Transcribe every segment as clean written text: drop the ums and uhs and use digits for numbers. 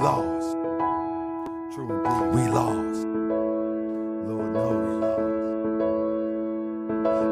lost. True indeed. We lost. Lord knows we lost.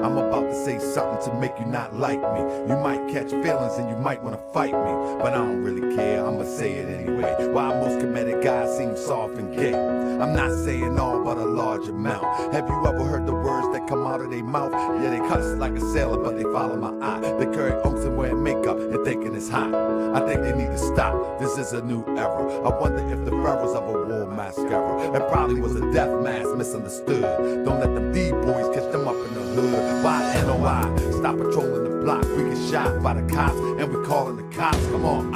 I'm about to say something to make you not like me. You might catch feelings and you might want to fight me, but I don't really care, I'ma say it anyway. Why most committed guys seem soft and gay. I'm not saying all, but a large amount. Have you ever heard the words that come out of their mouth? Yeah, they cuss like a sailor, but they follow my eye. They carry oaks and wear makeup and thinking it's hot. I think they need to stop, this is a new era. I wonder if the pharaohs ever wore mascara. It probably was a death mask misunderstood. Don't let them D-boys catch them up in the hood. Why NOI? Stop patrolling the block. We get shot by the cops and we calling the cops. Come on,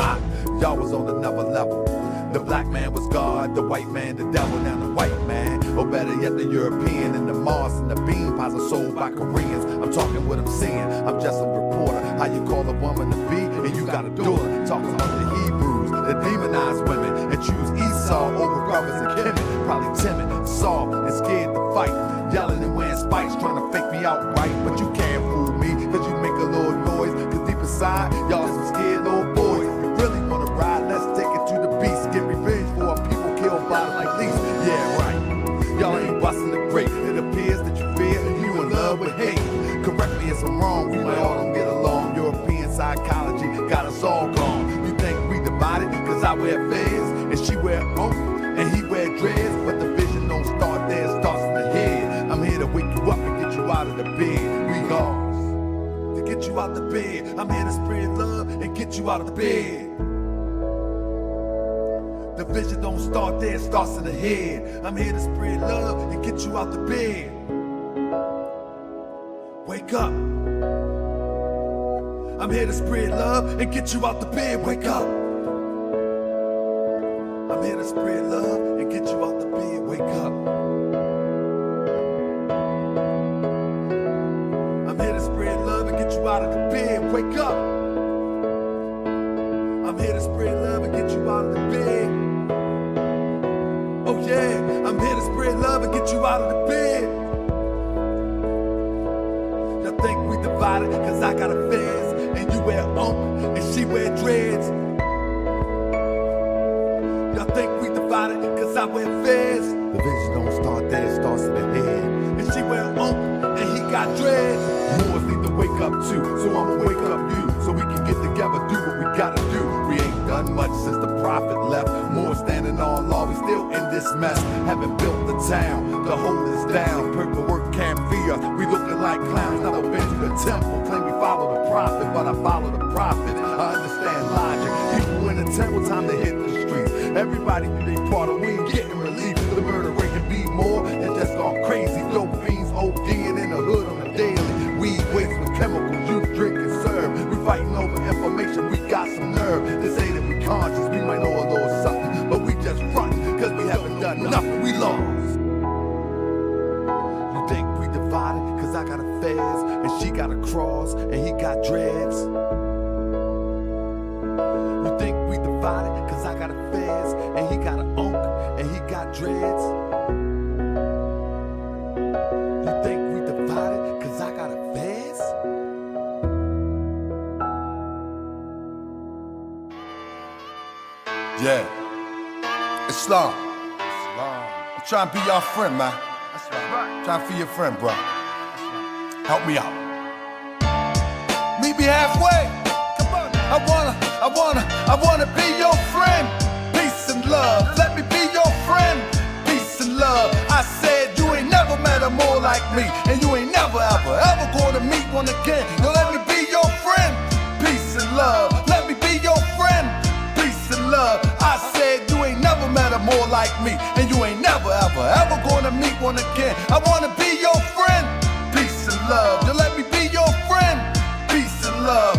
y'all was on another level. The black man was God, the white man the devil. Now the white man, or better yet the European, and the Mars and the bean pies are sold by Koreans. I'm talking what I'm seeing, I'm just a reporter. How you call a woman to be and you got a daughter. Talking about the Hebrews, the demonized women, and choose Esau over brothers and Kemet. Probably timid, soft, and scared to fight. Yelling and wearing spikes, trying to fake me out right. But you can't fool me, cause you make a little noise. Cause deep inside, y'all some scared little boys. You really wanna ride, let's take it to the beast. Get revenge for our people killed by like least. Yeah, right. Y'all ain't busting the grape. It appears that you fear and you in love with hate. Correct me if I'm wrong, we might all don't get along. European psychology got us all gone. You think we divided, cause I wear fez and she wear oak and he wear dreads. But the vision don't start there, it starts in the head. I'm here to wake you up and get you out of the bed. We lost. To get you out the bed. I'm here to spread love and get you out of the bed. The vision don't start there, it starts in the head. I'm here to spread love and get you out the bed. Wake up. I'm here to spread love and get you out the bed. Wake up. I'm here to spread love and get you out the bed. Wake up. I'm here to spread love and get you out of the bed. Wake up. I'm here to spread love and get you out of the bed. Oh yeah, I'm here to spread love and get you out of the bed. Y'all think we divided cause I got a fez and you wear and she wear dreads. Y'all think we divided cause I wear fez. The vision don't start there, it starts in the head. And she wear and he got dreads. Moors need to wake up too, so I'ma wake up you. So we can get together, do what we gotta do. We ain't done much since the prophet left. More standing on law, we still in this mess. Haven't built the town to hold us down. Paperwork can't fear us, we looking like clowns. Never been to the temple, claim we follow the prophet, but I follow the prophet. I understand logic. People in the temple, time to hit the streets. Everybody do their part, and we ain't getting relief. The murder rate can be more, it's just gone crazy. Dope fiends ODing in the hood on the daily. Weed waste with chemicals, you drink and serve. We fighting over information, we got some nerve. To say that we conscious, we might know a little something, but we just front, cause we haven't done nothing, we lost. You think we divided, cause I got a fez, and she got a cross, and he got dreads. You think we divided, cause I got a fez, and he got an and he got dreads. You think we divided, cause I got a fez? Yeah. Islam. I'm trying to be your friend, man. That's right. Trying to be your friend, bro. Help me out. Meet me halfway. Come on. I wanna be your friend. Peace and love. Let me be your friend. Peace and love. I said you ain't never met a more like me, and you ain't never ever gonna meet one again. Now let me be your friend. Peace and love. Let me be your friend. Peace and love. I said you ain't never met a more like me, and you ain't never ever gonna meet one again. I wanna be your friend. Peace and love. Now let me be your friend. Peace and love.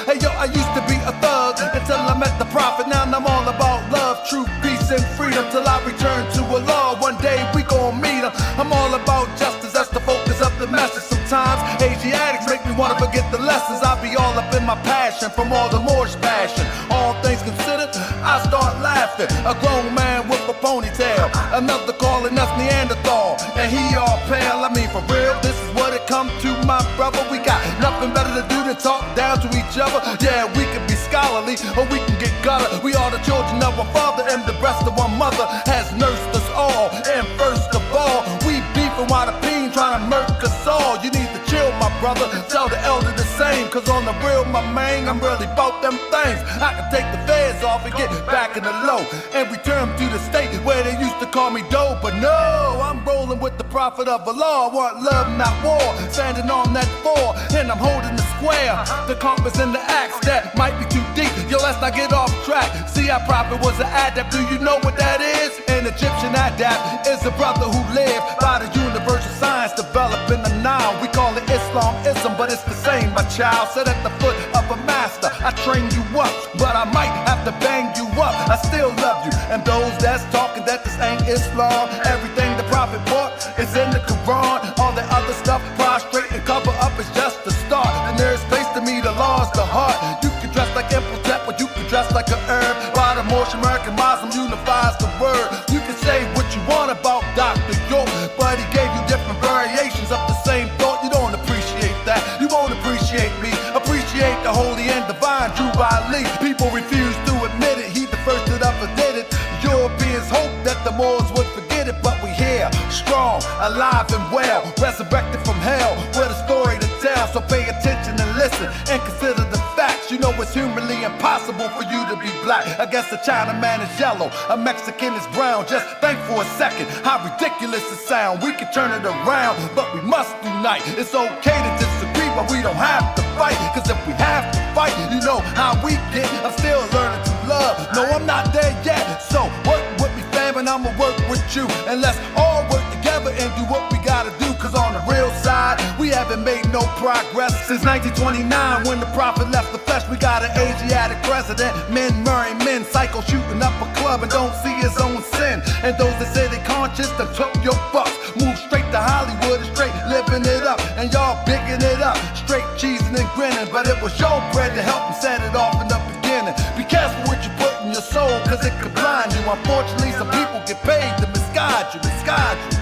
Hey yo, I used to be a thug until I met the prophet. Now I'm all about love, truth, peace, and freedom till I return to Allah. One day we gon' meet him. I'm all about justice, that's the focus of the message. Sometimes Asiatics make me wanna forget the lessons. I be all up in my passion from all the Moorish passion. All things considered, I start laughing. A grown man with a ponytail. Another calling us Neanderthal, and he all pale. I mean, for real, this is what it come to, my brother. We got nothing better to do than talk down to each other. Yeah, we can be scholarly, or we can get gutter. We are the children of our father, and the breast of our mother has nursed us all. And first of all, we beefing while the peen trying to murk us all. You need to chill, my brother. Tell the elder the same, cause on the real, my man, I'm really about them things. I can take the feds off and get back in the low and return to the state where they used to call me dope. But no, I'm rolling with the prophet of Allah. I want love, not war. Standing on that floor, and I'm holding the square. The compass and the axe that might be too deep. Yo, let's not get off track. See, our prophet was an adept. Do you know what that is? An Egyptian adept is a brother who lived by the universal science developed in the Nile. We call it Islamism, but it's the same, my child. Sit at the foot of a master. I train you up, but I might have to bang you up. I still love you, and those that's talking that this ain't Islam. Everything the prophet brought is in the Quran. All the other stuff, prostrate and cover up, is just the start. The nearest place to me, the law is the heart. You can dress like Imhotep, but you can dress like a herb. While the Moorish American Muslim unifies the word. You can say what you want about Dr. York, but he gave you different variations of the same thought. You don't appreciate that. You won't appreciate me. Appreciate the holy and divine Drew Ali. People refuse to admit it. He the first that ever did it. Europeans hope that the Moors would forget it, but we here, strong, alive and well, resurrected from hell, with a story to tell. So pay attention and listen, and consider the facts. You know it's humanly impossible for you to be black. I guess a Chinaman is yellow, a Mexican is brown. Just think for a second how ridiculous it sounds. We can turn it around, but we must unite. It's okay to disagree, but we don't have to fight. Cause if we have to fight, you know how we get. I'm still learning to love. No, I'm not there yet. So work with me, fam, and I'ma work with you. And let's all work together and do what we gotta do. Cause on the real side, we haven't made no progress since 1929 when the prophet left the flesh. We got an Asiatic president, men marrying men, psycho shooting up a club and don't see his own sin. And those that say they conscious, that took your bucks. Move straight to Hollywood and straight living it up. And y'all bigging it up, straight cheesing and grinning. But it was your bread to help them set it off in the beginning. Be careful what you put in your soul, cause it could blind you. Unfortunately, some people get paid to misguide you, misguide you.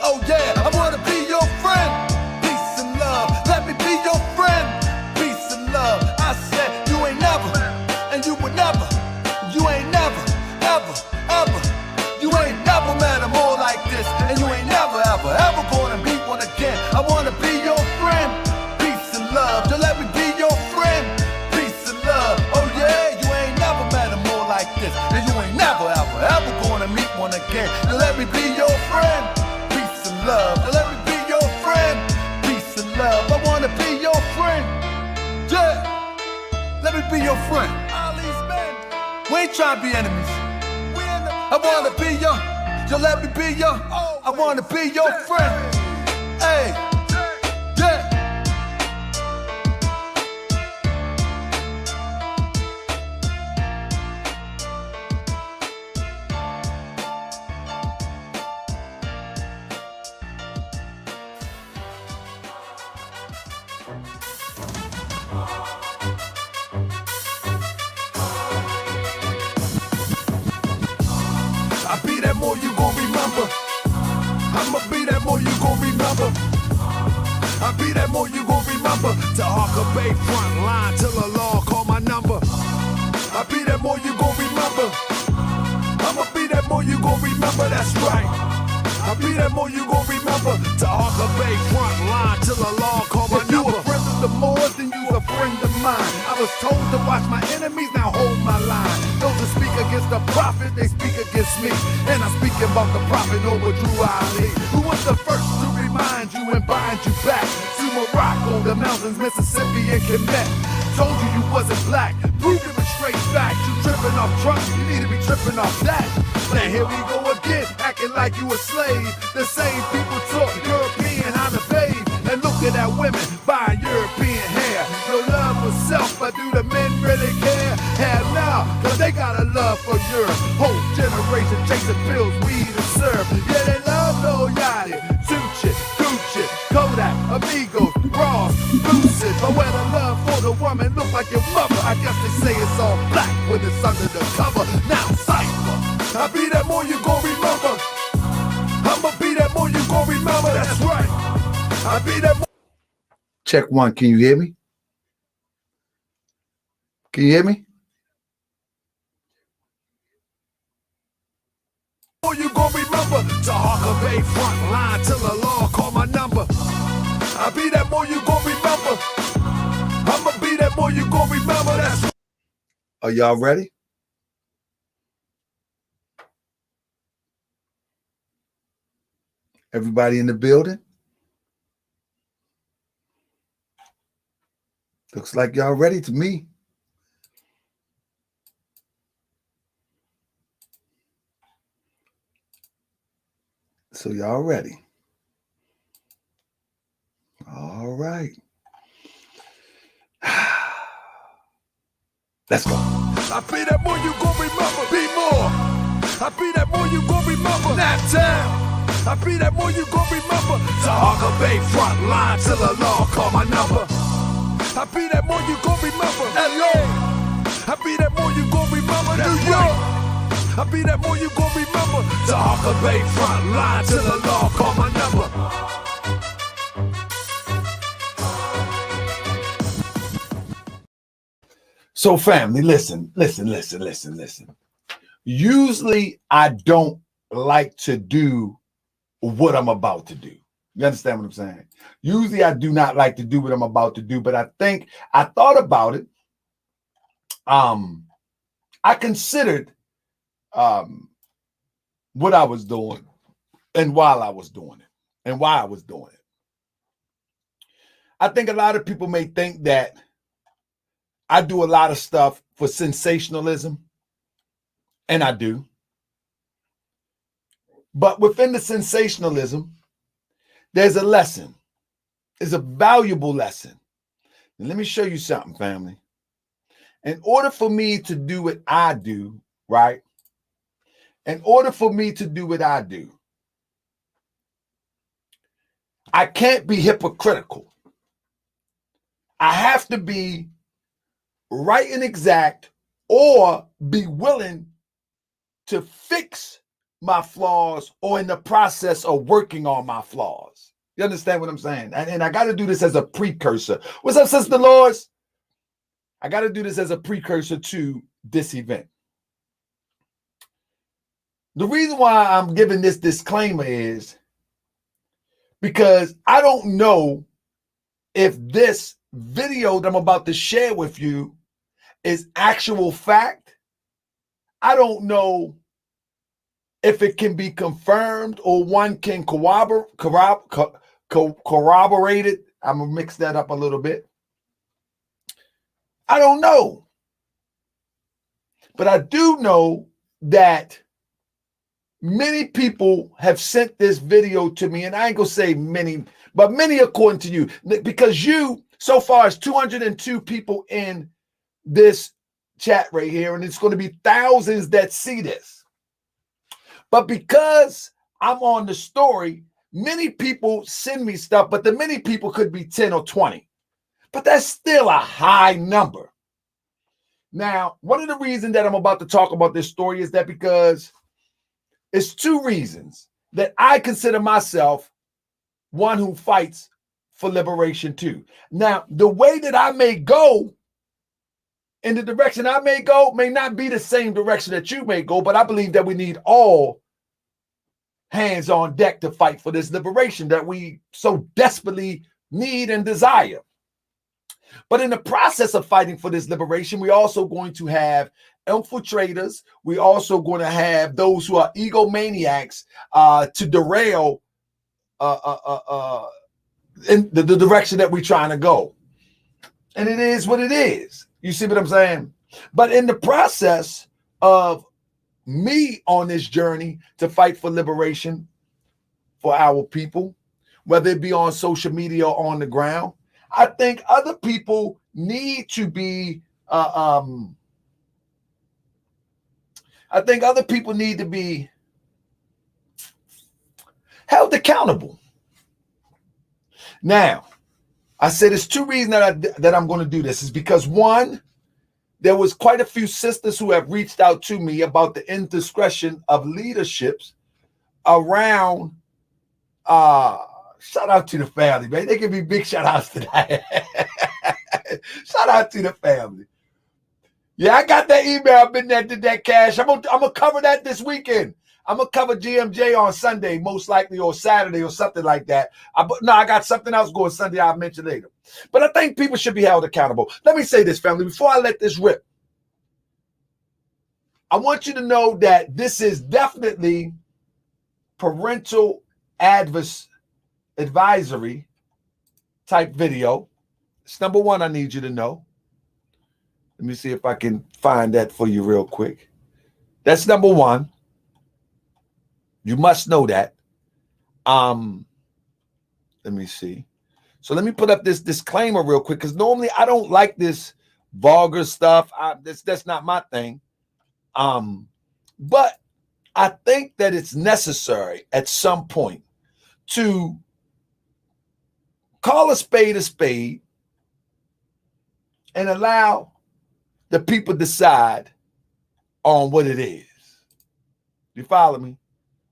Oh yeah, I wanna be your friend. Peace and love, let me be your friend. Peace and love, I said you ain't never, and you would never. You ain't never, ever, ever. You ain't never met a more like this, and you ain't never, ever, ever gonna meet one again. I wanna be your friend. Peace and love, so let me be your friend. Peace and love, oh yeah, you ain't never met a more like this, and you ain't never, ever, ever gonna meet one again. So let me be your friend. Peace and love, so let me be your friend. Peace and love, I wanna be your friend. Yeah, let me be your friend. All these men, we ain't trying to be enemies. I wanna be your, so let me be your, I wanna be your friend. Hey, yeah. I be that more you gon' remember. I'ma be that more you gon' remember. I be that more you gon' remember. To Harker Bay front line till the law call my number. I be that more you gon' remember. I'ma be that more you gon' remember, that's right. I be that more you gon' remember. To Harker Bay front line till the law call my number. If you a friend of the Moors, then you a friend of mine. I was told to watch my enemies, now hold my line. Those that speak against the prophet, they speak against me. And I'm speaking about the prophet over Drew Ali, who was the first to remind you and bind you back to Morocco, the mountains, Mississippi, and Quebec. Told you you wasn't black, proved it was straight fact. You tripping off trucks, you need to be tripping off that. Now here we go again, acting like you a slave. The same people talk European how to bathe, and look at that women buying European hair. No love for self, but do the men really care? Hell no, cause they got a love for Europe. Whole generation chasing pills, weed and syrup. Yeah, they love no Yachty, Tucci, Gucci, Kodak, Amigos, Ross, Lucid. But where the love for the woman look like your mother, I guess they say it's all black when it's under the cover. Now cypher, I be that more you gon' I be that. Check one. Can you hear me? Can you hear me? You gon' remember to Harker Bay front line till the law call my number. I be that more you gon' remember. I'ma be that more you gon' remember. That's. Are y'all ready? Everybody in the building? Looks like y'all ready to me. So y'all ready? All right. Let's go. I be that more you gon' remember. Be more. I be that more you gon' remember. Nap town. I be that more you gon' remember. To Harker Bay front line till the law call my number. I be that more you gon' remember. LA. I be that more you gon' remember. New York. I be that more you gon' remember. To Harker Bay front line till the law call my number. So family, listen. Usually I don't like to do what I'm about to do. You understand what I'm saying? Usually I do not like to do what I'm about to do, but I think I thought about it. I considered what I was doing and while I was doing it and why I was doing it. I think a lot of people may think that I do a lot of stuff for sensationalism, and I do. But within the sensationalism, there's a lesson. There's a valuable lesson. And let me show you something, family. In order for me to do what I do, right? In order for me to do what I do, I can't be hypocritical. I have to be right and exact, or be willing to fix my flaws or in the process of working on my flaws. You understand what I'm saying? And I got to do this as a precursor. What's up, Sister Dolores? I got to do this as a precursor to this event. The reason why I'm giving this disclaimer is because I don't know if this video that I'm about to share with you is actual fact. I don't know if it can be confirmed or one can corroborate it. I'm gonna mix that up a little bit. I don't know. But I do know that many people have sent this video to me, and I ain't gonna say many, but many according to you, because you, so far, is 202 people in this chat right here, and it's going to be thousands that see this. But because I'm on the story, many people send me stuff, but the many people could be 10 or 20. But that's still a high number. Now, one of the reasons that I'm about to talk about this story is that because it's two reasons that I consider myself one who fights for liberation too. Now, the way that I may go, in the direction I may go, may not be the same direction that you may go, but I believe that we need all hands on deck to fight for this liberation that we so desperately need and desire. But in the process of fighting for this liberation, we're also going to have infiltrators. We're also going to have those who are egomaniacs to derail in the direction that we're trying to go. And it is what it is. You see what I'm saying? But in the process of me on this journey to fight for liberation for our people, whether it be on social media or on the ground, I think other people need to be held accountable. Now, I said there's two reasons that I'm going to do this. Is because one, there was quite a few sisters who have reached out to me about the indiscretion of leaderships around Shout out to the family, man. They give me big shout outs tonight. Shout out to the family. Yeah, I got that email. I've been there, did that cash. I'm gonna cover that this weekend. I'm gonna cover GMJ on Sunday, most likely, or Saturday, or something like that. I got something else going Sunday. I'll mention later. But I think people should be held accountable. Let me say this, family, before I let this rip. I want you to know that this is definitely parental advisory type video. It's number one. I need you to know. Let me see if I can find that for you real quick. That's number one. You must know that. Let me see. So let me put up this disclaimer real quick, because normally I don't like this vulgar stuff. That's not my thing. But I think that it's necessary at some point to call a spade and allow the people decide on what it is. You follow me?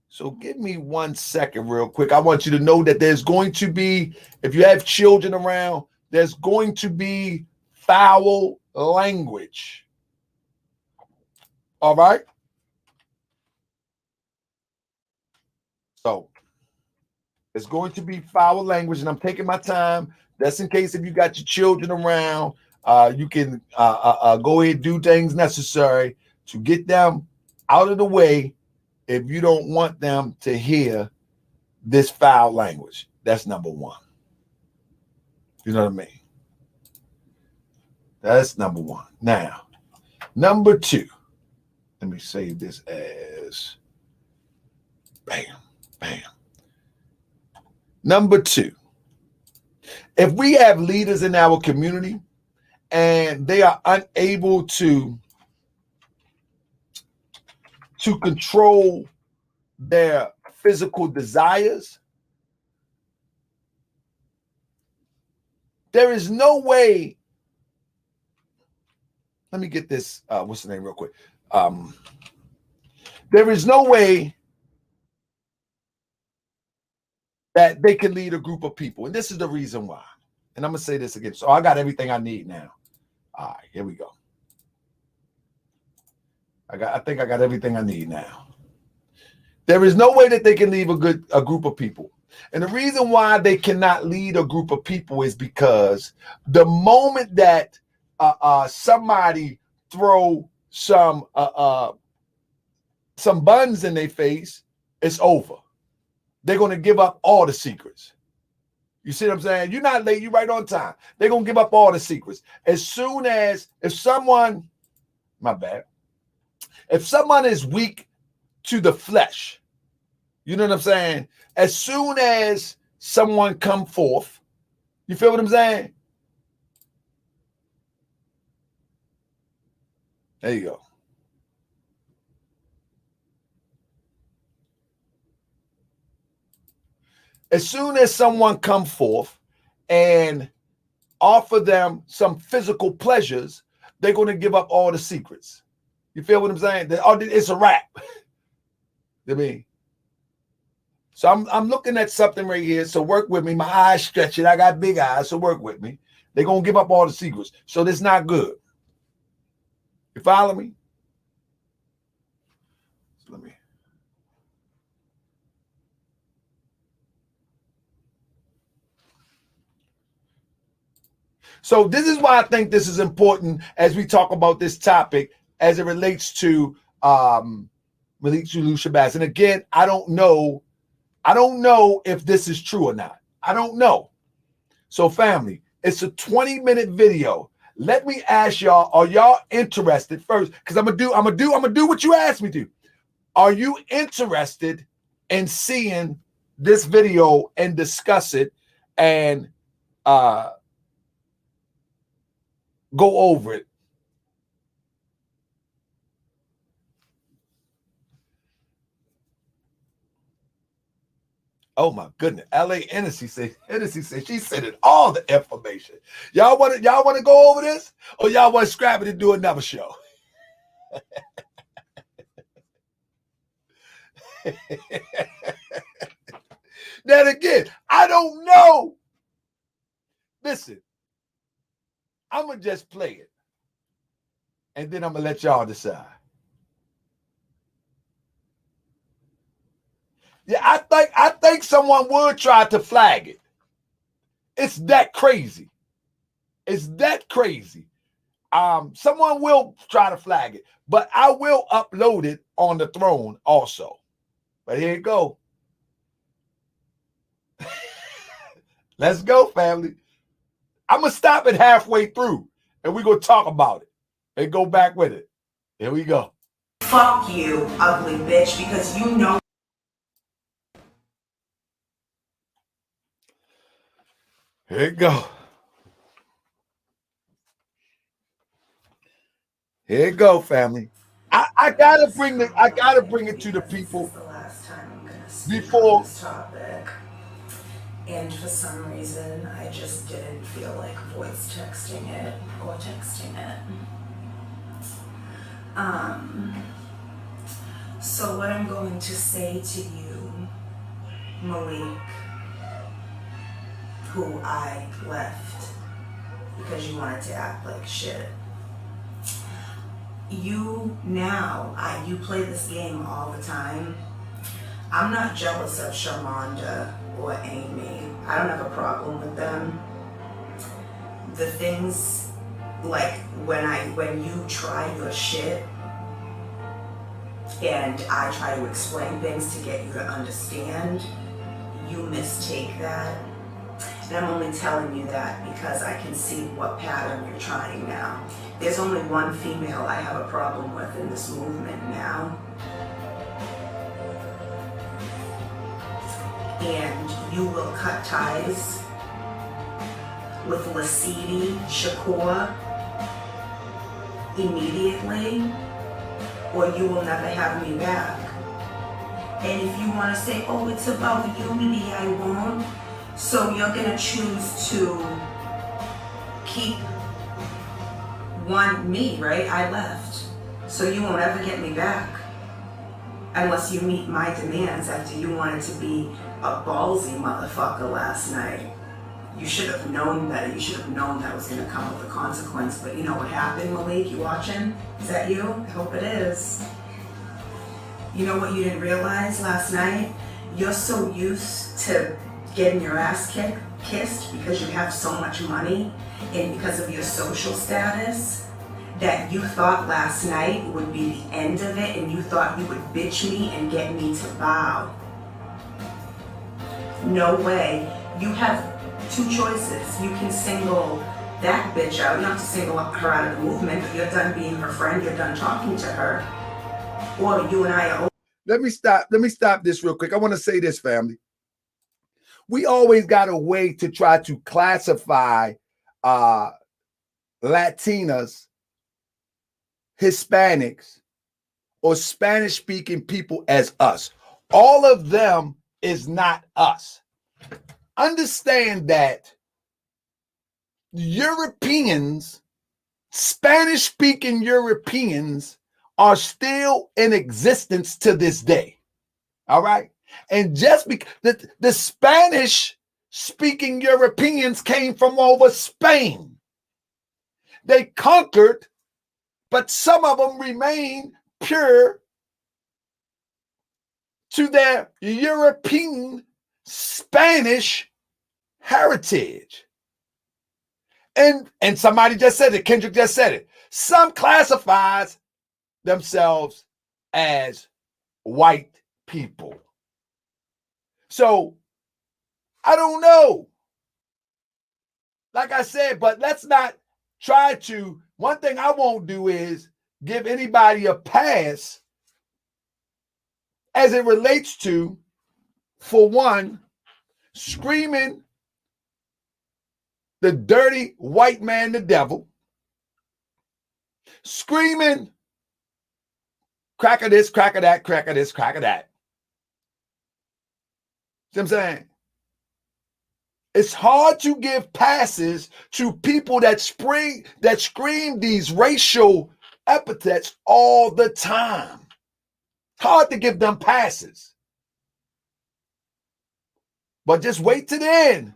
So give me 1 second real quick. I want you to know that there's going to be, if you have children around, there's going to be foul language. All right? So it's going to be foul language, and I'm taking my time. That's in case if you got your children around, you can go ahead and do things necessary to get them out of the way if you don't want them to hear this foul language. That's number one. You know what I mean? That's number one. Now, number two. Let me save this as bam, bam. Number two. If we have leaders in our community and they are unable to control their physical desires, there is no way. Let me get this. What's the name real quick? There is no way that they can lead a group of people. And this is the reason why. And I'm going to say this again. So I got everything I need now. All right, here we go. I think I got everything I need now. There is no way that they can lead a group of people. And the reason why they cannot lead a group of people is because the moment that somebody throw some buns in their face, it's over. They're going to give up all the secrets. You see what I'm saying? You're not late. You're right on time. They're going to give up all the secrets. As soon as, if someone is weak to the flesh, you know what I'm saying? As soon as someone come forth, you feel what I'm saying? There you go. As soon as someone come forth and offer them some physical pleasures, they're going to give up all the secrets. You feel what I'm saying? It's a wrap. I mean, so I'm looking at something right here. So work with me. My eyes stretching. I got big eyes, so work with me. They're going to give up all the secrets. So that's not good. You follow me? So let me. So this is why I think this is important as we talk about this topic as it relates to Malik Zulu Shabazz. And again, I don't know if this is true or not. I don't know. So family, it's a 20-minute video. Let me ask y'all, are y'all interested first? Because I'm gonna do what you asked me to. Are you interested in seeing this video and discuss it and go over it? Oh my goodness. LA Hennessy said she sent it all the information. Y'all want to go over this? Or y'all want to scrap it and do another show? that again. I don't know. Listen, I'm going to just play it. And then I'm going to let y'all decide. Yeah, I think someone would try to flag it. It's that crazy. It's that crazy. Someone will try to flag it, but I will upload it on the throne also. But here you go. Let's go, family. I'm going to stop it halfway through, and we're going to talk about it and go back with it. Here we go. Fuck you, ugly bitch, because you know. Here you go. Here you go, family. I gotta bring it to the people This is the last time I'm gonna before on this topic. And for some reason, I just didn't feel like voice texting it or texting it. So what I'm going to say to you, Malik, who I left because you wanted to act like shit. You play this game all the time. I'm not jealous of Sharmonda or Amy. I don't have a problem with them. The things like when you try your shit and I try to explain things to get you to understand, you mistake that. And I'm only telling you that because I can see what pattern you're trying now. There's only one female I have a problem with in this movement now. And you will cut ties with Lasidi Shakur immediately, or you will never have me back. And if you want to say, oh, it's about unity, I won't. So you're gonna choose to keep me, right? I left. So you won't ever get me back unless you meet my demands after you wanted to be a ballsy motherfucker last night. You should have known better. You should have known that was gonna come with a consequence. But you know what happened, Malik? You watching? Is that you? I hope it is. You know what you didn't realize last night? You're so used to getting your ass kissed because you have so much money and because of your social status that you thought last night would be the end of it, and you thought you would bitch me and get me to bow. No way. You have two choices. You can single that bitch out. You don't have to single her out of the movement, but you're done being her friend, you're done talking to her. Or you and I are. Let me stop this real quick. I want to say this, family. We always got a way to try to classify Latinas, Hispanics, or Spanish-speaking people as us. All of them is not us. Understand that Europeans, Spanish-speaking Europeans, are still in existence to this day. All right? And just because the Spanish-speaking Europeans came from over Spain. They conquered, but some of them remain pure to their European Spanish heritage. And somebody just said it, Kendrick just said it. Some classifies themselves as white people. So, I don't know. Like I said, but let's not try to, one thing I won't do is give anybody a pass as it relates to, for one, screaming the dirty white man, the devil, screaming crack of this, crack of that, crack of this, crack of that. See what I'm saying? It's hard to give passes to people that scream these racial epithets all the time. It's hard to give them passes. But just wait to the end.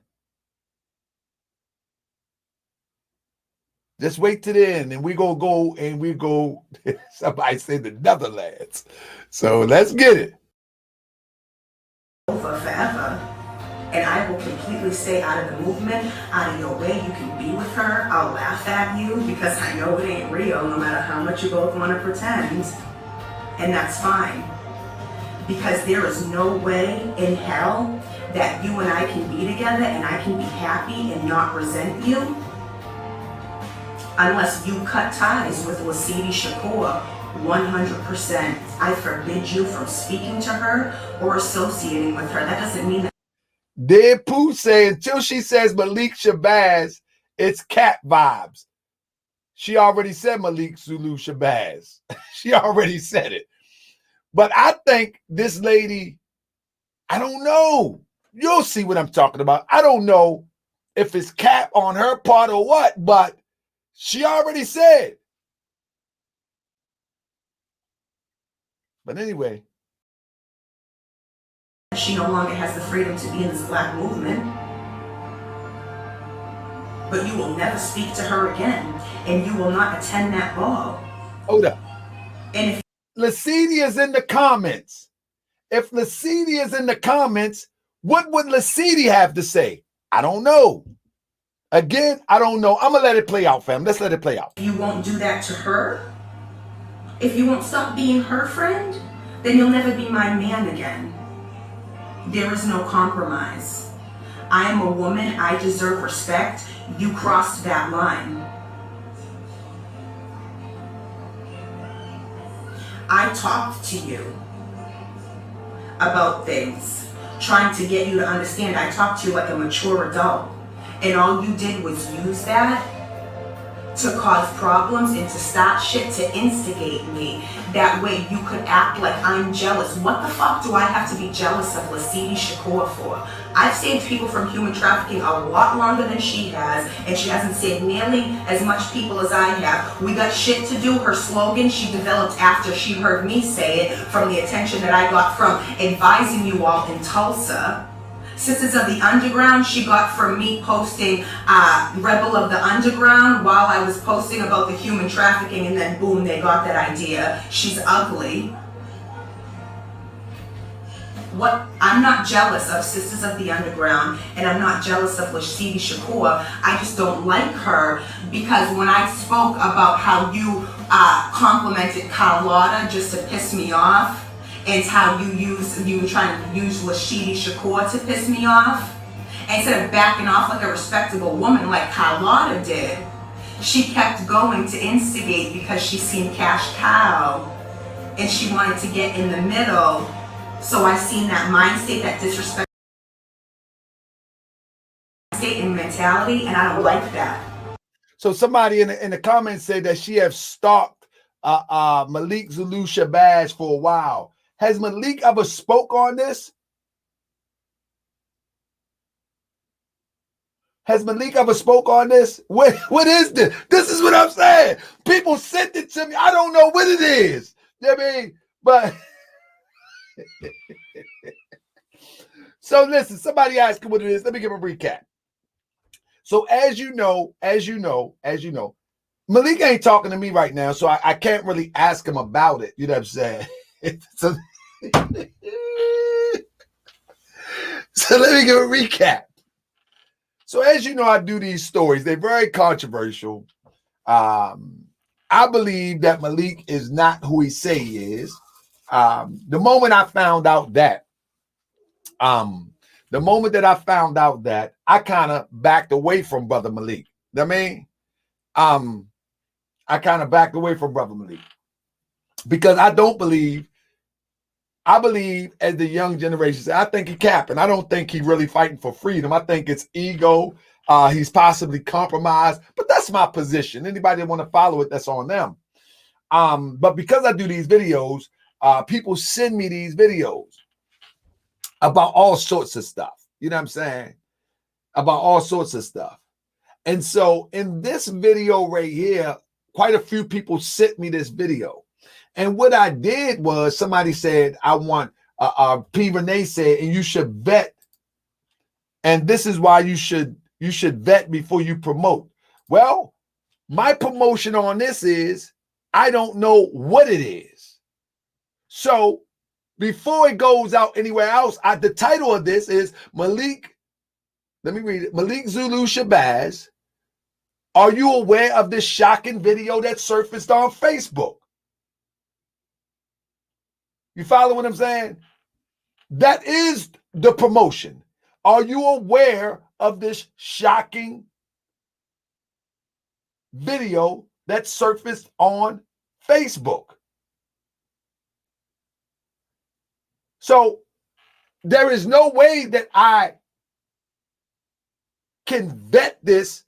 Just wait to the end, and we gonna go and we go. Somebody say the Netherlands. So let's get it. Over forever. And I will completely stay out of the movement, out of your way. You can be with her. I'll laugh at you because I know it ain't real, no matter how much you both want to pretend. And that's fine. Because there is no way in hell that you and I can be together and I can be happy and not resent you unless you cut ties with Lasidi Shakur. 100%. I forbid you from speaking to her or associating with her. That doesn't mean that. Dead Pooh say until she says Malik Shabazz, it's cat vibes. She already said Malik Zulu Shabazz. She already said it. But I think this lady, I don't know. You'll see what I'm talking about. I don't know if it's cap on her part or what, but she already said. But anyway. She no longer has the freedom to be in this black movement. But you will never speak to her again, and you will not attend that ball. Hold up. And if Lasidi is in the comments. If Lasidi is in the comments, what would Lasidi have to say? I don't know. Again, I don't know. I'm going to let it play out, fam. Let's let it play out. you won't do that to her, if you won't stop being her friend, then you'll never be my man again. There is no compromise. I am a woman. I deserve respect. You crossed that line. I talked to you about things, trying to get you to understand. I talked to you like a mature adult, and all you did was use that to cause problems and to start shit, to instigate me. That way you could act like I'm jealous. What the fuck do I have to be jealous of Lasidi Shakur for? I've saved people from human trafficking a lot longer than she has, and she hasn't saved nearly as much people as I have. We got shit to do. Her slogan she developed after she heard me say it from the attention that I got from advising you all in Tulsa. Sisters of the Underground, she got from me posting Rebel of the Underground while I was posting about the human trafficking, and then boom, they got that idea. She's ugly. What? I'm not jealous of Sisters of the Underground, and I'm not jealous of Lasidi Shakur. I just don't like her because when I spoke about how you complimented Carlotta just to piss me off, and how you were trying to use Lasidi Shakur to piss me off, instead of backing off like a respectable woman like Carlotta did, she kept going to instigate because she seen Cash Cow and she wanted to get in the middle. So I seen that mind state, that disrespect state and mentality, and I don't like that. So somebody in the comments said that she have stalked Malik Zulu Shabazz for a while. Has Malik ever spoke on this? Has Malik ever spoke on this? What is this? This is what I'm saying. People sent it to me. I don't know what it is. You know what I mean? But so listen, somebody asked what it is. Let me give a recap. So as you know, Malik ain't talking to me right now, so I can't really ask him about it. You know what I'm saying? So let me give a recap. So as you know, I do these stories. They're very controversial. I believe that Malik is not who he say he is. The moment I found out that, I kind of backed away from Brother Malik. You know what I mean? I kind of backed away from Brother Malik because I believe, as the young generation said, I think he capping. I don't think he really fighting for freedom. I think it's ego. He's possibly compromised, but that's my position. Anybody that want to follow it, that's on them. But because I do these videos, people send me these videos about all sorts of stuff. You know what I'm saying? About all sorts of stuff. And so in this video right here, quite a few people sent me this video. And what I did was somebody said, I want, P. Renee said, and you should vet And this is why you should vet before you promote. Well, my promotion on this is I don't know what it is. So before it goes out anywhere else, the title of this is Malik, let me read it. Malik Zulu Shabazz, are you aware of this shocking video that surfaced on Facebook? You follow what I'm saying? That is the promotion. Are you aware of this shocking video that surfaced on Facebook? So there is no way that I can vet this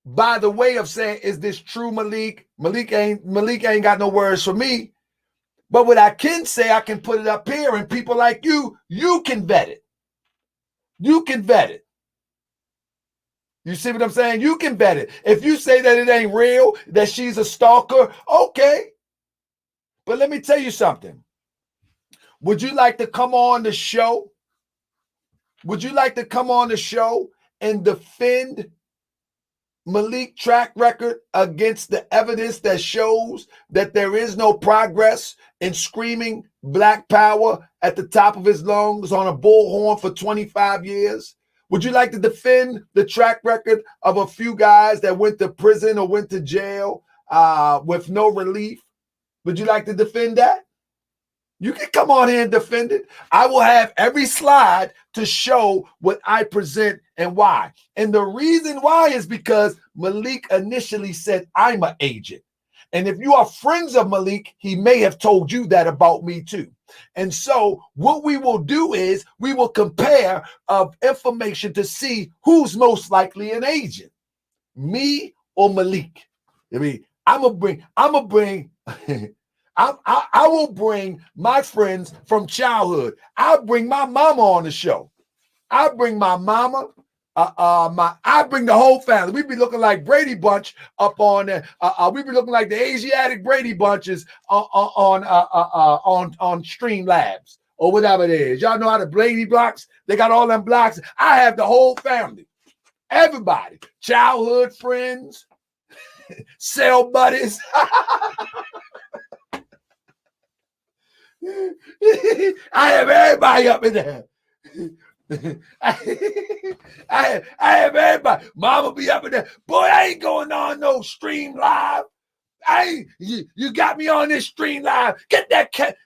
by the way of saying, is this true, Malik? Malik ain't got no words for me. But what I can say, I can put it up here, and people like you can vet it. You can vet it. You see what I'm saying? You can vet it. If you say that it ain't real, that she's a stalker, okay. But let me tell you something. Would you like to come on the show? Would you like to come on the show and defend Malik's track record against the evidence that shows that there is no progress in screaming black power at the top of his lungs on a bullhorn for 25 years? Would you like to defend the track record of a few guys that went to prison or went to jail with no relief? Would you like to defend that? You can come on here and defend it. I will have every slide to show what I present and why. And the reason why is because Malik initially said, I'm an agent. And if you are friends of Malik, he may have told you that about me too. And so what we will do is we will compare information to see who's most likely an agent, me or Malik. I mean, I will bring my friends from childhood. I'll bring my mama on the show. I'll bring my mama. I bring the whole family. We be looking like Brady Bunch up on there. We be looking like the Asiatic Brady Bunches on Streamlabs or whatever it is. Y'all know how the Brady blocks? They got all them blocks. I have the whole family, everybody, childhood friends, cell buddies. I have everybody up in there. I have everybody. Mama be up in there. Boy, I ain't going on no stream live. You got me on this stream live. Get that cat.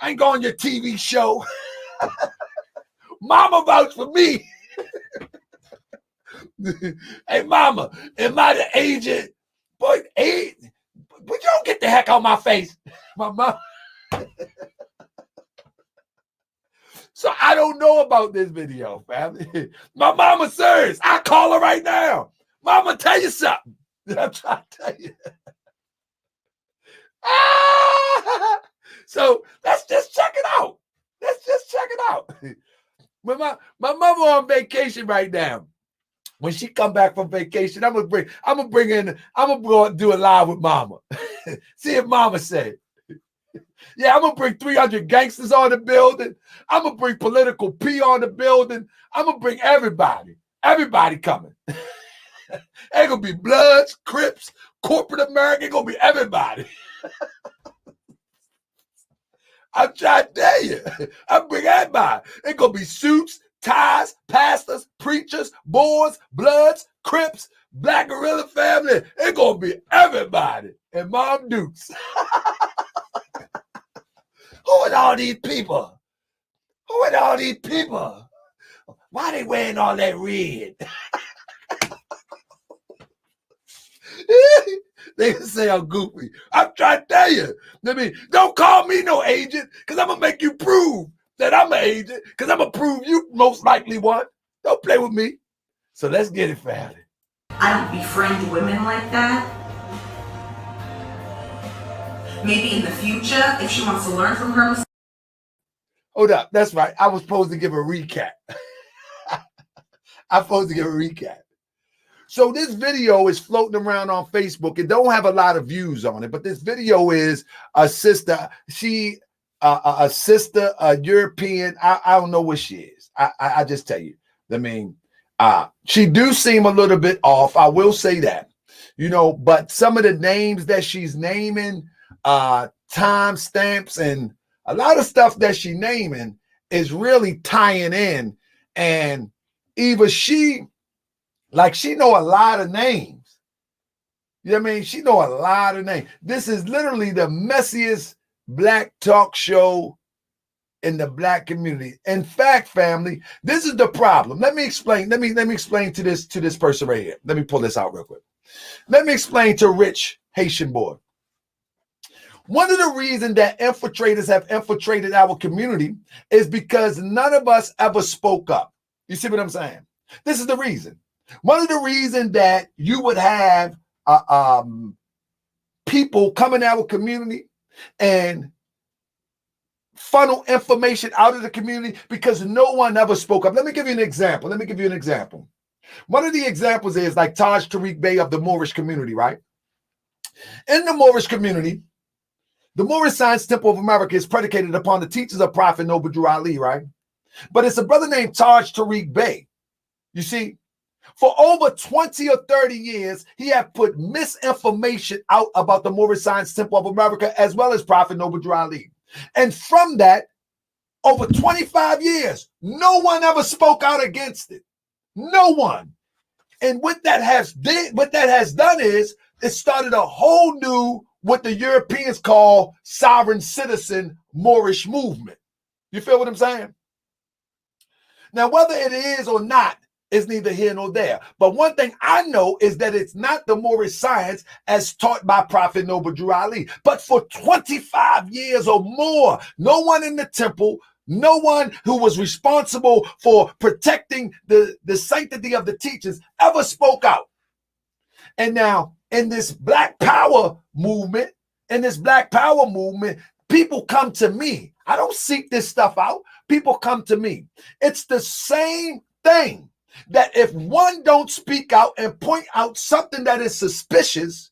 I ain't going on your TV show. Mama vouch for me. Hey, mama, am I the agent? Boy, but you don't get the heck out my face. My mama. So I don't know about this video, family. My mama says, I call her right now. Mama, tell you something. I'm trying to tell you. So let's just check it out. My mama on vacation right now. When she come back from vacation, I'm gonna go do a live with mama. See if mama said. Yeah, I'm going to bring 300 gangsters on the building. I'm going to bring political P on the building. I'm going to bring everybody. Everybody coming. Ain't going to be Bloods, Crips, corporate America. It's going to be everybody. I'm trying to tell you. I'm bring everybody. It's going to be suits, ties, pastors, preachers, boys, Bloods, Crips, Black Gorilla family. It's going to be everybody. And Mom Dukes. Who are all these people? Why they wearing all that red? They say I'm goofy. I'm trying to tell you. I mean, don't call me no agent, because I'm going to make you prove that I'm an agent, because I'm going to prove you most likely one. Don't play with me. So let's get it, family. I don't befriend women like that. Maybe in the future, if she wants to learn from her mistakes. Hold up. That's right. I was supposed to give a recap. So this video is floating around on Facebook. It don't have a lot of views on it, but this video is a sister. A European. I don't know what she is. I just tell you. I mean, she do seem a little bit off. I will say that, but some of the names that she's naming, time stamps and a lot of stuff that she naming is really tying in. And either she know a lot of names. You know what I mean? She know a lot of names. This is literally the messiest black talk show in the black community. In fact, family, this is the problem. Let me explain. Let me explain to this person right here. Let me pull this out real quick. Let me explain to Rich Haitian boy. One of the reasons that infiltrators have infiltrated our community is because none of us ever spoke up. You see what I'm saying? This is the reason. One of the reasons that you would have people come in our community and funnel information out of the community because no one ever spoke up. Let me give you an example. One of the examples is like Taj Tariq Bey of the Moorish community, right? In the Moorish community, the Moorish Science Temple of America is predicated upon the teachings of Prophet Noble Drew Ali, right? But it's a brother named Taj Tariq Bey. You see, for over 20 or 30 years, he had put misinformation out about the Moorish Science Temple of America as well as Prophet Noble Drew Ali. And from that, over 25 years, no one ever spoke out against it. No one. And what that has done is it started a whole new, what the Europeans call sovereign citizen Moorish movement. You feel what I'm saying? Now, whether it is or not is neither here nor there. But one thing I know is that it's not the Moorish science as taught by Prophet Noble Drew Ali. But for 25 years or more, no one in the temple, no one who was responsible for protecting the sanctity of the teachings ever spoke out. And now in this Black Power movement, people come to me. I don't seek this stuff out. People come to me. It's the same thing that if one don't speak out and point out something that is suspicious,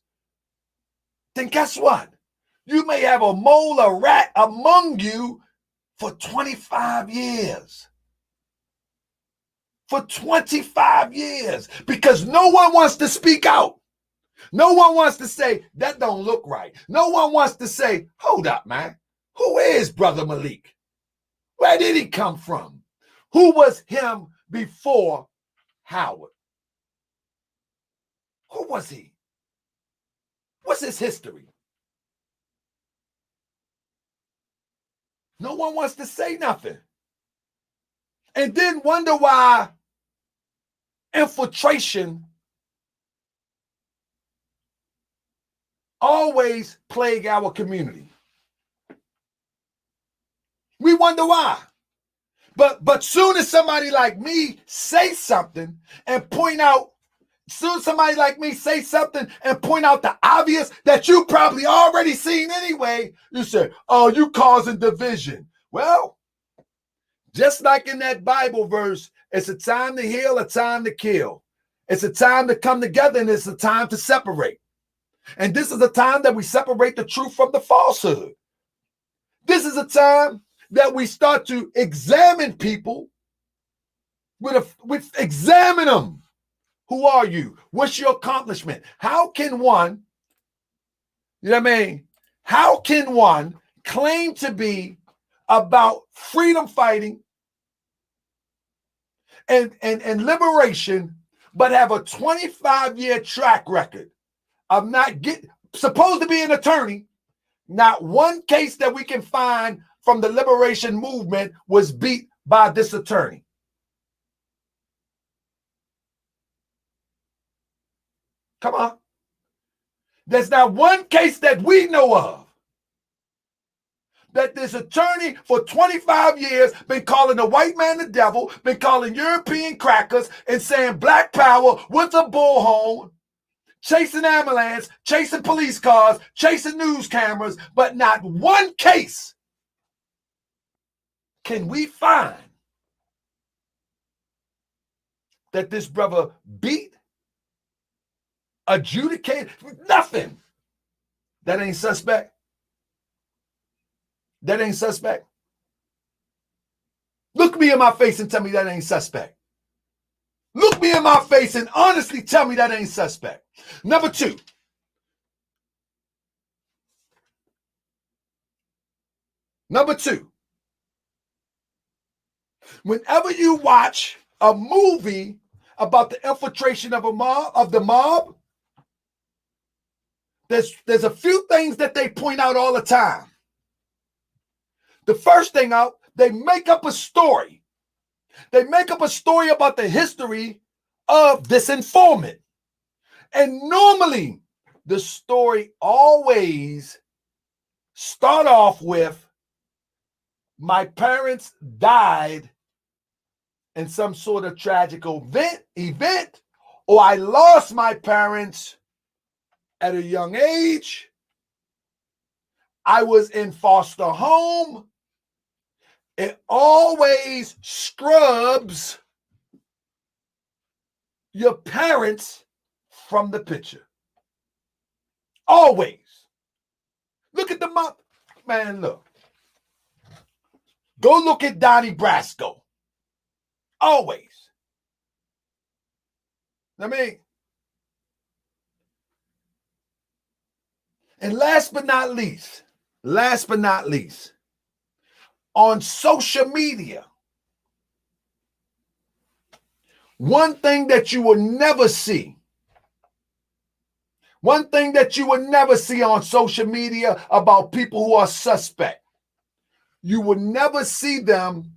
then guess what? You may have a mole or rat among you for 25 years. For 25 years, because no one wants to speak out. No one wants to say, that don't look right. No one wants to say, hold up, man. Who is Brother Malik? Where did he come from? Who was him before Howard? Who was he? What's his history? No one wants to say nothing. And then wonder why infiltration always plague our community. We wonder why. But soon as somebody like me say something and point out, the obvious that you probably already seen anyway, you say, oh, you causing division. Well, just like in that Bible verse, it's a time to heal, a time to kill. It's a time to come together, and it's a time to separate. And this is a time that we separate the truth from the falsehood. This is a time that we start to examine people examine them. Who are you? What's your accomplishment? How can one, how can one claim to be about freedom fighting and liberation, but have a 25-year track record of supposed to be an attorney? Not one case that we can find from the liberation movement was beat by this attorney. Come on. There's not one case that we know of that this attorney for 25 years been calling the white man the devil, been calling European crackers and saying black power with a bullhorn, chasing ambulance, chasing police cars, chasing news cameras, but not one case can we find that this brother beat, adjudicated, nothing. That ain't suspect. That ain't suspect. Look me in my face and tell me that ain't suspect. me in my face and honestly tell me that ain't suspect. Number two. Whenever you watch a movie about the infiltration of the mob, there's a few things that they point out all the time. The first thing out, they make up a story. They make up a story about the history of this informant. And normally, the story always start off with, my parents died in some sort of tragic event, or I lost my parents at a young age. I was in foster home. It always scrubs your parents from the picture. Always. Look at the mom. Man, look. Go look at Donnie Brasco. Always. I mean, and last but not least, on social media, one thing that you will never see on social media about people who are suspect, you will never see them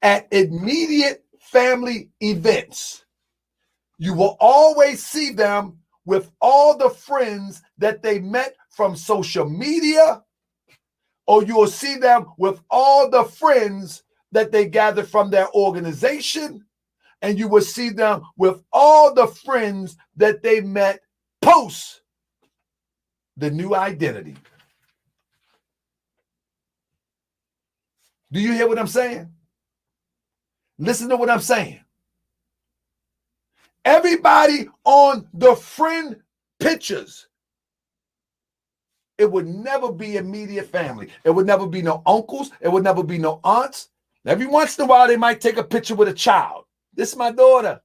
at immediate family events. You will always see them with all the friends that they met from social media, or you will see them with all the friends that they gathered from their organization, and you will see them with all the friends that they met post the new identity. Do you hear what I'm saying? Listen to what I'm saying. Everybody on the friend pictures, it would never be immediate family. It would never be no uncles. It would never be no aunts. Every once in a while, they might take a picture with a child. This is my daughter.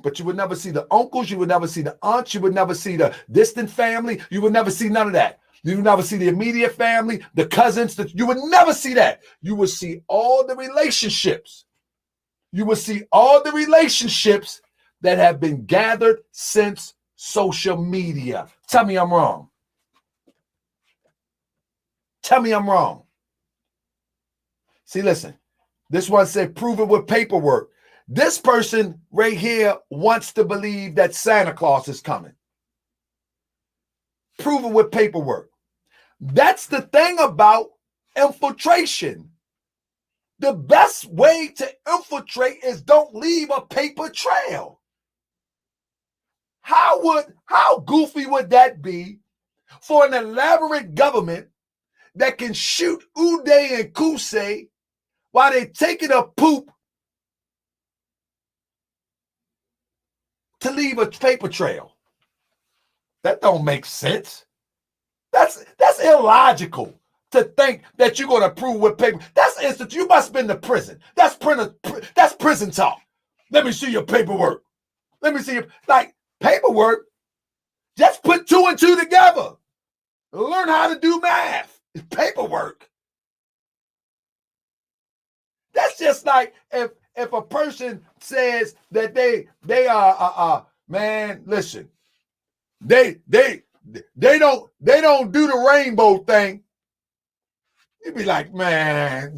But you would never see the uncles. You would never see the aunts. You would never see the distant family. You would never see none of that. You would never see the immediate family, the cousins. You would never see that. You would see all the relationships. You will see all the relationships that have been gathered since social media. Tell me I'm wrong. Tell me I'm wrong. See, listen. This one said, prove it with paperwork. This person right here wants to believe that Santa Claus is coming. Prove it with paperwork. That's the thing about infiltration. The best way to infiltrate is don't leave a paper trail. How goofy would that be for an elaborate government that can shoot Uday and Kusei while they're taking a poop to leave a paper trail? That don't make sense. That's illogical to think that you're going to prove with paper. That's instant. You must have been to prison. That's prison talk. Let me see your paperwork. Let me see your, like, paperwork. Just put two and two together. Learn how to do math. It's paperwork. That's just like if a person says that they are man, listen. They don't do the rainbow thing. You'd be like, man,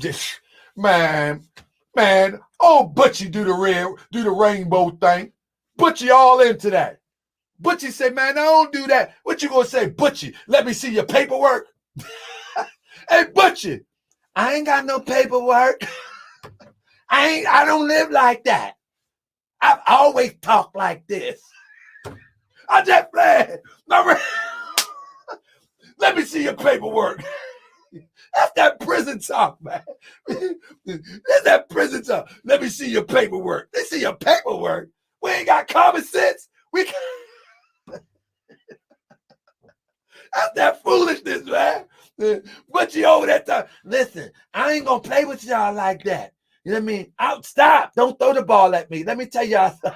oh, Butchie do the rainbow thing. Butchie all into that. Butchie say, man, I don't do that. What you gonna say, Butchie? Let me see your paperwork. Hey, Butchie, I ain't got no paperwork. I don't live like that. I've always talked like this. I just played. Let me see your paperwork. That's that prison talk, man. That's that prison talk. Let me see your paperwork. They see your paperwork. We ain't got common sense. That's that foolishness, man. But you over that time. Listen, I ain't gonna play with y'all like that. You know what I mean? Out, stop. Don't throw the ball at me. Let me tell y'all something.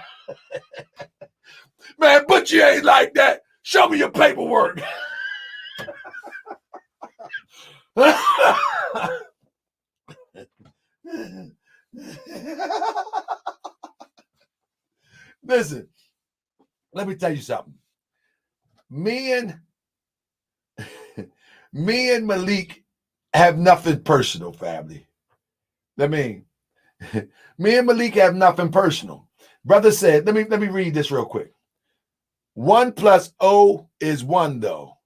Man, but you ain't like that. Show me your paperwork. Listen, let me tell you something. Me and Malik have nothing personal, family. I mean, me and Malik have nothing personal. Brother said, let me read this real quick. 1 + 0 is 1, though.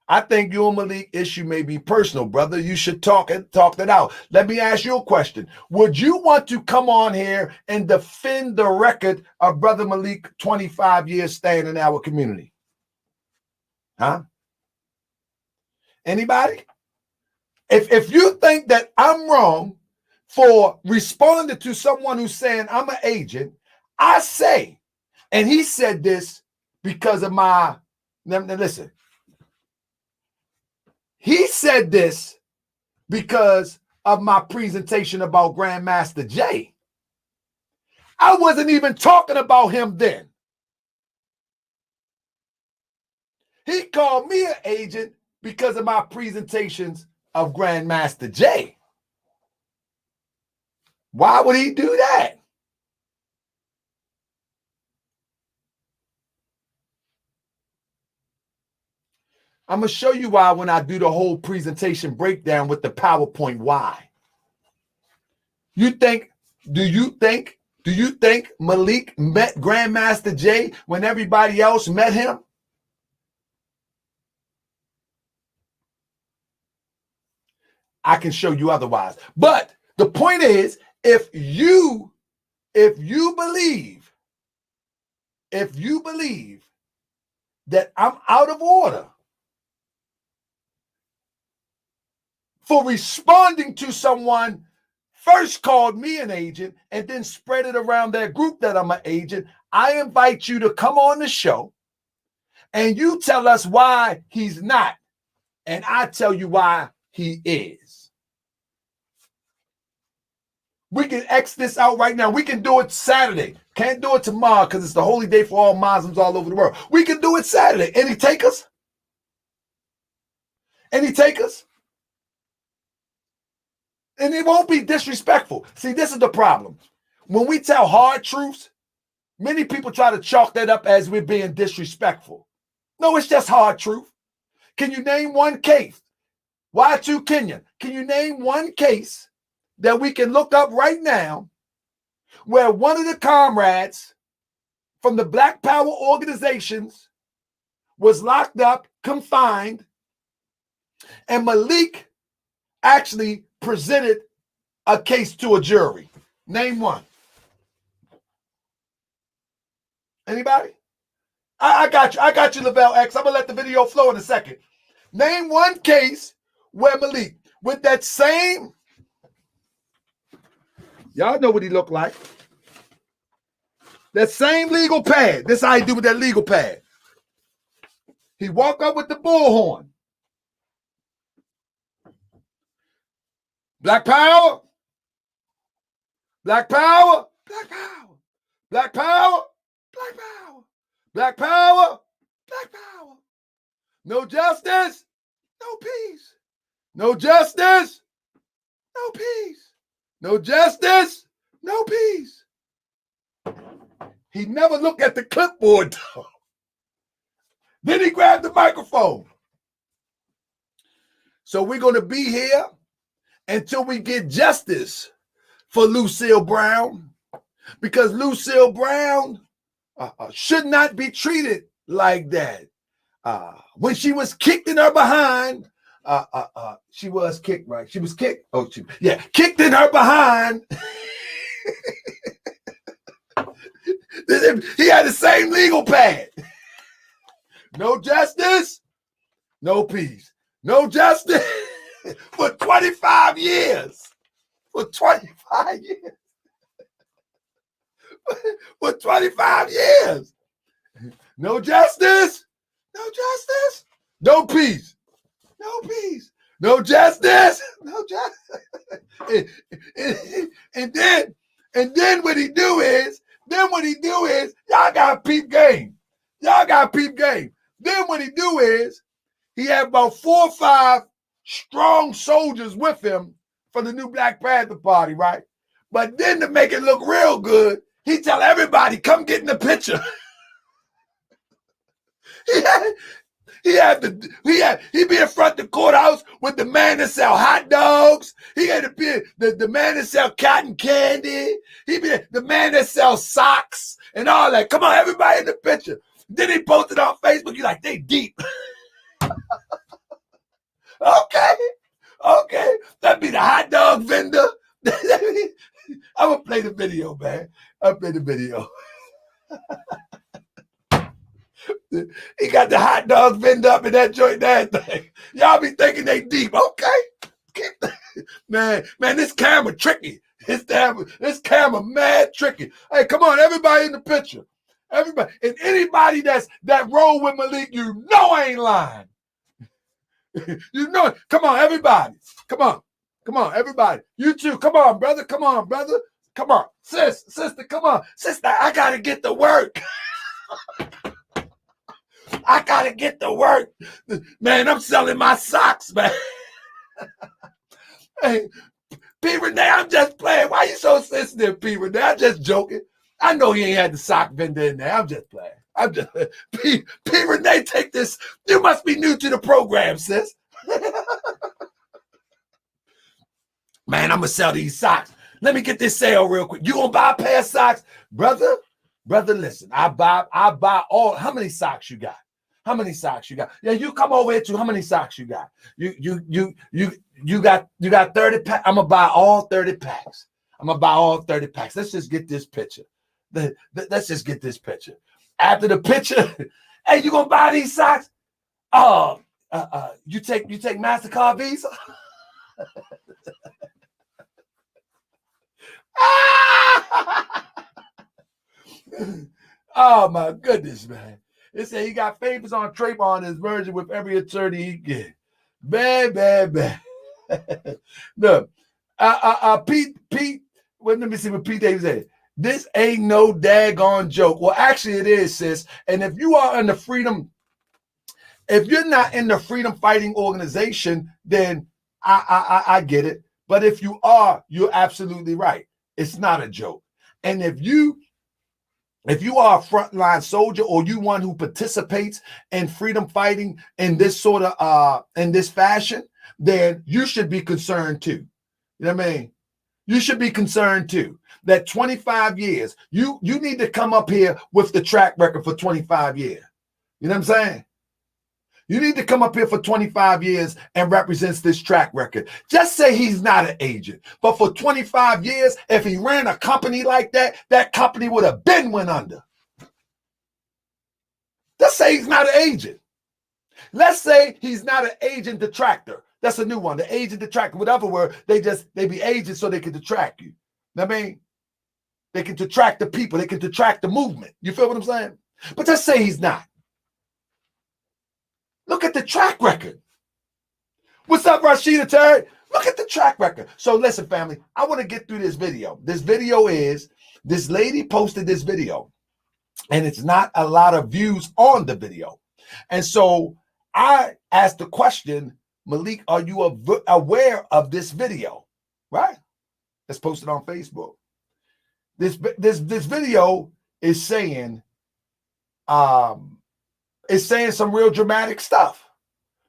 I think you and Malik issue may be personal, brother. You should talk that out. Let me ask you a question. Would you want to come on here and defend the record of Brother Malik 25 years staying in our community? Huh? Anybody? If you think that I'm wrong for responding to someone who's saying I'm an agent, I say, and he said this because of my, now listen, he said this because of my presentation about Grandmaster Jay. I wasn't even talking about him then. He called me an agent because of my presentations of Grandmaster Jay. Why would he do that? I'm going to show you why when I do the whole presentation breakdown with the PowerPoint. Why? Do you think Malik met Grandmaster Jay when everybody else met him? I can show you otherwise. But the point is, if you believe that I'm out of order for responding to someone first called me an agent and then spread it around their group that I'm an agent, I invite you to come on the show and you tell us why he's not, and I tell you why he is. We can X this out right now. We can do it Saturday. Can't do it tomorrow because it's the holy day for all Muslims all over the world. We can do it Saturday. Any takers? Any takers? And it won't be disrespectful. See, this is the problem. When we tell hard truths, many people try to chalk that up as we're being disrespectful. No, it's just hard truth. Can you name one case? Y2 Kenya, can you name one case that we can look up right now where one of the comrades from the Black Power organizations was locked up, confined, and Malik actually presented a case to a jury? Name one. Anybody? I got you, Lavelle X. I'm going to let the video flow in a second. Name one case where Malik, with that same, y'all know what he looked like, that same legal pad. This is how he do with that legal pad. He walk up with the bullhorn. Black power. Black power. Black power. Black power. Black power. Black power. Black power. No justice. No peace. No justice. No peace. No justice. No peace. He never looked at the clipboard, though. Then he grabbed the microphone. So we're going to be here until we get justice for Lucille Brown, because Lucille Brown should not be treated like that. When she was kicked in her behind, she was kicked, right? She was kicked. Oh, kicked in her behind. He had the same legal pad. No justice, no peace. No justice for 25 years. For 25 years. For 25 years. No justice. No justice. No peace. No peace. No justice. No justice. And then what he do is, y'all got peep game. Y'all got peep game. Then what he do is, he had about 4 or 5 strong soldiers with him for the new Black Panther Party, right? But then to make it look real good, he tell everybody, come get in the picture. He be in front of the courthouse with the man that sell hot dogs. He had to be the man that sell cotton candy. He be the man that sells socks and all that. Come on, everybody in the picture. Then he posted on Facebook. You like, they deep. Okay. That'd be the hot dog vendor. I'm gonna play the video, man. I'll play the video. He got the hot dog vendor up in that joint, that thing. Y'all be thinking they deep. Okay. Man, this camera tricky. This camera mad tricky. Hey, come on, everybody in the picture. Everybody. And anybody that roll with Malik, you know ain't lying. You know it. Come on, everybody. Come on, everybody. You too. Come on, brother. Come on. Sister, come on. Sister, I gotta get to work. I gotta get to work. Man, I'm selling my socks, man. Hey, P. Renee, I'm just playing. Why you so sensitive, P. Renee? I'm just joking. I know he ain't had the sock vendor in there. I'm just playing. P. Renee, take this. You must be new to the program, sis. Man, I'm gonna sell these socks. Let me get this sale real quick. You gonna buy a pair of socks? Brother, listen. I buy all. How many socks you got? Yeah, you come over here too. How many socks you got? You got 30 packs. I'm gonna buy all 30 packs. Let's just get this picture. Let's just get this picture. After the picture, hey, you gonna buy these socks? You take MasterCard Visa? Oh my goodness, man. It said he got favors on Trayvon his version with every attorney he get. Bad. Look, Pete, let me see what Pete Davis said. This ain't no daggone joke. Well, actually it is, sis. And if you are in the freedom, if you're not in the freedom fighting organization, then I get it. But if you are, you're absolutely right. It's not a joke. And if you are a frontline soldier or you one who participates in freedom fighting in this sort of in this fashion, then you should be concerned too. You know what I mean? You should be concerned too. That 25 years, you need to come up here with the track record for 25 years. You know what I'm saying? You need to come up here for 25 years and represents this track record. Just say he's not an agent. But for 25 years, if he ran a company like that, that company would have been went under. Let's say he's not an agent. Let's say he's not an agent detractor. That's a new one. The agent detractor. Whatever word, they be agents so they can detract you. I mean, they can detract the people. They can detract the movement. You feel what I'm saying? But let's say he's not. Look at the track record. What's up, Rashida Terry? Look at the track record. So listen, family, I want to get through this video. This video is, this lady posted this video, and it's not a lot of views on the video. And so I asked the question, Malik, are you aware of this video? Right? It's posted on Facebook. This video is saying, it's saying some real dramatic stuff.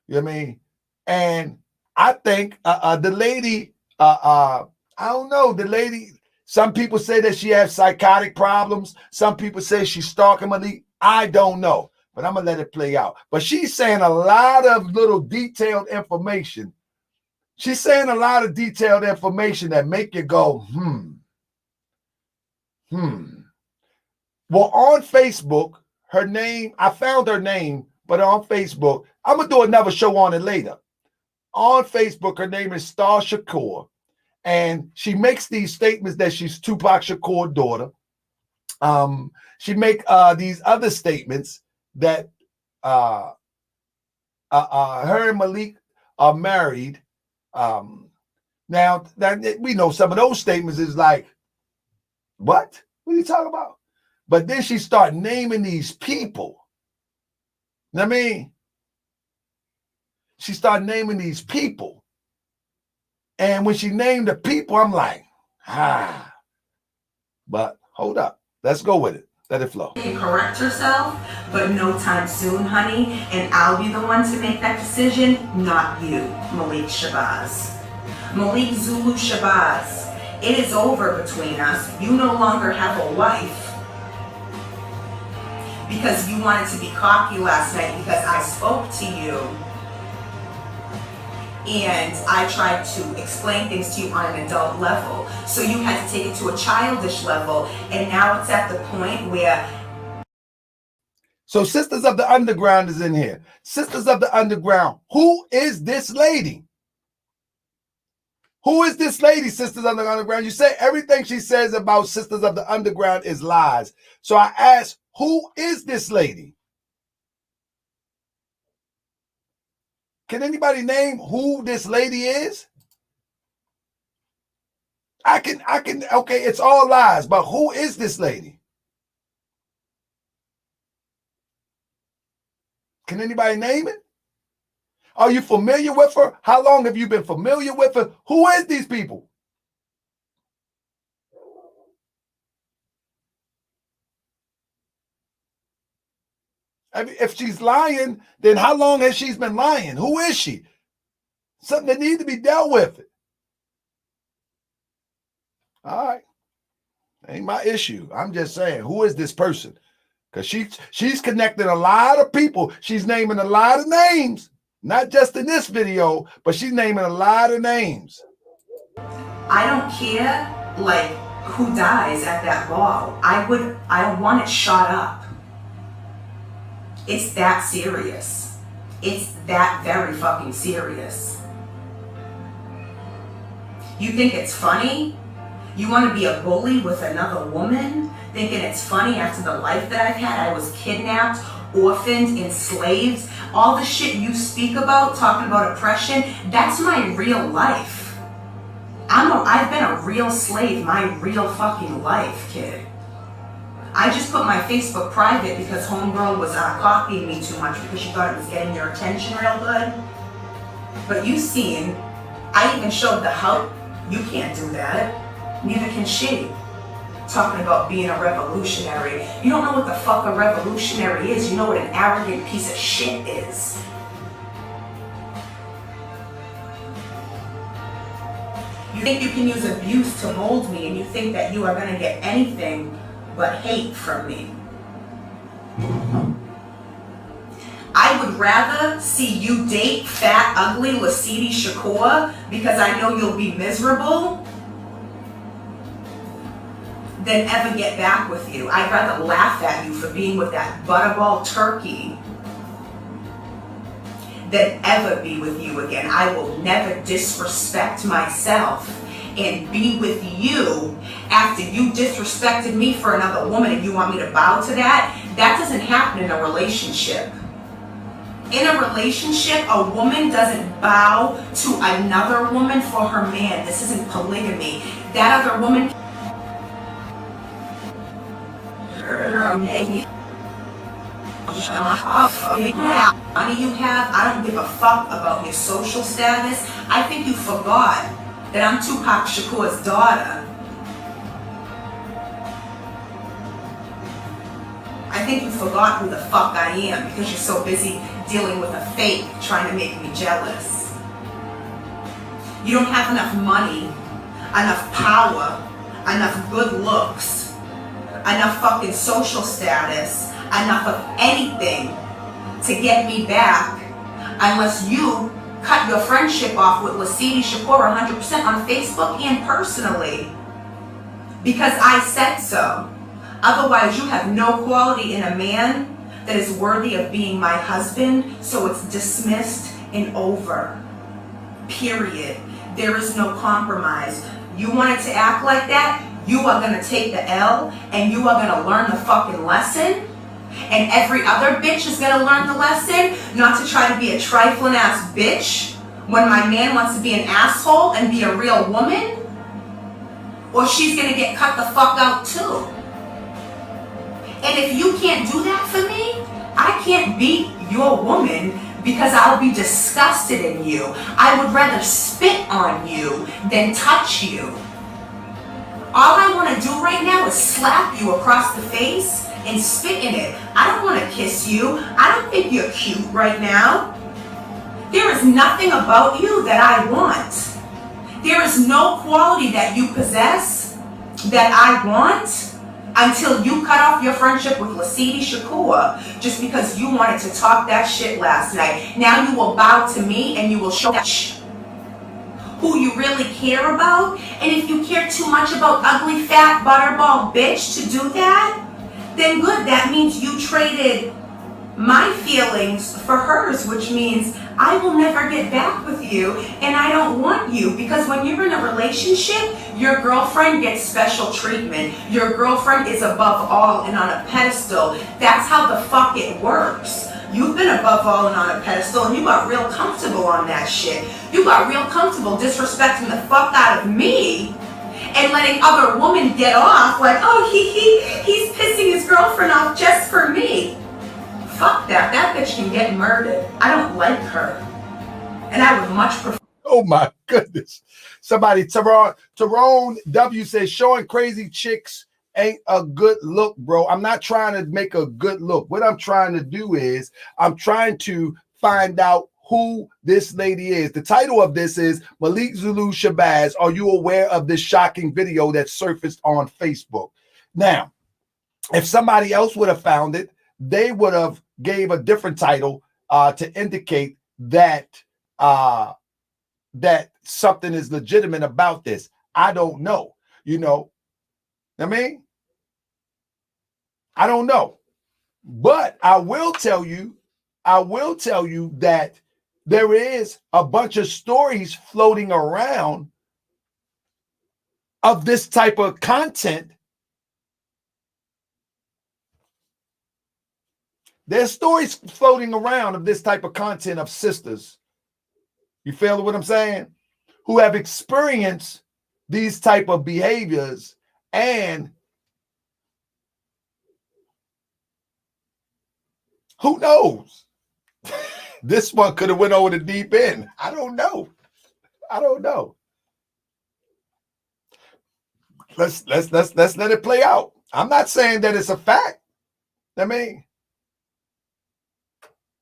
You know what I mean? And I think the lady, I don't know, the lady, some people say that she has psychotic problems. Some people say she's stalking Malik. I don't know, but I'm going to let it play out. But she's saying a lot of little detailed information. She's saying a lot of detailed information that make you go, Well, on Facebook, her name, I found her name, but on Facebook, I'm going to do another show on it later. On Facebook, her name is Star Shakur, and she makes these statements that she's Tupac Shakur's daughter. She make these other statements that her and Malik are married. Now, we know some of those statements is like, what? What are you talking about? But then she start naming these people. You know what I mean? She started naming these people. And when she named the people, I'm like, But hold up. Let's go with it. Let it flow. You can correct yourself, but no time soon, honey. And I'll be the one to make that decision, not you, Malik Shabazz. Malik Zulu Shabazz. It is over between us. You no longer have a wife. Because you wanted to be cocky last night because I spoke to you. And I tried to explain things to you on an adult level. So you had to take it to a childish level. And now it's at the point where... So Sisters of the Underground is in here. Sisters of the Underground. Who is this lady? Who is this lady, Sisters of the Underground? You say everything she says about Sisters of the Underground is lies. So I ask, who is this lady? Can anybody name who this lady is? I can, okay, it's all lies, but who is this lady? Can anybody name it? Are you familiar with her? How long have you been familiar with her? Who is these people? If she's lying, then how long has she been lying? Who is she? Something that needs to be dealt with. All right. Ain't my issue. I'm just saying, who is this person? Because she's connecting a lot of people. She's naming a lot of names. Not just in this video, but she's naming a lot of names. I don't care, like, who dies at that ball. I want it shot up. It's that serious. It's that very fucking serious. You think it's funny? You want to be a bully with another woman? Thinking it's funny after the life that I've had? I was kidnapped, orphaned, enslaved. All the shit you speak about, talking about oppression, that's my real life. I've been a real slave my real fucking life, kid. I just put my Facebook private because homegirl was copying me too much because she thought it was getting your attention real good. But you seen, I even showed the help. You can't do that. Neither can she. Talking about being a revolutionary. You don't know what the fuck a revolutionary is. You know what an arrogant piece of shit is. You think you can use abuse to mold me, and you think that you are going to get anything but hate from me. I would rather see you date fat, ugly Lasidi Shakur because I know you'll be miserable than ever get back with you. I'd rather laugh at you for being with that butterball turkey than ever be with you again. I will never disrespect myself and be with you after you disrespected me for another woman and you want me to bow to that. That doesn't happen in a relationship. In a relationship, a woman doesn't bow to another woman for her man. This isn't polygamy. That other woman money you have, I don't give a fuck about your social status. I think you forgot that I'm Tupac Shakur's daughter. I think you forgot who the fuck I am because you're so busy dealing with a fake trying to make me jealous. You don't have enough money, enough power, enough good looks, enough fucking social status, enough of anything to get me back unless you cut your friendship off with Lasidi Shakur 100% on Facebook and personally because I said so. Otherwise, you have no quality in a man that is worthy of being my husband, so it's dismissed and over. Period. There is no compromise. You wanted to act like that, you are going to take the L and you are going to learn the fucking lesson. And every other bitch is going to learn the lesson not to try to be a trifling ass bitch when my man wants to be an asshole and be a real woman, or she's gonna get cut the fuck out too. And if you can't do that for me, I can't be your woman because I'll be disgusted in you. I would rather spit on you than touch you. All I want to do right now is slap you across the face and spit in it. I don't want to kiss you. I don't think you're cute right now. There is nothing about you that I want. There is no quality that you possess that I want until you cut off your friendship with Lasidi Shakur just because you wanted to talk that shit last night. Now you will bow to me and you will show that who you really care about. And if you care too much about ugly, fat, butterball bitch to do that, then good. That means you traded my feelings for hers, which means I will never get back with you, and I don't want you, because when you're in a relationship, your girlfriend gets special treatment. Your girlfriend is above all and on a pedestal. That's how the fuck it works. You've been above all and on a pedestal, and you got real comfortable on that shit. You got real comfortable disrespecting the fuck out of me and letting other women get off like, oh, he's pissing his girlfriend off just for me. Fuck that. That bitch can get murdered. I don't like her. And I would much prefer. Oh my goodness. Somebody, Tyrone W says, showing crazy chicks ain't a good look, bro. I'm not trying to make a good look. What I'm trying to do is I'm trying to find out who this lady is. The title of this is Malik Zulu Shabazz. Are you aware of this shocking video that surfaced on Facebook? Now, if somebody else would have found it, they would have gave a different title to indicate that that something is legitimate about this. I don't know. You know, I mean, I don't know. But I will tell you that there is a bunch of stories floating around of this type of content. There's stories floating around of this type of content of sisters, you feel what I'm saying, who have experienced these type of behaviors, and who knows? This one could have went over the deep end. I don't know. Let's let it play out. I'm not saying that it's a fact. I mean,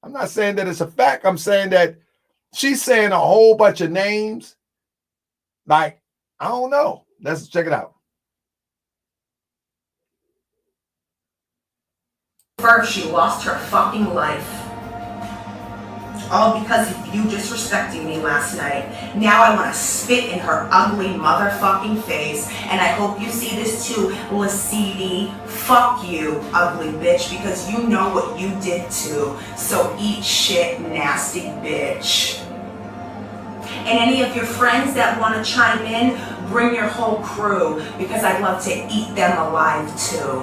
I'm not saying that it's a fact. I'm saying that she's saying a whole bunch of names. Like, I don't know. Let's check it out. First, she lost her fucking life. All because of you disrespecting me last night. Now I want to spit in her ugly motherfucking face. And I hope you see this too, Lasidi. Fuck you, ugly bitch, because you know what you did too. So eat shit, nasty bitch. And any of your friends that want to chime in, bring your whole crew, because I'd love to eat them alive too.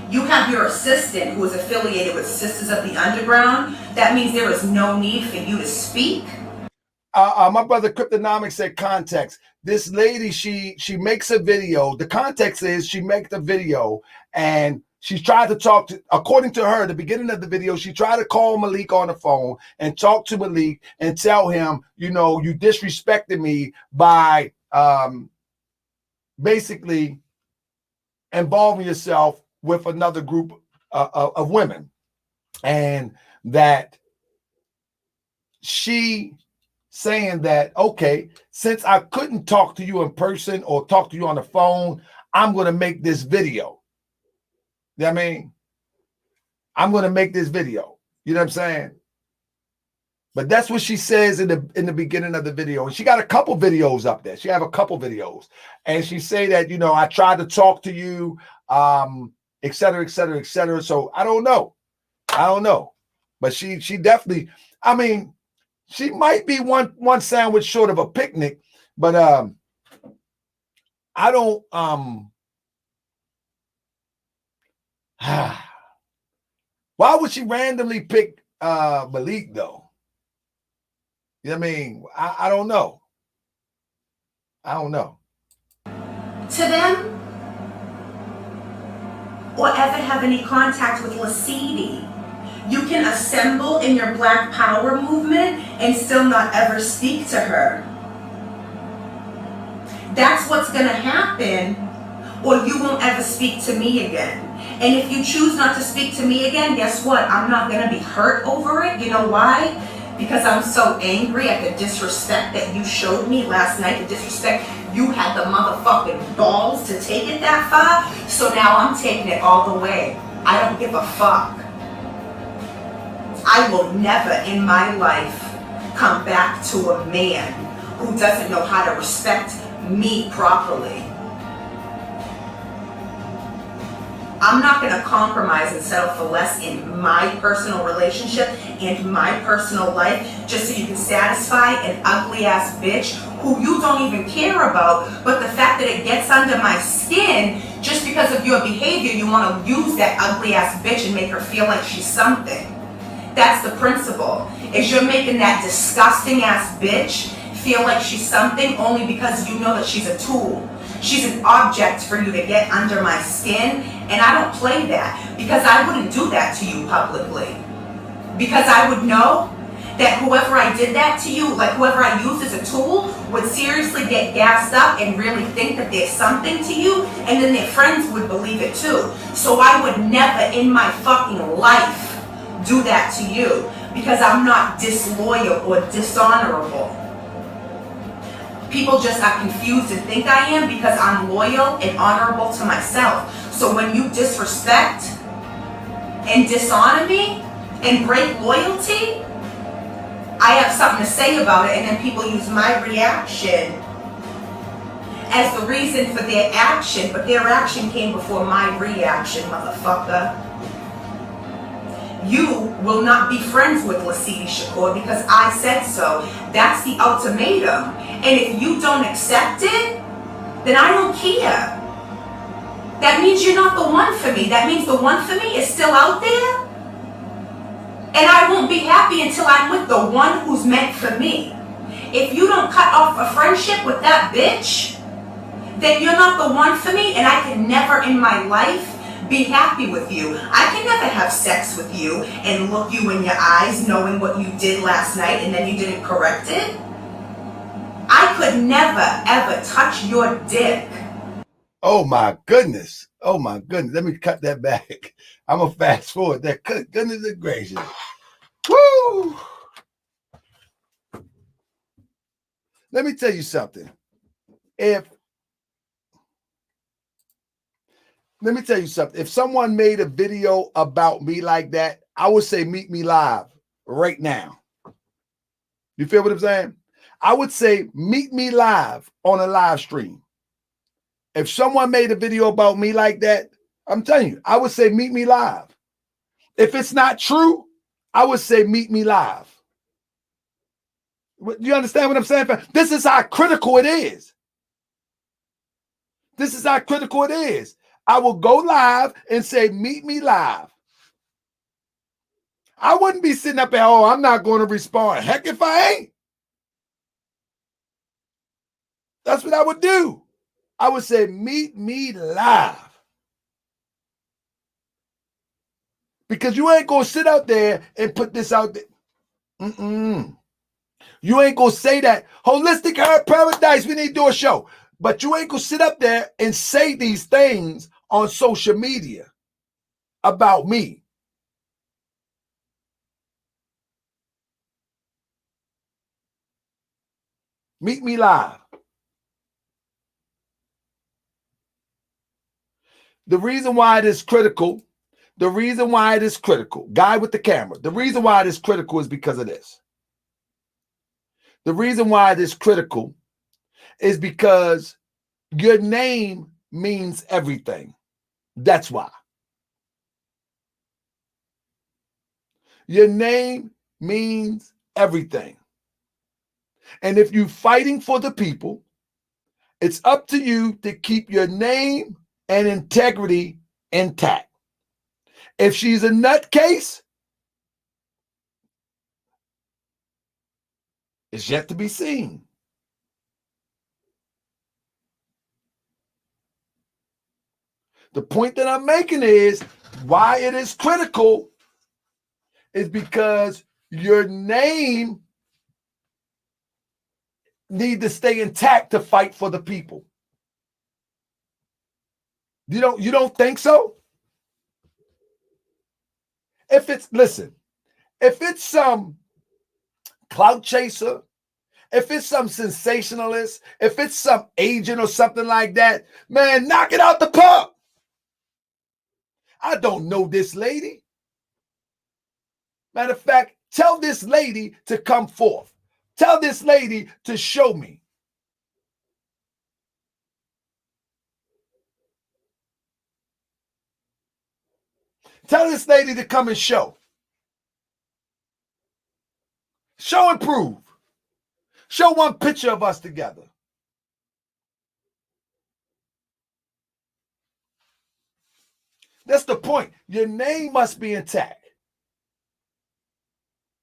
You have your assistant who is affiliated with Sisters of the Underground. That means there is no need for you to speak. My brother Cryptonomics said context. This lady, she makes a video. The context is she makes a video and she tried to talk to, according to her, the beginning of the video, she tried to call Malik on the phone and talk to Malik and tell him, you know, you disrespected me by basically involving yourself with another group of women, and that she saying that, okay, since I couldn't talk to you in person or talk to you on the phone, I'm going to make this video. You know what I mean? I'm going to make this video. You know what I'm saying? But that's what she says in the beginning of the video. And she got a couple videos up there. She have a couple videos. And she say that, you know, I tried to talk to you, et cetera, et cetera, et cetera. So I don't know. But she definitely, I mean, she might be one sandwich short of a picnic, but I don't Why would she randomly pick Malik though? You know what I mean? I don't know. I don't know. To them, or ever have any contact with Lasidi, you can assemble in your Black Power movement and still not ever speak to her. That's what's gonna happen, or you won't ever speak to me again. And if you choose not to speak to me again, guess what? I'm not gonna be hurt over it. You know why? Because I'm so angry at the disrespect that you showed me last night, the disrespect you had the motherfucking balls to take it that far. So now I'm taking it all the way. I don't give a fuck. I will never in my life come back to a man who doesn't know how to respect me properly. I'm not going to compromise and settle for less in my personal relationship and my personal life just so you can satisfy an ugly ass bitch who you don't even care about, but the fact that it gets under my skin just because of your behavior, you want to use that ugly ass bitch and make her feel like she's something. That's the principle, is you're making that disgusting ass bitch feel like she's something only because you know that she's a tool. She's an object for you to get under my skin, and I don't play that because I wouldn't do that to you publicly. Because I would know that whoever I did that to you, like whoever I used as a tool, would seriously get gassed up and really think that there's something to you, and then their friends would believe it too. So I would never in my fucking life do that to you because I'm not disloyal or dishonorable. People just are confused and think I am because I'm loyal and honorable to myself. So when you disrespect and dishonor me and break loyalty, I have something to say about it, and then people use my reaction as the reason for their action, but their action came before my reaction, motherfucker. You will not be friends with Lasidi Shakur because I said so. That's the ultimatum. And if you don't accept it, then I don't care. That means you're not the one for me. That means the one for me is still out there. And I won't be happy until I'm with the one who's meant for me. If you don't cut off a friendship with that bitch, then you're not the one for me, and I can never in my life be happy with you. I can never have sex with you and look you in your eyes knowing what you did last night and then you didn't correct it. I could never ever touch your dick. Oh my goodness. Oh my goodness. Let me cut that back. I'm going to fast forward that. Goodness gracious. Woo! Let me tell you something. Let me tell you something. If someone made a video about me like that, I would say meet me live right now. You feel what I'm saying? I would say meet me live on a live stream. If someone made a video about me like that, I'm telling you, I would say meet me live. If it's not true, I would say meet me live. You understand what I'm saying? This is how critical it is. This is how critical it is. I will go live and say, meet me live. I wouldn't be sitting up there, oh, I'm not going to respond. Heck if I ain't. That's what I would do. I would say, meet me live. Because you ain't going to sit out there and put this out there. You ain't going to say that. Holistic Herb Paradise, we need to do a show. But you ain't going to sit up there and say these things on social media about me. Meet me live. The reason why it is critical, guy with the camera, the reason why it is critical is because of this. The reason why it is critical is because your name means everything. That's why. Your name means everything. And if you're fighting for the people, it's up to you to keep your name and integrity intact. If she's a nutcase, it's yet to be seen. The point that I'm making is why it is critical is because your name need to stay intact to fight for the people. You don't think so? If it's some clout chaser, if it's some sensationalist, if it's some agent or something like that, man, knock it out the park. I don't know this lady. Matter of fact, tell this lady to come forth. Tell this lady to show me. Tell this lady to come and show. Show and prove. Show one picture of us together. That's the point. Your name must be intact.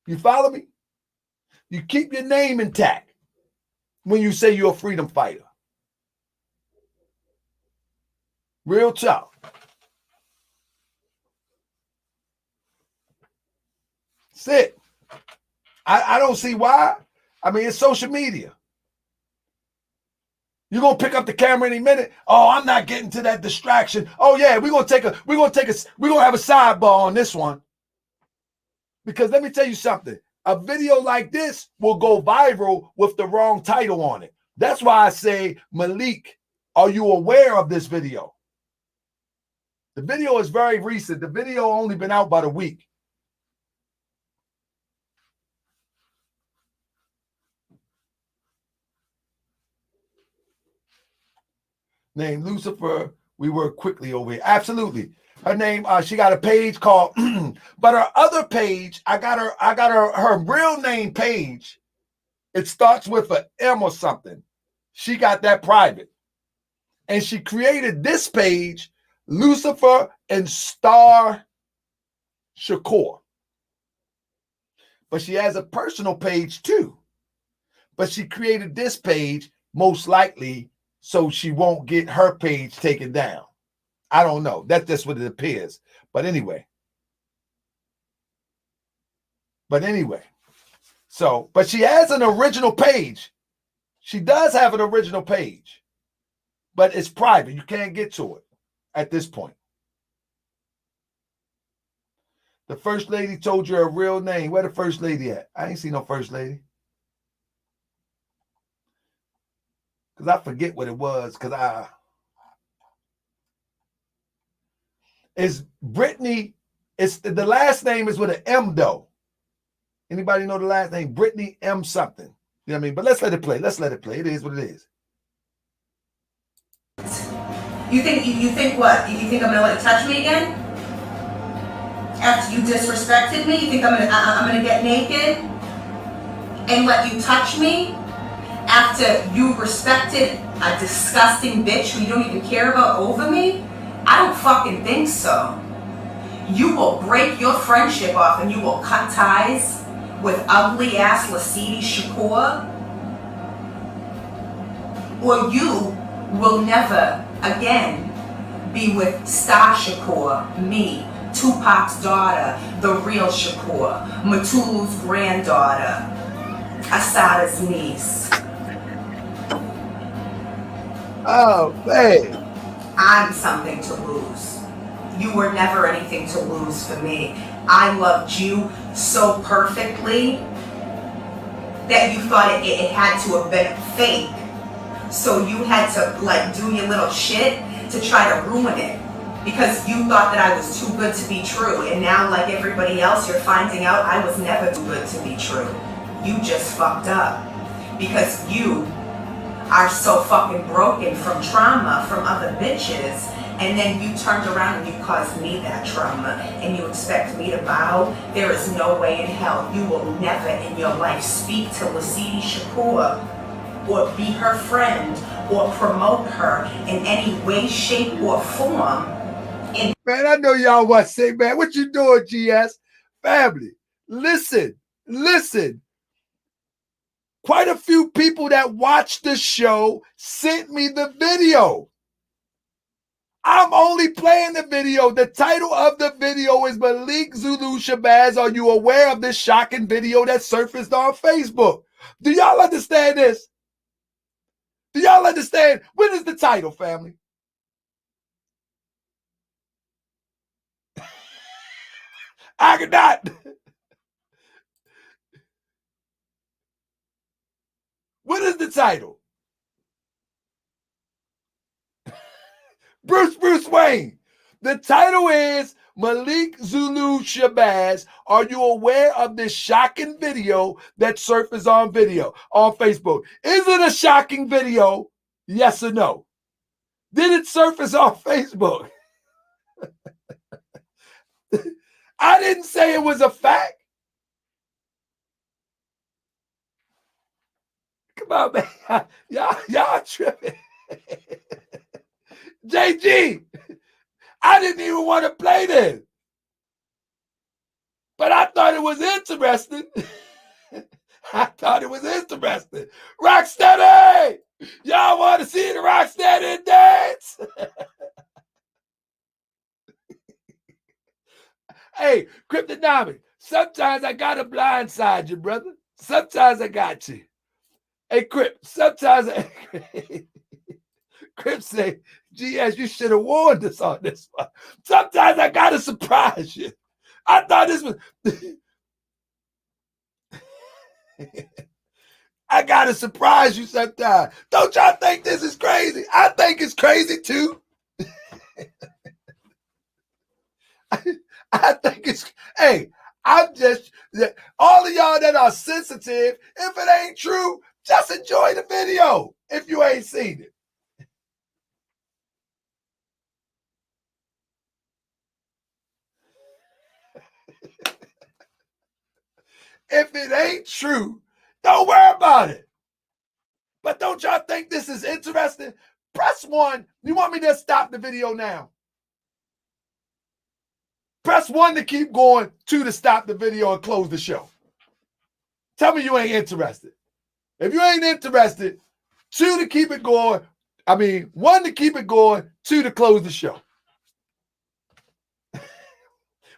You follow me? You keep your name intact when you say you're a freedom fighter. Real talk. That's it. I don't see why. I mean, it's social media. You're gonna pick up the camera any minute. Oh, I'm not getting to that distraction. Oh yeah, we're gonna have a sidebar on this one. Because let me tell you something. A video like this will go viral with the wrong title on it. That's why I say, Malik, are you aware of this video? The video is very recent. The video only been out about a week. Named Lucifer, we work quickly over here. Absolutely. Her name, she got a page called, but her other page, I got her real name page. It starts with an M or something. She got that private. And she created this page, Lucifer and Star Shakur. But she has a personal page too. But she created this page most likely so she won't get her page taken down. I don't know. That's just what it appears. But anyway. So, but she has an original page. She does have an original page. But it's private. You can't get to it at this point. The first lady told you her real name. Where the first lady at? I ain't seen no first lady. Because I forget what it was. It's Brittany. It's the last name is with an M though. Anybody know the last name? Brittany M something. You know what I mean? But let's let it play. It is what it is. You think what? You think I'm gonna let you touch me again? After you disrespected me, you think I'm gonna get naked and let you touch me? After you respected a disgusting bitch who you don't even care about over me? I don't fucking think so. You will break your friendship off and you will cut ties with ugly ass Lasidi Shakur, or you will never again be with Star Shakur, me, Tupac's daughter, the real Shakur, Matulu's granddaughter, Asada's niece. Oh, man. I'm something to lose. You were never anything to lose for me. I loved you so perfectly that you thought it had to have been fake. So you had to like do your little shit to try to ruin it because you thought that I was too good to be true. And now, like everybody else, you're finding out I was never too good to be true. You just fucked up because you are so fucking broken from trauma from other bitches, and then you turned around and you caused me that trauma, and you expect me to bow? There is no way in hell. You will never in your life speak to Lasidi Shakur or be her friend or promote her in any way, shape, or form Man, I know y'all want to say, man, what you doing, GS? Family, listen. Quite a few people that watched the show sent me the video. I'm only playing the video. The title of the video is Malik Zulu Shabazz. Are you aware of this shocking video that surfaced on Facebook? Do y'all understand this? Do y'all understand? What is the title, family? I could not. What is the title? Bruce Wayne. The title is Malik Zulu Shabazz. Are you aware of this shocking video that surfaced on Facebook? Is it a shocking video? Yes or no? Did it surface on Facebook? I didn't say it was a fact. Come on, man. Y'all tripping. JG, I didn't even want to play this. But I thought it was interesting. Rocksteady! Y'all want to see the Rocksteady dance? Hey, Cryptonomic, sometimes I got to blindside you, brother. Sometimes I got you. Hey, Crip, sometimes Crip say, GS, you should have warned us on this one. Sometimes I got to surprise you. I thought this was... I got to surprise you sometimes. Don't y'all think this is crazy? I think it's crazy too. I think it's... Hey, I'm just... All of y'all that are sensitive, if it ain't true, just enjoy the video if you ain't seen it. If it ain't true, don't worry about it. But don't y'all think this is interesting? Press 1. You want me to stop the video now? Press 1 to keep going, 2 to stop the video and close the show. Tell me you ain't interested. If you ain't interested, 2 to keep it going. 1 to keep it going, 2 to close the show.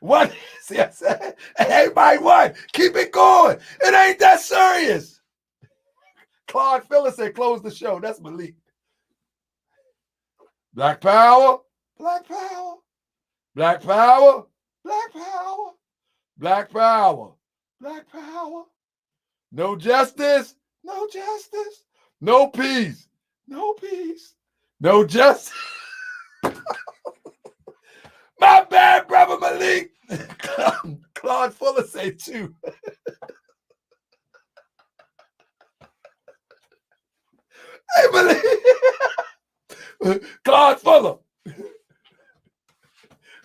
1, yes, everybody 1. Keep it going. It ain't that serious. Claude Phillips said close the show. That's Malik. Black power, black power, black power, black power, black power, black power. No justice, no justice. No peace, no peace. No justice. My bad, brother Malik. Claude Fuller say 2. Hey, Malik. Claude Fuller.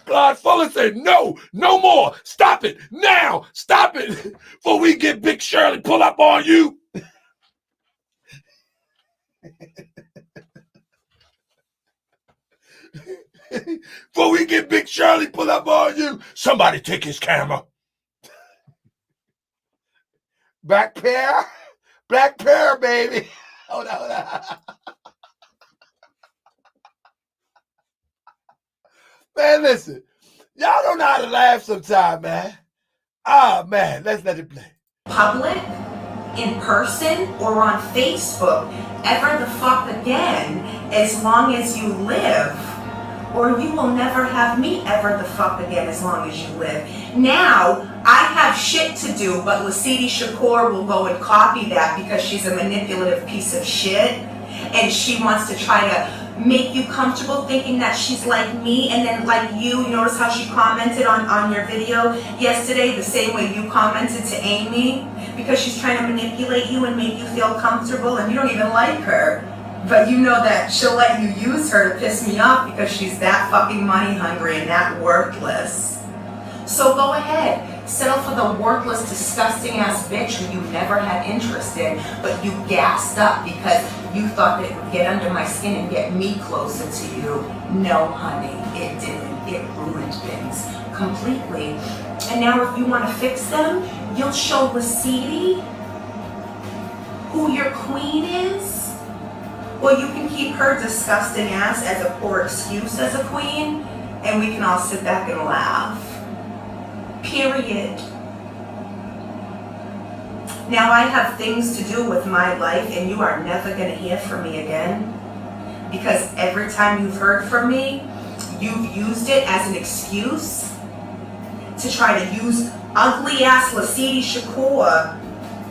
Claude Fuller said, no more. Stop it now. Stop it before we get Big Shirley pull up on you. Before we get Big Shirley pull up on you, somebody take his camera. Black pair, baby. Hold on. Man, listen, y'all don't know how to laugh sometimes, man. Man, let's let it play. Public, in person, or on Facebook, ever the fuck again, as long as you live. Or you will never have me ever the fuck again as long as you live. Now, I have shit to do, but Lasidi Shakur will go and copy that because she's a manipulative piece of shit. And she wants to try to make you comfortable thinking that she's like me and then like you. Notice how she commented on your video yesterday the same way you commented to Amy? Because she's trying to manipulate you and make you feel comfortable and you don't even like her. But you know that she'll let you use her to piss me off because she's that fucking money hungry and that worthless. So go ahead, settle for the worthless, disgusting ass bitch who you never had interest in, but you gassed up because you thought that it would get under my skin and get me closer to you. No, honey, it didn't. It ruined things completely. And now if you want to fix them, you'll show Lasidi who your queen is. Or you can keep her disgusting ass as a poor excuse as a queen, and we can all sit back and laugh. Period. Now I have things to do with my life, and you are never going to hear from me again. Because every time you've heard from me, you've used it as an excuse to try to use ugly ass Lasidi Shakur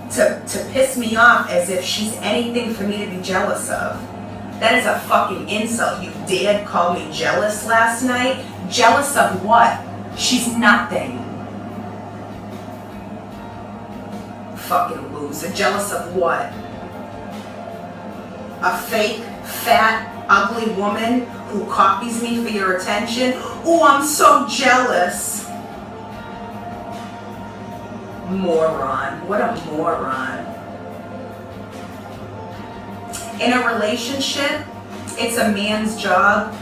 to piss me off as if she's anything for me to be jealous of. That is a fucking insult. You dared call me jealous last night? Jealous of what? She's nothing. Fucking loser. Jealous of what? A fake, fat, ugly woman who copies me for your attention? Oh, I'm so jealous. Moron. What a moron. In a relationship, it's a man's job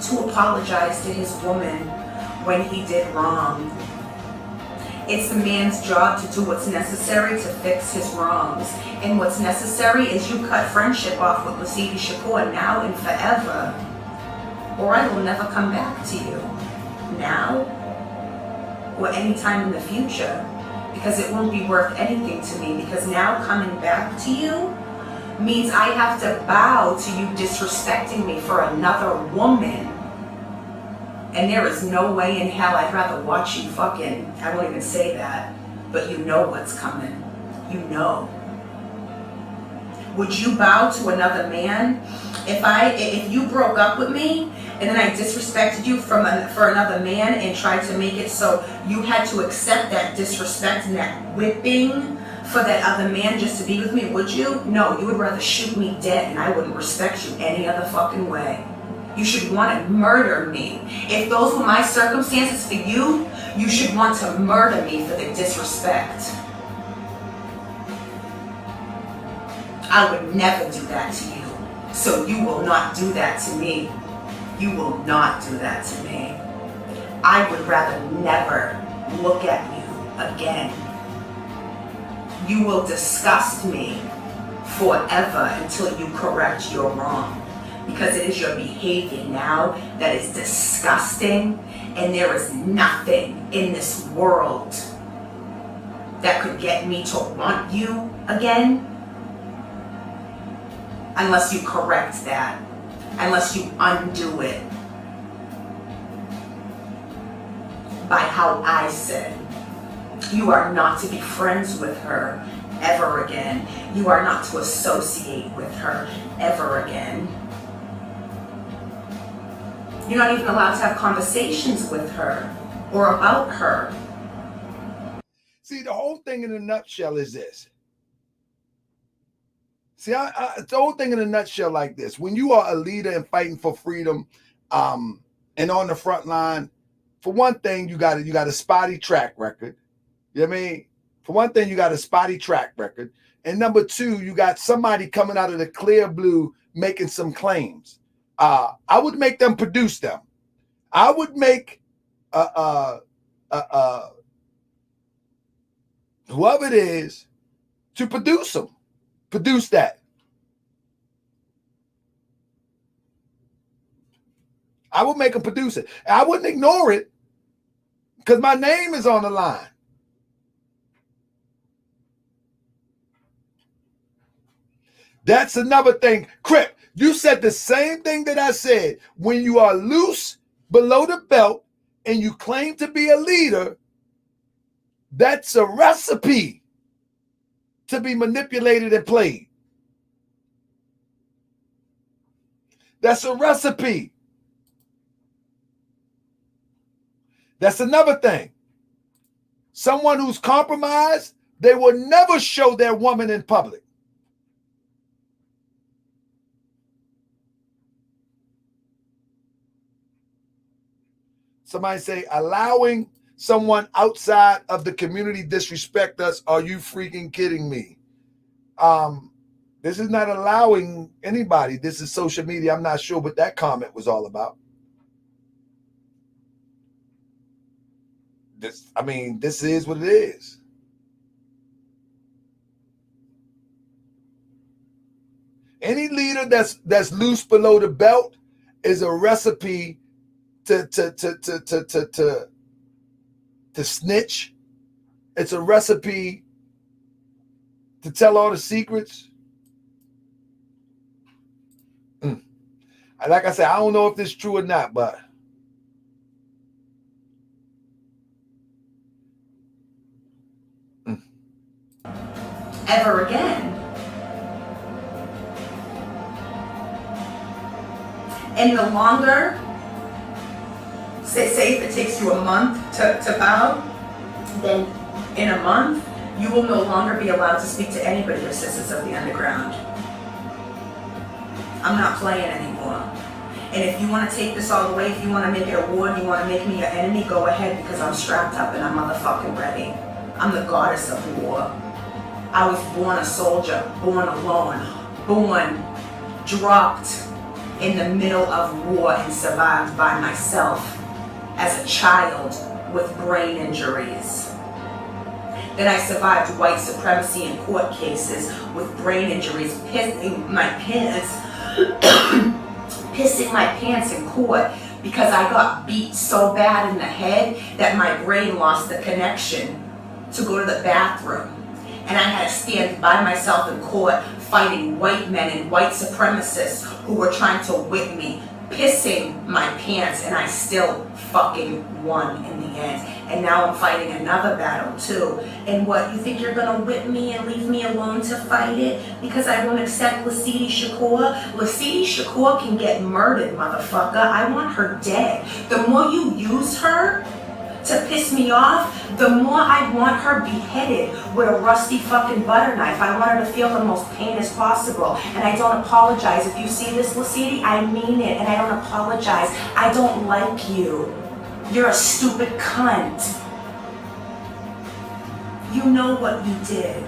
to apologize to his woman when he did wrong. It's the man's job to do what's necessary to fix his wrongs. And what's necessary is you cut friendship off with Lasidi Shakur now and forever. Or I will never come back to you. Now or anytime in the future. Because it won't be worth anything to me. Because now coming back to you means I have to bow to you disrespecting me for another woman. And there is no way in hell I'd rather watch you fucking, I won't even say that, but you know what's coming. You know. Would you bow to another man? If you broke up with me and then I disrespected you for another man and tried to make it so you had to accept that disrespect and that whipping for that other man just to be with me, would you? No, you would rather shoot me dead and I wouldn't respect you any other fucking way. You should want to murder me. If those were my circumstances for you, you should want to murder me for the disrespect. I would never do that to you. So you will not do that to me. You will not do that to me. I would rather never look at you again. You will disgust me forever until you correct your wrong. Because it is your behavior now that is disgusting, and there is nothing in this world that could get me to want you again unless you correct that, unless you undo it by how I said. You are not to be friends with her ever again. You are not to associate with her ever again. You're not even allowed to have conversations with her or about her. See, the whole thing in a nutshell is this. See, the whole thing in a nutshell like this. When you are a leader and fighting for freedom and on the front line, for one thing, you got a spotty track record. You know what I mean? For one thing, you got a spotty track record. And number two, you got somebody coming out of the clear blue making some claims. I would make them produce them. I would make whoever it is to produce them. Produce that. I would make them produce it. I wouldn't ignore it because my name is on the line. That's another thing. Crip, you said the same thing that I said. When you are loose below the belt and you claim to be a leader, that's a recipe to be manipulated and played. That's a recipe. That's another thing. Someone who's compromised, they will never show their woman in public. Somebody say, allowing someone outside of the community disrespect us. Are you freaking kidding me? This is not allowing anybody. This is social media. I'm not sure what that comment was all about. this is what it is. Any leader that's loose below the belt is a recipe to snitch. It's a recipe to tell all the secrets. Like I said, I don't know if this is true or not, but ever again. And the longer, say if it takes you a month to bow, then in a month, you will no longer be allowed to speak to anybody of Sisters of the Underground. I'm not playing anymore. And if you want to take this all the way, if you want to make it a war and you want to make me your enemy, go ahead, because I'm strapped up and I'm motherfucking ready. I'm the goddess of war. I was born a soldier, born alone, born dropped in the middle of war and survived by myself as a child with brain injuries. Then I survived white supremacy in court cases with brain injuries, pissing my pants in court because I got beat so bad in the head that my brain lost the connection to go to the bathroom. And I had to stand by myself in court fighting white men and white supremacists who were trying to whip me, pissing my pants, and I still fucking won in the end. And now I'm fighting another battle too. And what, you think you're gonna whip me and leave me alone to fight it? Because I won't accept Lasidi Shakur? Lasidi Shakur can get murdered, motherfucker. I want her dead. The more you use her to piss me off, the more I want her beheaded with a rusty fucking butter knife. I want her to feel the most pain as possible. And I don't apologize. If you see this, Lasidi, I mean it. And I don't apologize. I don't like you. You're a stupid cunt. You know what you did.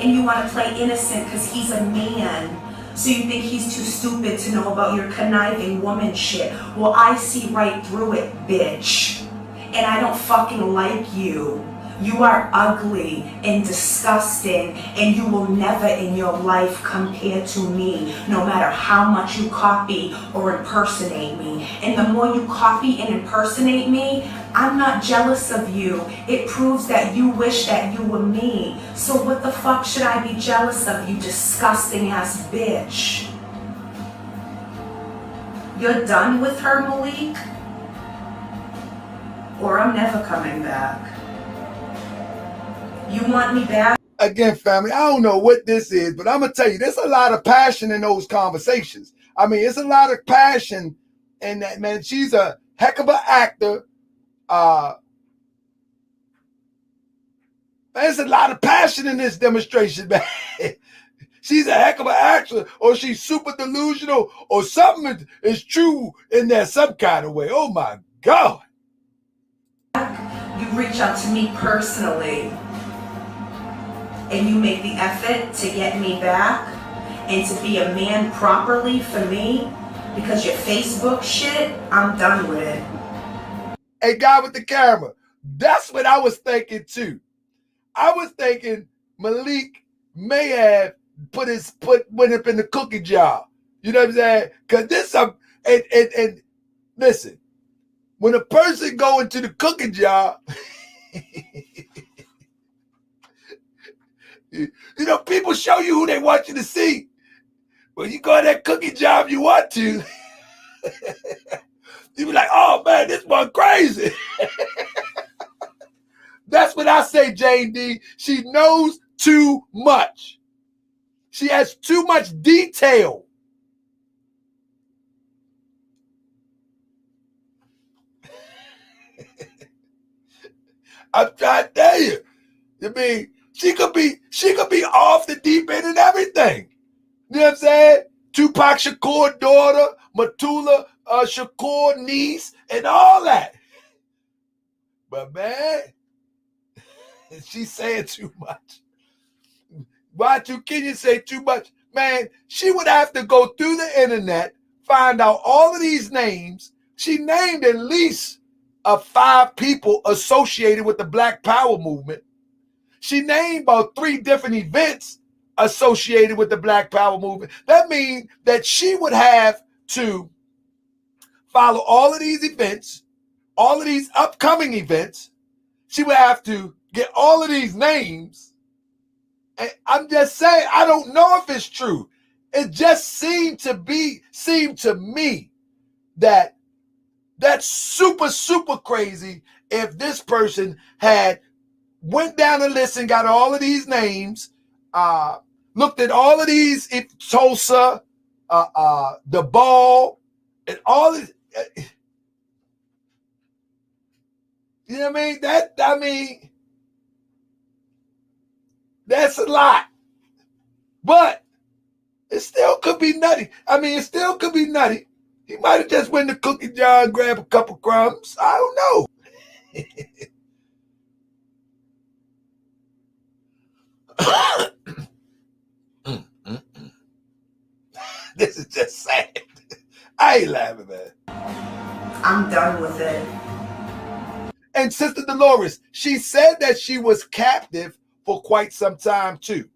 And you want to play innocent because he's a man. So you think he's too stupid to know about your conniving woman shit. Well, I see right through it, bitch. And I don't fucking like you. You are ugly and disgusting, and you will never in your life compare to me, no matter how much you copy or impersonate me. And the more you copy and impersonate me, I'm not jealous of you. It proves that you wish that you were me. So what the fuck should I be jealous of, you disgusting ass bitch? You're done with her, Malik? Or I'm never coming back. You want me back? Again, family, I don't know what this is, but I'm going to tell you, there's a lot of passion in those conversations. I mean, it's a lot of passion in that, man. She's a heck of an actor. There's a lot of passion in this demonstration, man. She's a heck of an actor, or she's super delusional, or something is true in there some kind of way. Oh, my God. You reach out to me personally, and you make the effort to get me back and to be a man properly for me, because your Facebook shit, I'm done with it. Hey, guy with the camera, that's what I was thinking too. I was thinking Malik may have went up in the cookie jar. You know what I'm saying? Because this and listen, when a person go into the cookie jar, you know, people show you who they want you to see. When you go in that cookie jar if you want to, you be like, oh man, this one crazy. That's what I say, Jane D. She knows too much. She has too much detail. I'm trying to tell you. I mean, she could be off the deep end and everything. You know what I'm saying? Tupac Shakur daughter, Matula Shakur niece, and all that. But man, she's saying too much. Why can you say too much? Man, she would have to go through the internet, find out all of these names. She named at least of 5 people associated with the Black Power movement. She named about 3 different events associated with the Black Power movement. That means that she would have to follow all of these events, all of these upcoming events. She would have to get all of these names. And I'm just saying, I don't know if it's true. It just seemed to me that that's super, super crazy if this person had went down the list and got all of these names, looked at all of these, Tulsa, the ball, and all this. You know what I mean? That's a lot. But it still could be nutty. He might have just went to cookie jar and grabbed a couple crumbs. I don't know. This is just sad. I ain't laughing, man. I'm done with it. And Sister Dolores, she said that she was captive for quite some time too.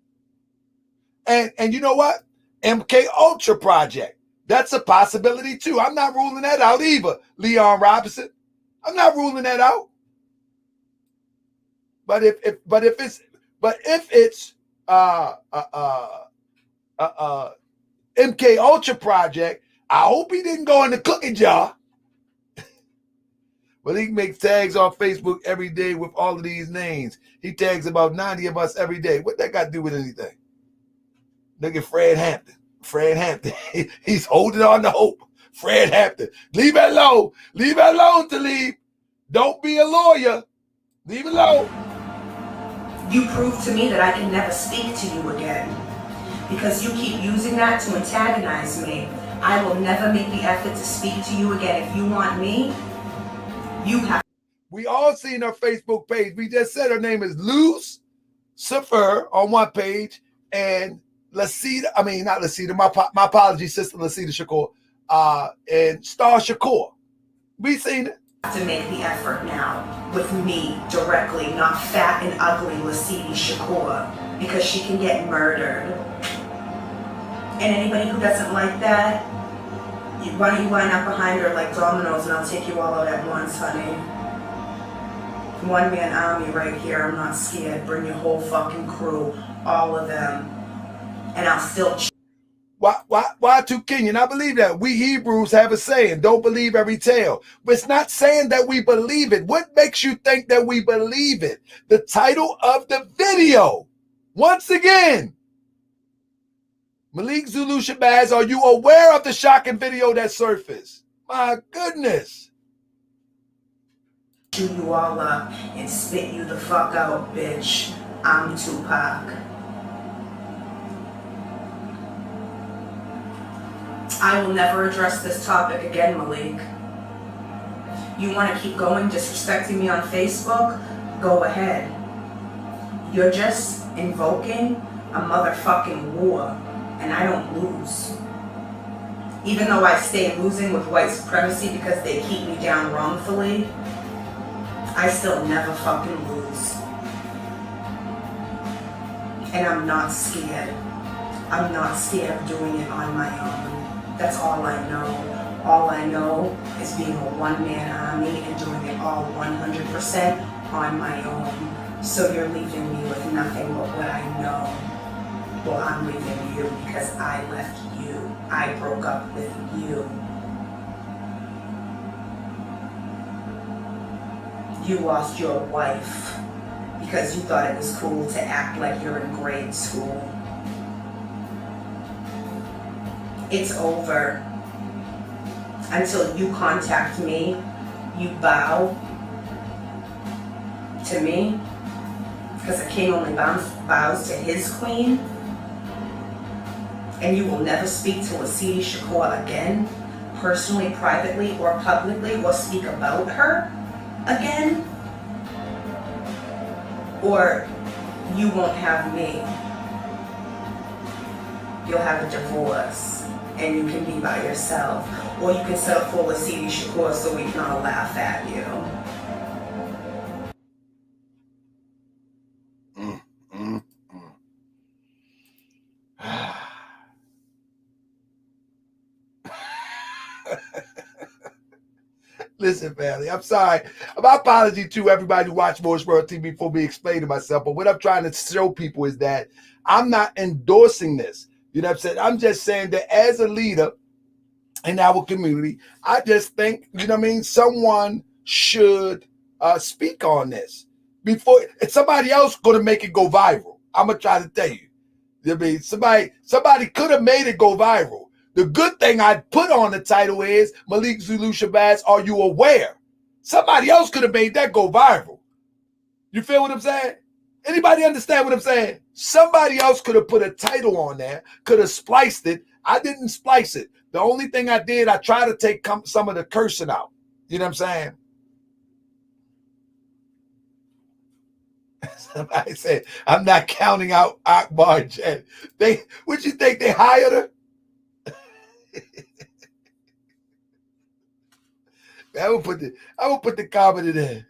And you know what? MK Ultra Project. That's a possibility too. I'm not ruling that out either, Leon Robinson. I'm not ruling that out. But if it's MK Ultra Project, I hope he didn't go in the cookie jar. But he makes tags on Facebook every day with all of these names. He tags about 90 of us every day. What that got to do with anything? Look at Fred Hampton. He's holding on to hope. Fred Hampton. Leave it alone. Leave it alone, Talib. Don't be a lawyer. Leave it alone. You prove to me that I can never speak to you again. Because you keep using that to antagonize me. I will never make the effort to speak to you again. If you want me, you have. We all seen her Facebook page. We just said her name is Luz Safir on one page, and not Lasita, my apologies, Sister Lasita Shakur, and Star Shakur. We seen it. To make the effort now with me directly, not fat and ugly Lasiti Shakur, because she can get murdered. And anybody who doesn't like that, why don't you line up behind her like dominoes and I'll take you all out at once, honey. One-man army right here, I'm not scared. Bring your whole fucking crew, all of them. And I'll still... Why to Kenyan? I believe that. We Hebrews have a saying, don't believe every tale. But it's not saying that we believe it. What makes you think that we believe it? The title of the video. Once again, Malik Zulu Shabazz, are you aware of the shocking video that surfaced? My goodness. Chew you all up and spit you the fuck out, bitch. I'm Tupac. I will never address this topic again, Malik. You want to keep going disrespecting me on Facebook? Go ahead. You're just invoking a motherfucking war, and I don't lose. Even though I stay losing with white supremacy because they keep me down wrongfully, I still never fucking lose. And I'm not scared. I'm not scared of doing it on my own. That's all I know. All I know is being a one-man army and doing it all 100% on my own. So you're leaving me with nothing but what I know. Well, I'm leaving you because I left you. I broke up with you. You lost your wife because you thought it was cool to act like you're in grade school. It's over. Until you contact me, you bow to me, because a king only bows to his queen, and you will never speak to Lasiti Shakur again, personally, privately, or publicly, or speak about her again, or you won't have me. You'll have a divorce. And you can be by yourself. Or you can settle for Lasiti Shakur so we can all laugh at you. Listen, family, I'm sorry. My apology to everybody who watched Morris World TV for me explaining myself. But what I'm trying to show people is that I'm not endorsing this. You know what I'm saying? I'm just saying that as a leader in our community, I just think, you know what I mean, someone should speak on this before it's somebody else going to make it go viral. I'm going to try to tell you. I mean, somebody could have made it go viral. The good thing I put on the title is Malik Zulu Shabazz, are you aware? Somebody else could have made that go viral. You feel what I'm saying? Anybody understand what I'm saying? Somebody else could have put a title on there, could have spliced it. I didn't splice it. The only thing I did, I tried to take some of the cursing out. You know what I'm saying? Somebody said, I'm not counting out Akbar and Jen. What you think, they hired her? I will put the comment in there.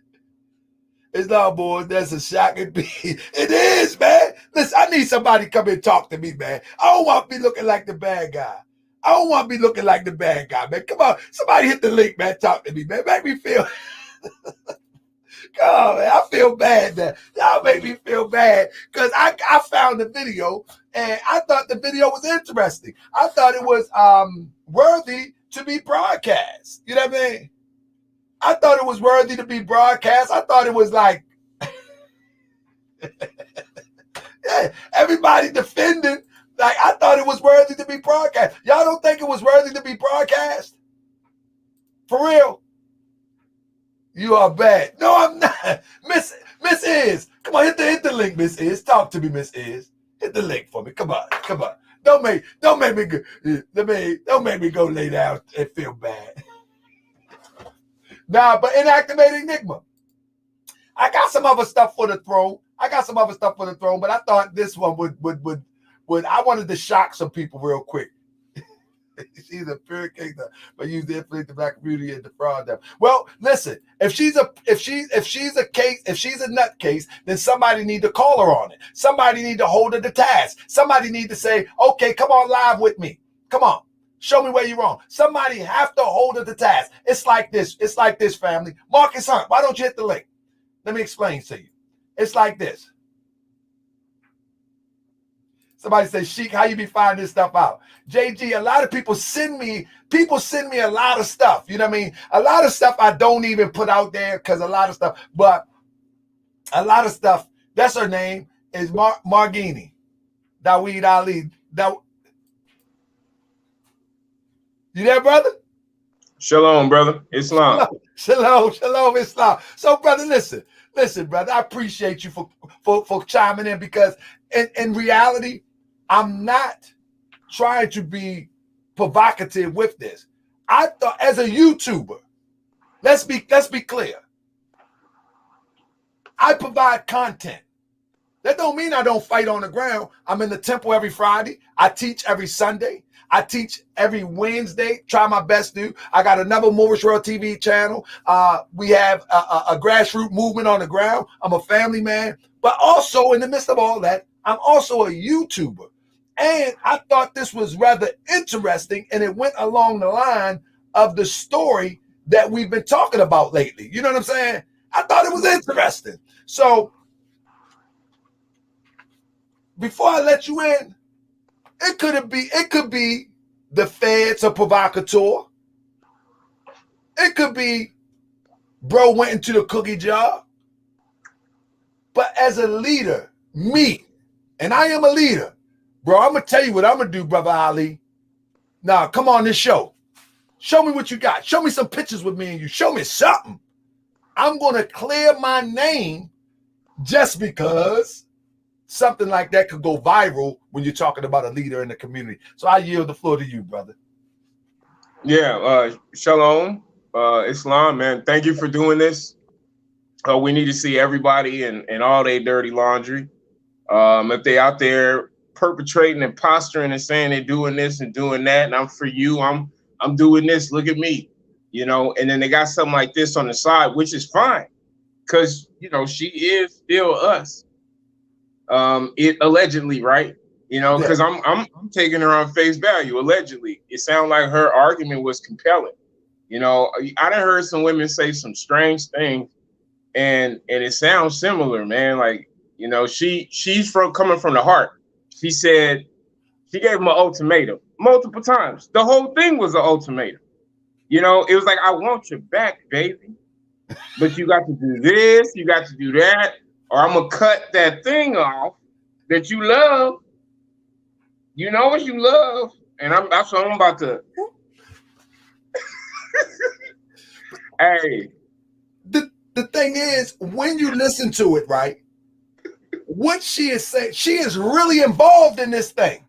It's not, boys. That's a shocking beat. It is, man. Listen, I need somebody to come and talk to me, man. I don't want to be looking like the bad guy. I don't want to be looking like the bad guy, man. Come on, somebody hit the link, man. Talk to me, man. Make me feel. Come on, man. I feel bad, man. Y'all make me feel bad because I found the video and I thought the video was interesting. I thought it was worthy to be broadcast. You know what I mean? I thought it was worthy to be broadcast. I thought it was like yeah, everybody defending. Like, I thought it was worthy to be broadcast. Y'all don't think it was worthy to be broadcast? For real? You are bad. No, I'm not. Miss Is. Come on, hit the link, Miss Is. Talk to me, Miss Is. Hit the link for me. Come on. Don't make me go lay down and feel bad. Nah, but Inactivated Enigma. I got some other stuff for the throne. But I thought this one would I wanted to shock some people real quick. She's a pure character, but use the influence the black community and defraud them. Well, listen, if she's a nutcase, then somebody need to call her on it. Somebody need to hold her to task. Somebody need to say, okay, come on live with me. Come on. Show me where you're wrong. Somebody have to hold her to task. It's like this, family. Marcus Hunt, why don't you hit the link? Let me explain to you. It's like this. Somebody says, Sheik, how you be finding this stuff out? JG, a lot of people send me a lot of stuff. You know what I mean? A lot of stuff I don't even put out there because a lot of stuff, that's her name, is Margini. Daweed Ali. You there, brother? Shalom, brother. Islam. Shalom, Islam. So, brother, listen, brother, I appreciate you for chiming in because in reality, I'm not trying to be provocative with this. I thought as a YouTuber, let's be clear. I provide content. That don't mean I don't fight on the ground. I'm in the temple every Friday. I teach every Sunday. I teach every Wednesday. Try my best to. I got another Morris World TV channel. We have a grassroots movement on the ground. I'm a family man. But also in the midst of all that, I'm also a YouTuber. And I thought this was rather interesting, and it went along the line of the story that we've been talking about lately. You know what I'm saying? I thought it was interesting. So before I let you in, it could be the feds a provocateur. It could be bro went into the cookie jar. But as a leader, me, and I am a leader, bro, I'm going to tell you what I'm going to do, Brother Ali. Now, come on this show. Show me what you got. Show me some pictures with me and you. Show me something. I'm going to clear my name just because something like that could go viral when you're talking about a leader in the community. So I yield the floor to you, brother. Yeah, shalom, Islam, man. Thank you for doing this. We need to see everybody and all their dirty laundry. If they out there perpetrating and posturing and saying they're doing this and doing that, and I'm for you, I'm doing this, look at me, you know, and then they got something like this on the side, which is fine, because, you know, she is still us. It allegedly, right? You know, because I'm taking her on face value. Allegedly, it sounded like her argument was compelling. You know, I done heard some women say some strange things, and it sounds similar, man. Like, you know, she's coming from the heart. She said she gave him an ultimatum multiple times. The whole thing was an ultimatum. You know, it was like, I want your back, baby, but you got to do this, you got to do that, or I'm gonna cut that thing off that you love. You know what you love, and that's what I'm about to. Hey, the thing is, when you listen to it, right, what she is saying, she is really involved in this thing.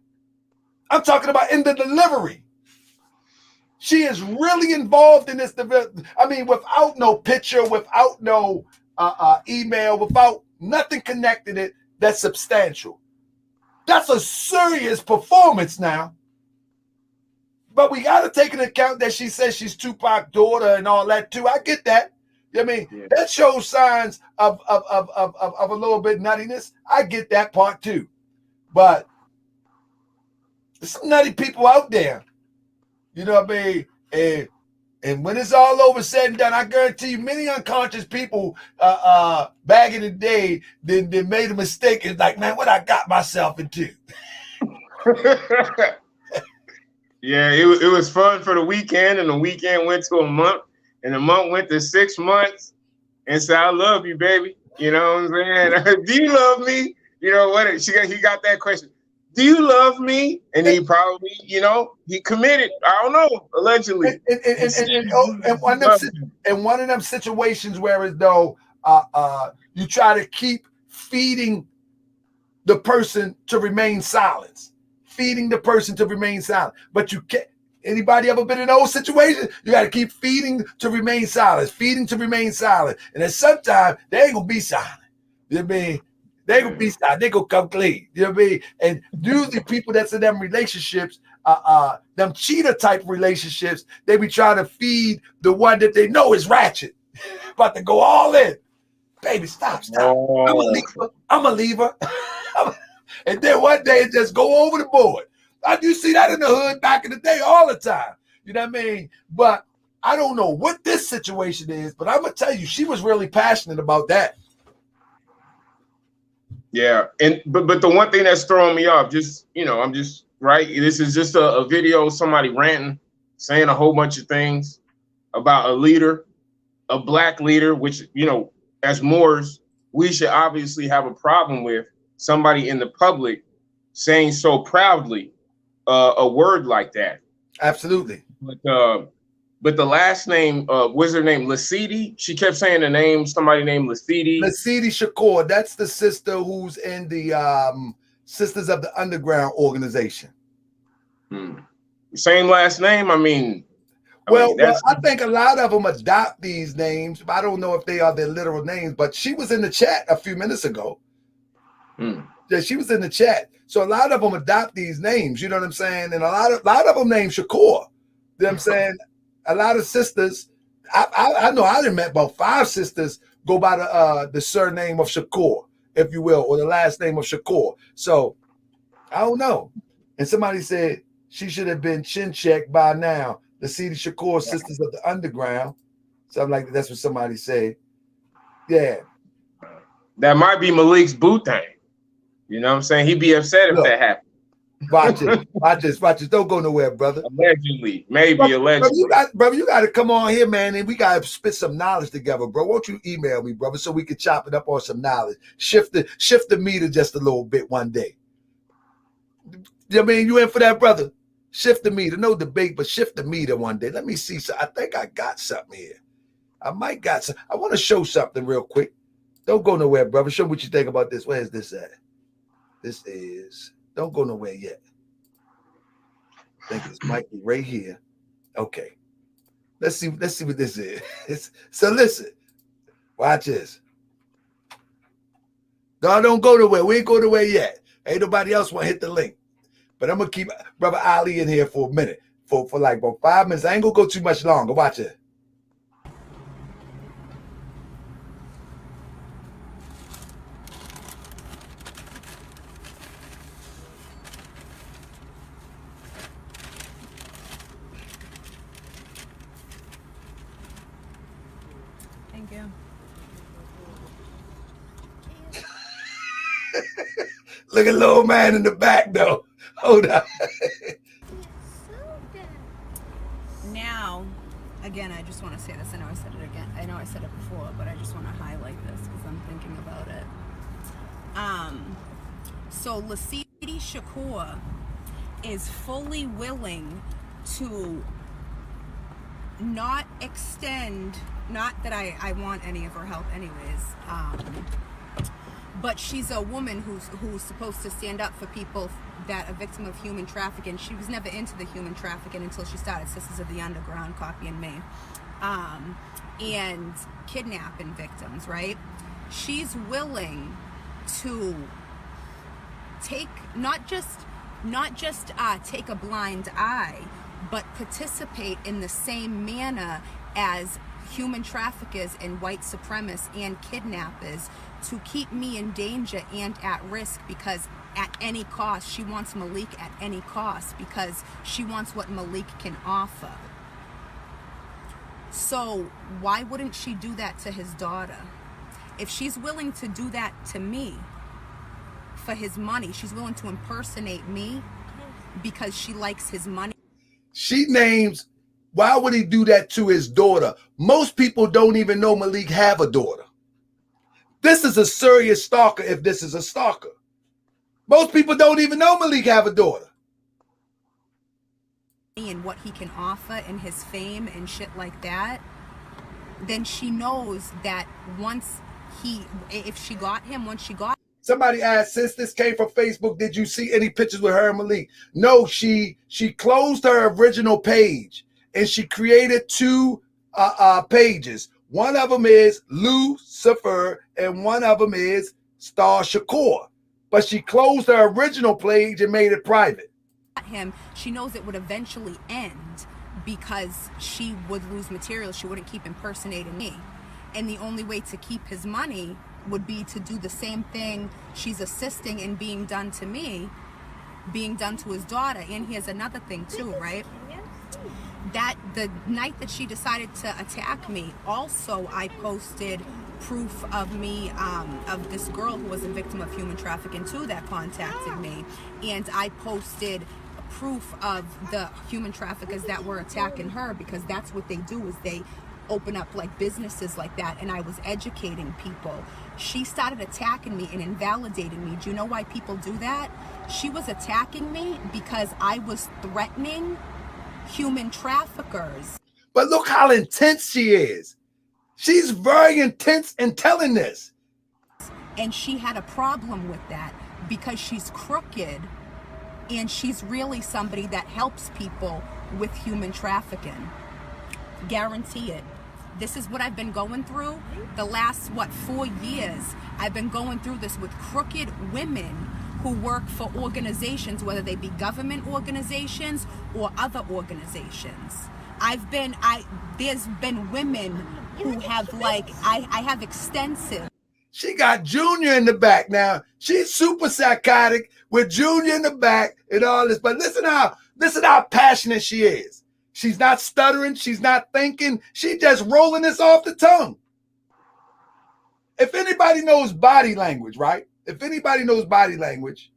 I'm talking about in the delivery. She is really involved in this. I mean, without no picture, without no email, without nothing connecting it that's substantial. That's a serious performance now. But we got to take into account that she says she's Tupac's daughter and all that too. I get that. I mean, that shows signs of a little bit nuttiness. I get that part too. But there's some nutty people out there. You know what I mean? And when it's all over, said and done, I guarantee you many unconscious people back in the day they made a mistake. It's like, man, what I got myself into. Yeah, it was fun for the weekend, and the weekend went to a month, and the month went to 6 months. And said, I love you, baby. You know what I'm saying? Do you love me? You know what? He got that question. Do you love me? And he probably, you know, he committed. I don't know, allegedly. And one of them situations where as though you try to keep feeding the person to remain silent. Feeding the person to remain silent. But you can't. Anybody ever been in those situations? You got to keep feeding to remain silent. Feeding to remain silent. And then sometimes they ain't going to be silent. You know what I mean? They ain't going to be silent. They going to come clean. You know what I mean? And usually people that's in them relationships, them cheater type relationships, they be trying to feed the one that they know is ratchet. About to go all in. Baby, stop. Oh. I'm a leaver. And then one day it just go over the board. I do see that in the hood back in the day all the time. You know what I mean? But I don't know what this situation is, but I'm going to tell you, she was really passionate about that. Yeah. But the one thing that's throwing me off, just, you know, I'm just, right? This is just a video of somebody ranting, saying a whole bunch of things about a leader, a black leader, which, you know, as Moors, we should obviously have a problem with somebody in the public saying so proudly a word like that. Absolutely. But the last name, what's her name? Lasidi. She kept saying the name, somebody named Lasidi. Lasidi Shakur. That's the sister who's in the Sisters of the Underground organization. Same last name. I mean, I think a lot of them adopt these names. I don't know if they are their literal names, but she was in the chat a few minutes ago. Yeah, she was in the chat. So a lot of them adopt these names, you know what I'm saying? And a lot of them named Shakur. You know what I'm saying? A lot of sisters, I know I done met about 5 sisters go by the surname of Shakur, if you will, or the last name of Shakur. So I don't know. And somebody said she should have been chin checked by now. The Lasidi Shakur Sisters of the Underground. Something like that. That's what somebody said. Yeah. That might be Malik's boo thing. You know what I'm saying? He'd be upset if that happened. Watch it. Don't go nowhere, brother. Allegedly. Allegedly. Brother, you got to come on here, man, and we got to spit some knowledge together, bro. Won't you email me, brother, so we can chop it up on some knowledge. Shift the meter just a little bit one day. You know what I mean? You in for that, brother? Shift the meter. No debate, but shift the meter one day. Let me see. I think I got something here. I might got some. I want to show something real quick. Don't go nowhere, brother. Show me what you think about this. Where is this at? This is, don't go nowhere yet. I think it's might be right here. Okay. Let's see what this is. So listen, watch this. No, don't go nowhere. We ain't go nowhere yet. Ain't nobody else want to hit the link. But I'm going to keep Brother Ali in here for a minute. For like about 5 minutes. I ain't going to go too much longer. Watch it. Look at little man in the back though. Hold on. Now, again, I just want to say this. I know I said it again. I know I said it before, but I just want to highlight this because I'm thinking about it. So Lasidi Shakur is fully willing to not extend, not that I want any of her help anyways, but she's a woman who's supposed to stand up for people that are victim of human trafficking. She was never into the human trafficking until she started Sisters of the Underground, copying me, and kidnapping victims, right? She's willing to take not just take a blind eye, but participate in the same manner as human traffickers and white supremacists and kidnappers to keep me in danger and at risk, because at any cost, she wants Malik at any cost, because she wants what Malik can offer. So why wouldn't she do that to his daughter? If she's willing to do that to me for his money, she's willing to impersonate me because she likes his money. She names, why would he do that to his daughter? Most people don't even know Malik have a daughter. This is a serious stalker if this is a stalker. Most people don't even know Malik have a daughter. And what he can offer and his fame and shit like that, then she knows that if she got him, once she got. Somebody asked, since this came from Facebook, did you see any pictures with her and Malik? No, she closed her original page and she created two pages. One of them is Lucifer and one of them is Star Shakur. But she closed her original page and made it private. Him, she knows it would eventually end because she would lose material. She wouldn't keep impersonating me. And the only way to keep his money would be to do the same thing she's assisting in being done to me, being done to his daughter. And here's another thing too, right? That the night that she decided to attack me, also I posted proof of me, of this girl who was a victim of human trafficking too that contacted me. And I posted proof of the human traffickers that were attacking her, because that's what they do, is they open up like businesses like that. And I was educating people. She started attacking me and invalidating me. Do you know why people do that? She was attacking me because I was threatening human traffickers. But look how intense she is. She's very intense in telling this. And she had a problem with that because she's crooked and she's really somebody that helps people with human trafficking. Guarantee it. This is what I've been going through the last, 4 years. I've been going through this with crooked women who work for organizations, whether they be government organizations or other organizations. There's been women who have I have extensive. She got Junior in the back now. She's super psychotic with Junior in the back and all this. But listen how passionate she is. She's not stuttering. She's not thinking. She's just rolling this off the tongue. If anybody knows body language, right? If anybody knows body language,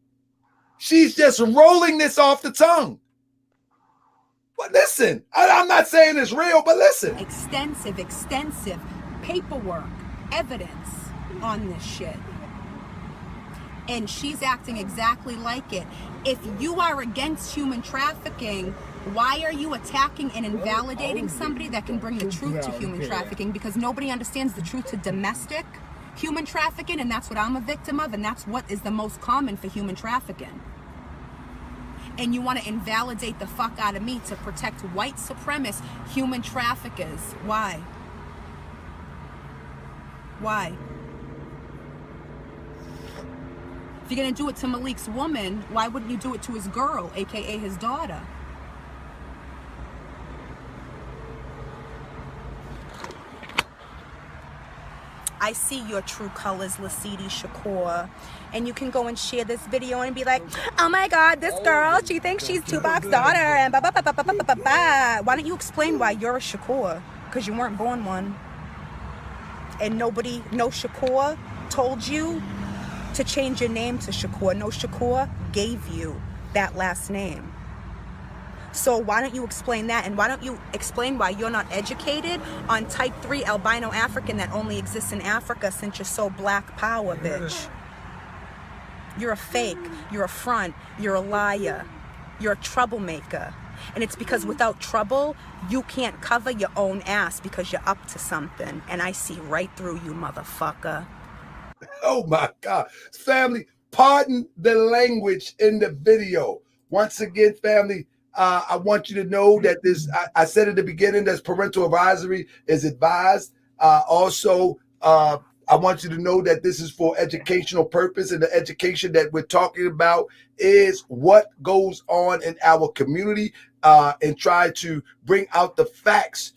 she's just rolling this off the tongue. But listen, I'm not saying it's real, but listen. Extensive paperwork, evidence on this shit. And she's acting exactly like it. If you are against human trafficking, why are you attacking and invalidating somebody that can bring the truth to human trafficking? Because nobody understands the truth to domestic human trafficking, and that's what I'm a victim of, and that's what is the most common for human trafficking. And you want to invalidate the fuck out of me to protect white supremacist human traffickers. Why? Why? If you're going to do it to Malik's woman, why wouldn't you do it to his girl, aka his daughter? I see your true colors, Lasidi Shakur. And you can go and share this video and be like, oh my God, this girl, she thinks she's Tupac's daughter, and blah, blah, blah, blah, blah, blah, blah. Why don't you explain why you're a Shakur? Because you weren't born one. And no Shakur told you to change your name to Shakur. No, Shakur gave you that last name. So why don't you explain that? And why don't you explain why you're not educated on type 3 albino African that only exists in Africa, since you're so black power, bitch? You're a fake, you're a front, you're a liar, you're a troublemaker. And it's because without trouble, you can't cover your own ass because you're up to something. And I see right through you, motherfucker. Oh my God. Family, pardon the language in the video. Once again, family, I want you to know that this, I said at the beginning, that parental advisory is advised. Also, I want you to know that this is for educational purpose, and the education that we're talking about is what goes on in our community, and try to bring out the facts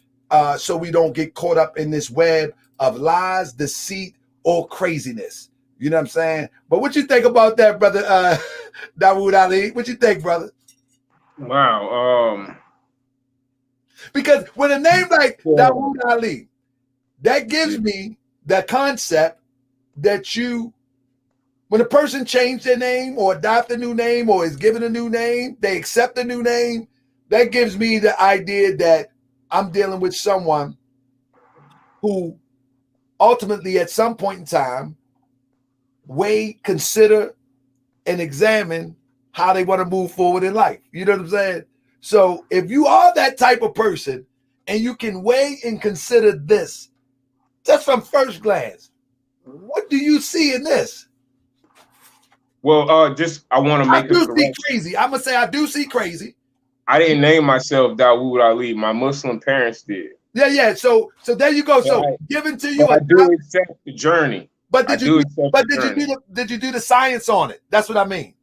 so we don't get caught up in this web of lies, deceit, or craziness. You know what I'm saying? But what you think about that, brother Dawood Ali? What you think, brother? Wow. Because with a name like Dawood Ali, that gives me the concept that when a person changes their name or adopt a new name or is given a new name, they accept a new name, that gives me the idea that I'm dealing with someone who ultimately at some point in time weigh, consider, and examine how they want to move forward in life. You know what I'm saying? So if you are that type of person and you can weigh and consider this, just from first glance, what do you see in this? Well, I want to make I do see crazy. I'm gonna say I do see crazy. I didn't name myself Dawood Ali. My Muslim parents did. Yeah. So there you go. So given to you, I do accept the journey. But did you do the science on it? That's what I mean.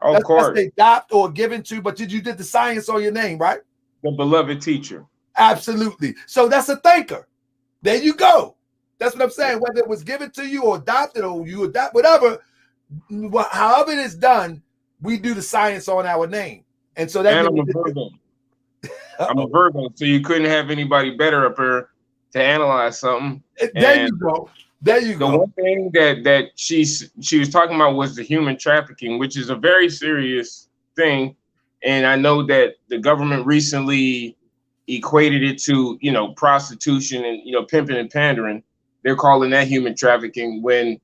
Of course. That's adopt or given to, but did the science on your name, right? The beloved teacher. Absolutely. So that's a thinker. There you go. That's what I'm saying. Whether it was given to you or adopted or you adopt, whatever, however it is done, we do the science on our name. And so that. And I'm a Virgo. I'm a Virgo, so you couldn't have anybody better up here to analyze something. There you go. There you go. The one thing that she was talking about was the human trafficking, which is a very serious thing. And I know that the government recently equated it to, prostitution and, pimping and pandering. They're calling that human trafficking when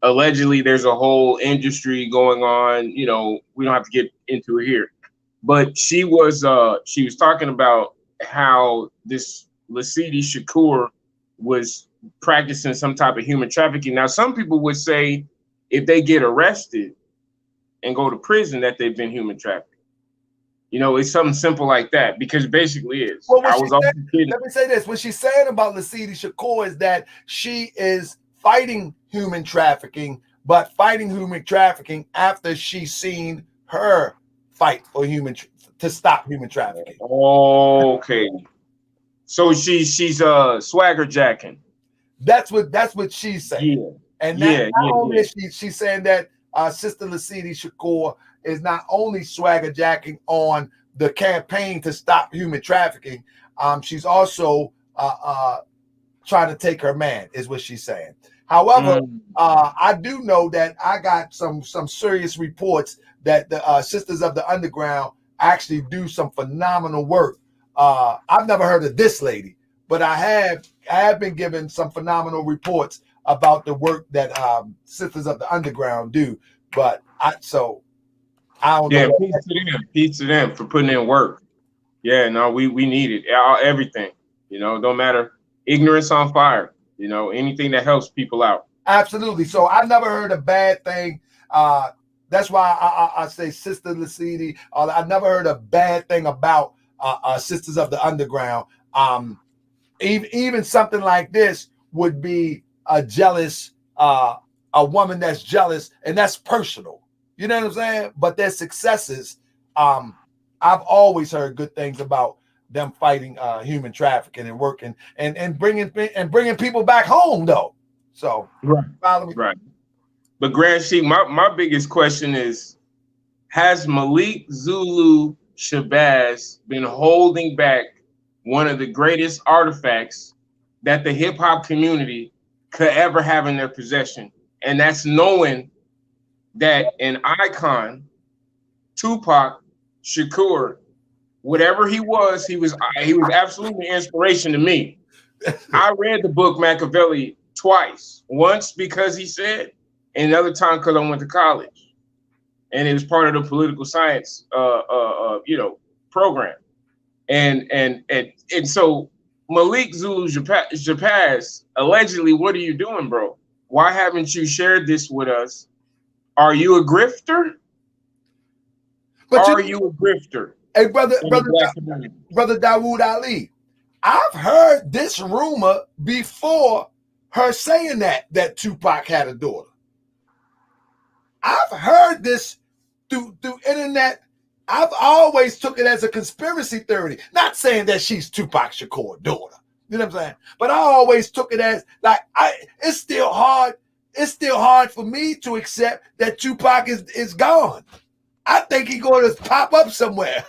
allegedly there's a whole industry going on. We don't have to get into it here. But she was talking about how this Lasidi Shakur was practicing some type of human trafficking. Now, some people would say if they get arrested and go to prison that they've been human trafficked. It's something simple like that, because basically it is. Well, let me say this. What she's saying about Lasidi Shakur is that she is fighting human trafficking, but fighting human trafficking after she's seen her fight for to stop human trafficking. Okay. So she's swagger jacking. That's what she's saying. Yeah. And not only is she's saying that Sister Lasidi Shakur is not only swagger jacking on the campaign to stop human trafficking, she's also trying to take her man, is what she's saying. However, I do know that I got some serious reports that the Sisters of the Underground actually do some phenomenal work. I've never heard of this lady, but I have been given some phenomenal reports about the work that Sisters of the Underground do. But I don't know. Yeah, peace to them for putting in work. Yeah, no, we need it. Everything, don't matter. Ignorance on fire, anything that helps people out. Absolutely. So I never heard a bad thing. That's why I say Sister Lasidi. I never heard a bad thing about Sisters of the Underground. Even something like this would be a woman that's jealous, and that's personal. You know what I'm saying? But their successes, I've always heard good things about them fighting human trafficking and working and bringing people back home, though. So follow me. Right. But Grand Sheik, my biggest question is, has Malik Zulu Shabazz been holding back one of the greatest artifacts that the hip hop community could ever have in their possession? And that's knowing that an icon, Tupac Shakur, whatever he was absolutely inspiration to me. I read the book Machiavelli twice. Once because he said, and another time because I went to college, and it was part of the political science, program. And so Malik Zulu Shabazz, allegedly, what are you doing, bro? Why haven't you shared this with us? Are you a grifter? Are you a grifter? Hey, brother Dawood Ali, I've heard this rumor before her saying that Tupac had a daughter. I've heard this through internet. I've always took it as a conspiracy theory. Not saying that she's Tupac Shakur's daughter. You know what I'm saying? But I always took it as like it's still hard. It's still hard for me to accept that Tupac is gone. I think he's going to pop up somewhere.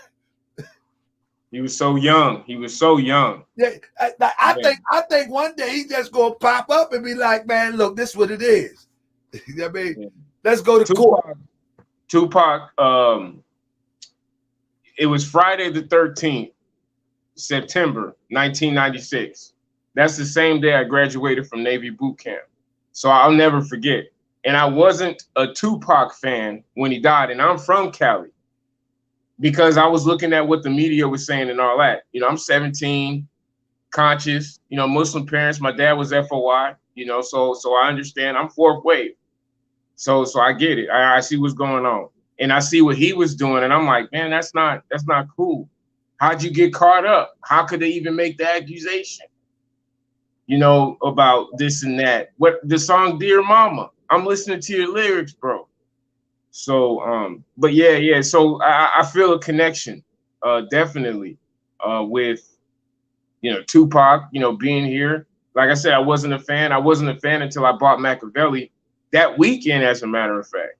He was so young. Yeah, I think one day he just gonna pop up and be like, man, look, this is what it is. You know what I mean? Let's go to court. Tupac, it was Friday the 13th, September 1996. That's the same day I graduated from Navy boot camp. So I'll never forget. And I wasn't a Tupac fan when he died, and I'm from Cali, because I was looking at what the media was saying and all that. You know, I'm 17, conscious, you know, Muslim parents. My dad was FOI, you know, so I understand. I'm fourth wave. So I get it. I see what's going on. And I see what he was doing, and I'm like, man, that's not cool. How'd you get caught up? How could they even make the accusation? You know, about this and that. What the song Dear Mama? I'm listening to your lyrics, bro. So, but yeah. So I feel a connection, definitely, with, you know, Tupac, you know, being here. Like I said, I wasn't a fan. I wasn't a fan until I bought Machiavelli that weekend, as a matter of fact,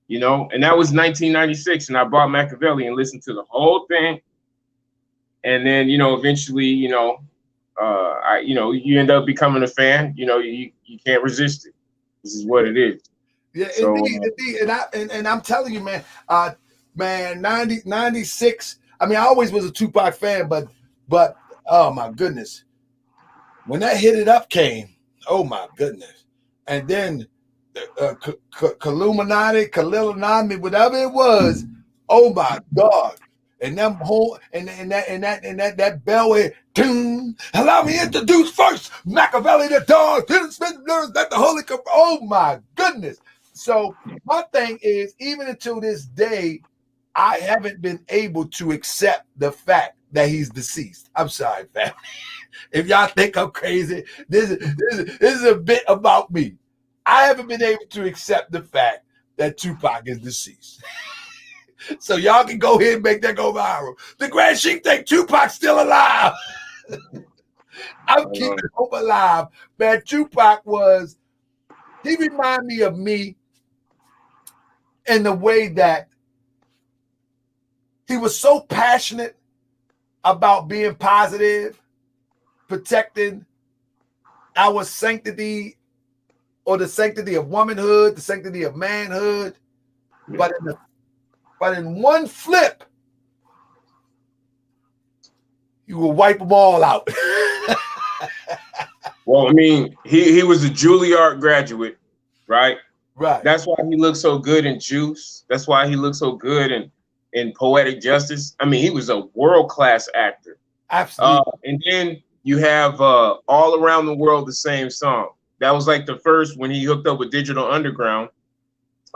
you know, and that was 1996. And I bought Machiavelli and listened to the whole thing. And then, you know, eventually, you know, you end up becoming a fan. You know, you can't resist it. This is what it is. Yeah, so, indeed. And I'm telling you, man, 96. I mean, I always was a Tupac fan, but oh my goodness, when that Hit It Up came, oh my goodness, and then Kaluminati, whatever it was, oh my God. And them whole and that bell where allow me to introduce first Machiavelli the dog, that the Holy oh my goodness. So my thing is, even until this day, I haven't been able to accept the fact that he's deceased. I'm sorry, family. If y'all think I'm crazy, this is a bit about me. I haven't been able to accept the fact that Tupac is deceased. So y'all can go ahead and make that go viral. The Grand Sheik think Tupac's still alive. I'm keeping hope alive. Man, Tupac he reminded me of me in the way that he was so passionate about being positive, protecting our sanctity, or the sanctity of womanhood, the sanctity of manhood. Yeah. But in one flip, you will wipe them all out. Well, I mean, he was a Juilliard graduate, right? Right. That's why he looked so good in Juice. That's why he looked so good in Poetic Justice. I mean, he was a world-class actor. Absolutely. And then you have All Around the World, the Same Song. That was like the first when he hooked up with Digital Underground.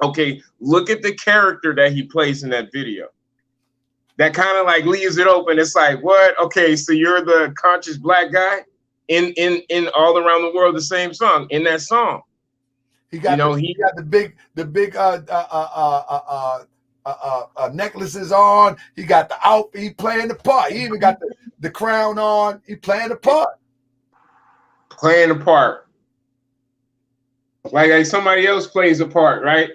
Okay, look at the character that he plays in that video. That kind of like leaves it open. It's like, what? Okay, so you're the conscious black guy in All Around the World, the Same Song, in that song. He got the big necklaces on. He got the outfit. He playing the part. He even got the crown on. He playing the part. Playing the part. Like somebody else plays a part, right?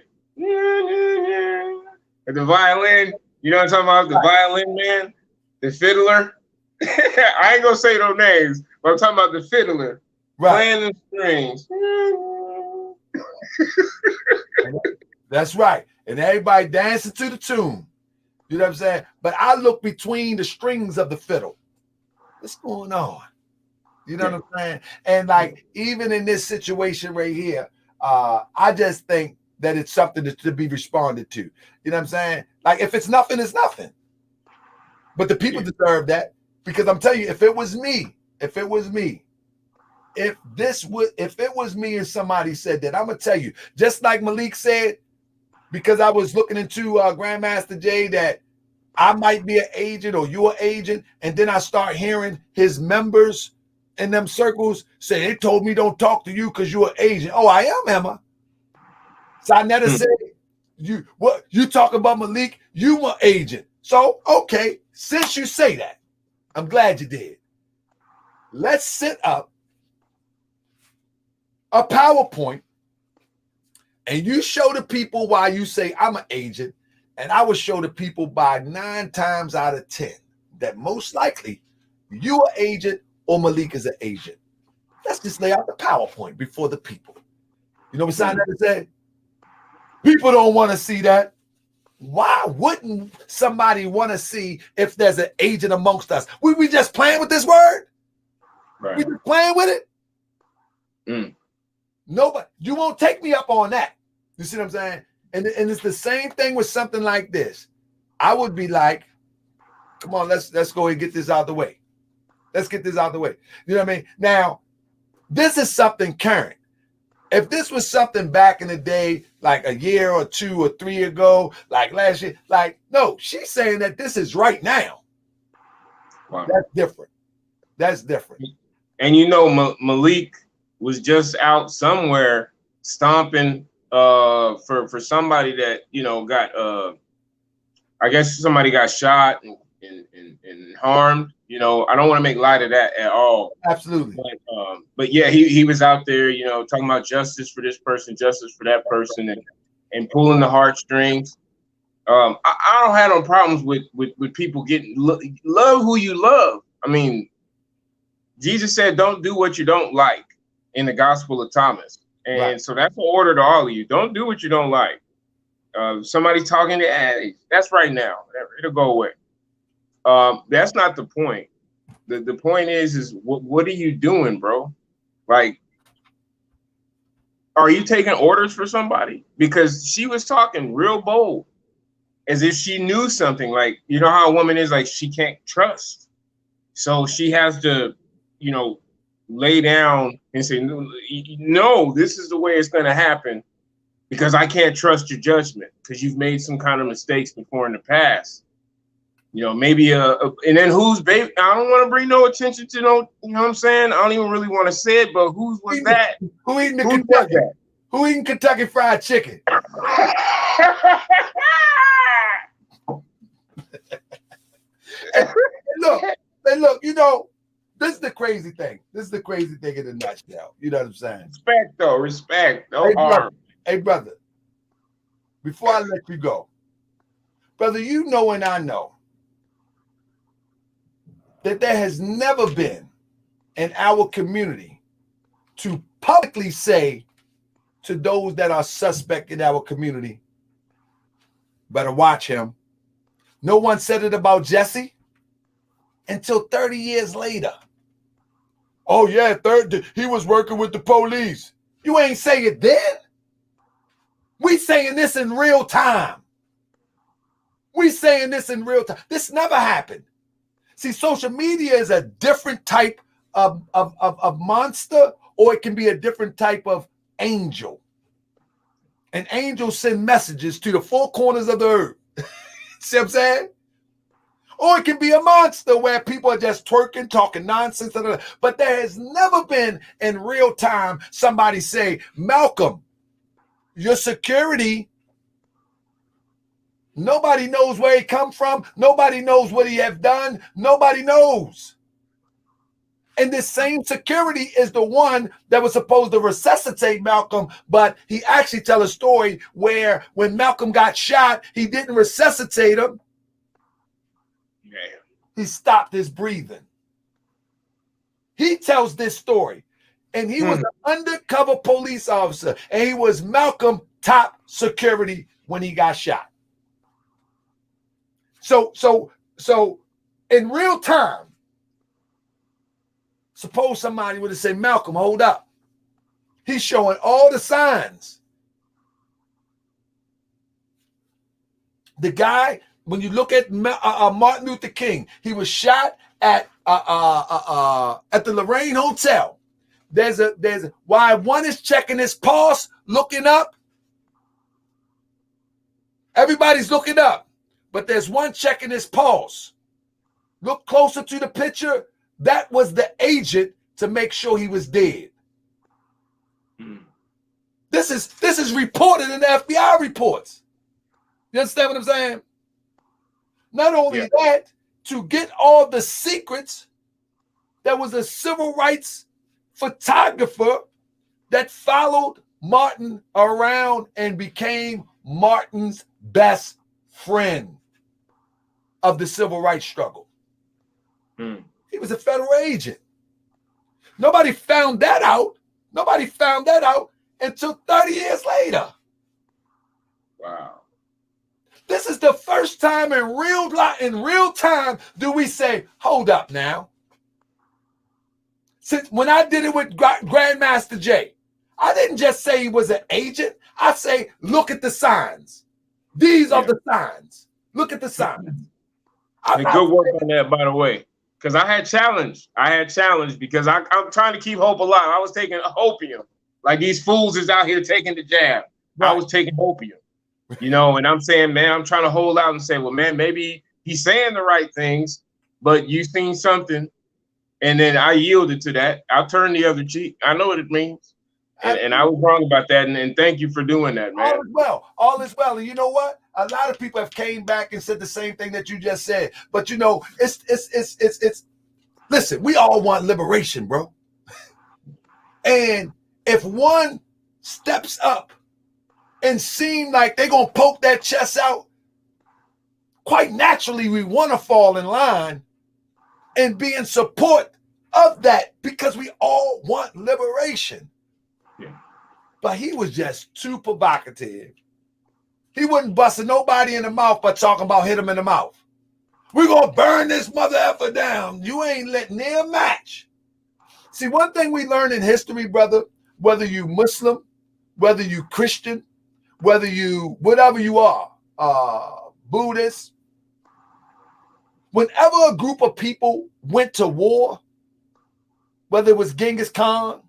The violin, you know what I'm talking about? The violin man, the fiddler. I ain't gonna say those names, but I'm talking about the fiddler, playing the strings. That's right. And everybody dancing to the tune. You know what I'm saying? But I look between the strings of the fiddle. What's going on? You know what I'm saying? And like, even in this situation right here, I just think that it's something to be responded to. You know what I'm saying? Like, if it's nothing, it's nothing. But the people deserve that, because I'm telling you, if it was me, if it was me and somebody said that, I'm gonna tell you, just like Malik said, because I was looking into Grandmaster Jay that I might be an agent or you're an agent, and then I start hearing his members in them circles say, they told me don't talk to you because you're an agent. Oh, I am I? So I never said you talk about Malik, you an agent. So okay, since you say that, I'm glad you did. Let's set up a PowerPoint and you show the people why you say I'm an agent, and I will show the people by 9 times out of 10 that most likely you an agent or Malik is an agent. Let's just lay out the PowerPoint before the people. You know what I'm saying? People don't want to see that. Why wouldn't somebody want to see if there's an agent amongst us? We just playing with this word? Right. We just playing with it? Nobody, you won't take me up on that. You see what I'm saying? And it's the same thing with something like this. I would be like, come on, let's go and get this out of the way. Let's get this out of the way. You know what I mean? Now, this is something current. If this was something back in the day, like a year or 2 or 3 ago, like last year, like, no, she's saying that this is right now. Wow. That's different. That's different. And you know, Malik was just out somewhere stomping for somebody that, you know, got I guess somebody got shot and harmed. You know, I don't want to make light of that at all. Absolutely. But yeah, he was out there, you know, talking about justice for this person, justice for that person, and pulling the heartstrings. I don't have no problems with people getting love who you love. I mean, Jesus said, don't do what you don't like in the Gospel of Thomas. And right. So that's an order to all of you. Don't do what you don't like. Somebody talking to addicts, that's right now. It'll go away. That's not the point. The point is what are you doing, bro? Like, are you taking orders for somebody? Because she was talking real bold, as if she knew something. Like, you know how a woman is, like, she can't trust. So she has to, you know, lay down and say, no, this is the way it's going to happen, because I can't trust your judgment because you've made some kind of mistakes before in the past. You know, maybe and then who's baby? I don't want to bring no attention to no, you know what I'm saying? I don't even really want to say it, but whose was that? Who eating the Kentucky? Who eating Kentucky Fried Chicken? and look, you know, this is the crazy thing. This is the crazy thing in a nutshell. You know what I'm saying? Respect, though. Respect. No harm. Hey, brother, before I let you go, brother, you know and I know that there has never been in our community to publicly say to those that are suspect in our community, better watch him. No one said it about Jesse until 30 years later. Oh, yeah, he was working with the police. You ain't say it then. We saying this in real time. We saying this in real time. This never happened. See, social media is a different type of monster, or it can be a different type of angel. An angel send messages to the 4 corners of the earth. See what I'm saying? Or it can be a monster where people are just twerking, talking nonsense. But there has never been in real time somebody say, Malcolm, your security, nobody knows where he come from. Nobody knows what he have done. Nobody knows. And this same security is the one that was supposed to resuscitate Malcolm, but he actually tell a story where when Malcolm got shot, he didn't resuscitate him. Yeah. He stopped his breathing. He tells this story, and he was an undercover police officer, and he was Malcolm top security when he got shot. So in real time, suppose somebody would have said, Malcolm, hold up. He's showing all the signs. The guy, when you look at Martin Luther King, he was shot at the Lorraine Hotel. There's why one is checking his pulse, looking up. Everybody's looking up, but there's one checking his pulse. Look closer to the picture. That was the agent to make sure he was dead. This is reported in the FBI reports. You understand what I'm saying? Not only that, to get all the secrets, there was a civil rights photographer that followed Martin around and became Martin's best friend of the civil rights struggle. He was a federal agent. Nobody found that out. Nobody found that out until 30 years later. Wow. This is the first time in real time do we say, hold up now. Since when I did it with Grandmaster Jay, I didn't just say he was an agent. I say, look at the signs. These are the signs. Look at the signs. Good work on that, by the way. Because I had challenged because I'm trying to keep hope alive. I was taking opium. Like these fools is out here taking the jab. Right. I was taking opium. You know, and I'm saying, man, I'm trying to hold out and say, well, man, maybe he's saying the right things, but you seen something. And then I yielded to that. I'll turn the other cheek. I know what it means. And I was wrong about that. And thank you for doing that, man. All is well. And you know what? A lot of people have came back and said the same thing that you just said. But you know, it's listen, we all want liberation, bro. And if one steps up and seem like they're gonna poke that chest out, quite naturally we want to fall in line and be in support of that because we all want liberation. Yeah. But he was just too provocative. He wasn't busting nobody in the mouth by talking about hit him in the mouth. We're gonna burn this mother effer down. You ain't letting near a match. See, one thing we learn in history, brother, whether you Muslim, whether you Christian, whether you, whatever you are, Buddhist, whenever a group of people went to war, whether it was Genghis Khan,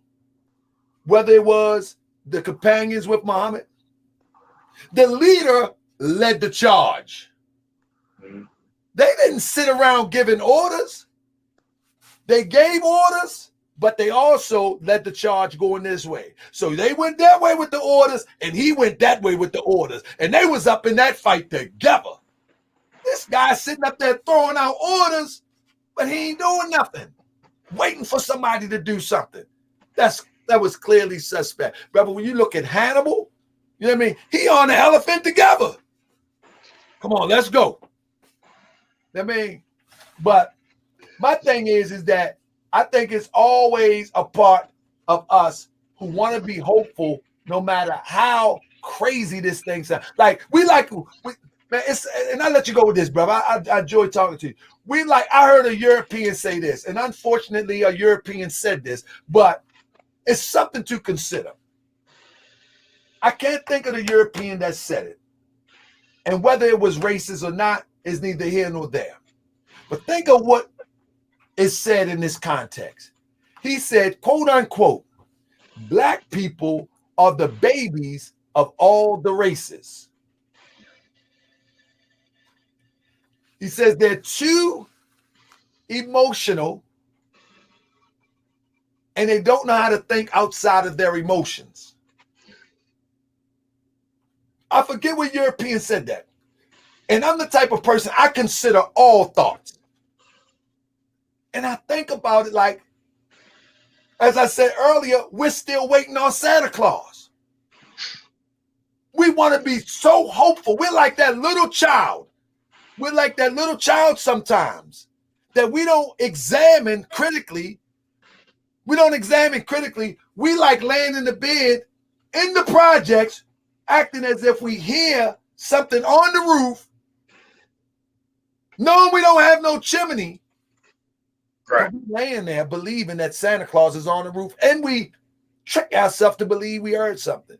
whether it was the companions with Muhammad, the leader led the charge. They didn't sit around giving orders. They gave orders, but they also led the charge going this way. So they went that way with the orders, and he went that way with the orders. And they was up in that fight together. This guy sitting up there throwing out orders, but he ain't doing nothing. Waiting for somebody to do something. That was clearly suspect. Brother, when you look at Hannibal, you know what I mean? He on the elephant together. Come on, let's go. I mean, but my thing is that I think it's always a part of us who want to be hopeful no matter how crazy this thing sounds. Like, man, and I'll let you go with this, brother. I enjoy talking to you. I heard a European say this, and unfortunately a European said this, but it's something to consider. I can't think of the European that said it. And whether it was racist or not is neither here nor there. But think of what is said in this context. He said, quote unquote, black people are the babies of all the races. He says they're too emotional and they don't know how to think outside of their emotions. I forget what European said that. And I'm the type of person, I consider all thoughts. And I think about it like, as I said earlier, we're still waiting on Santa Claus. We want to be so hopeful. We're like that little child. We're like that little child sometimes that we don't examine critically. We like laying in the bed in the projects acting as if we hear something on the roof, knowing we don't have no chimney. Right. But we laying there believing that Santa Claus is on the roof, and we trick ourselves to believe we heard something.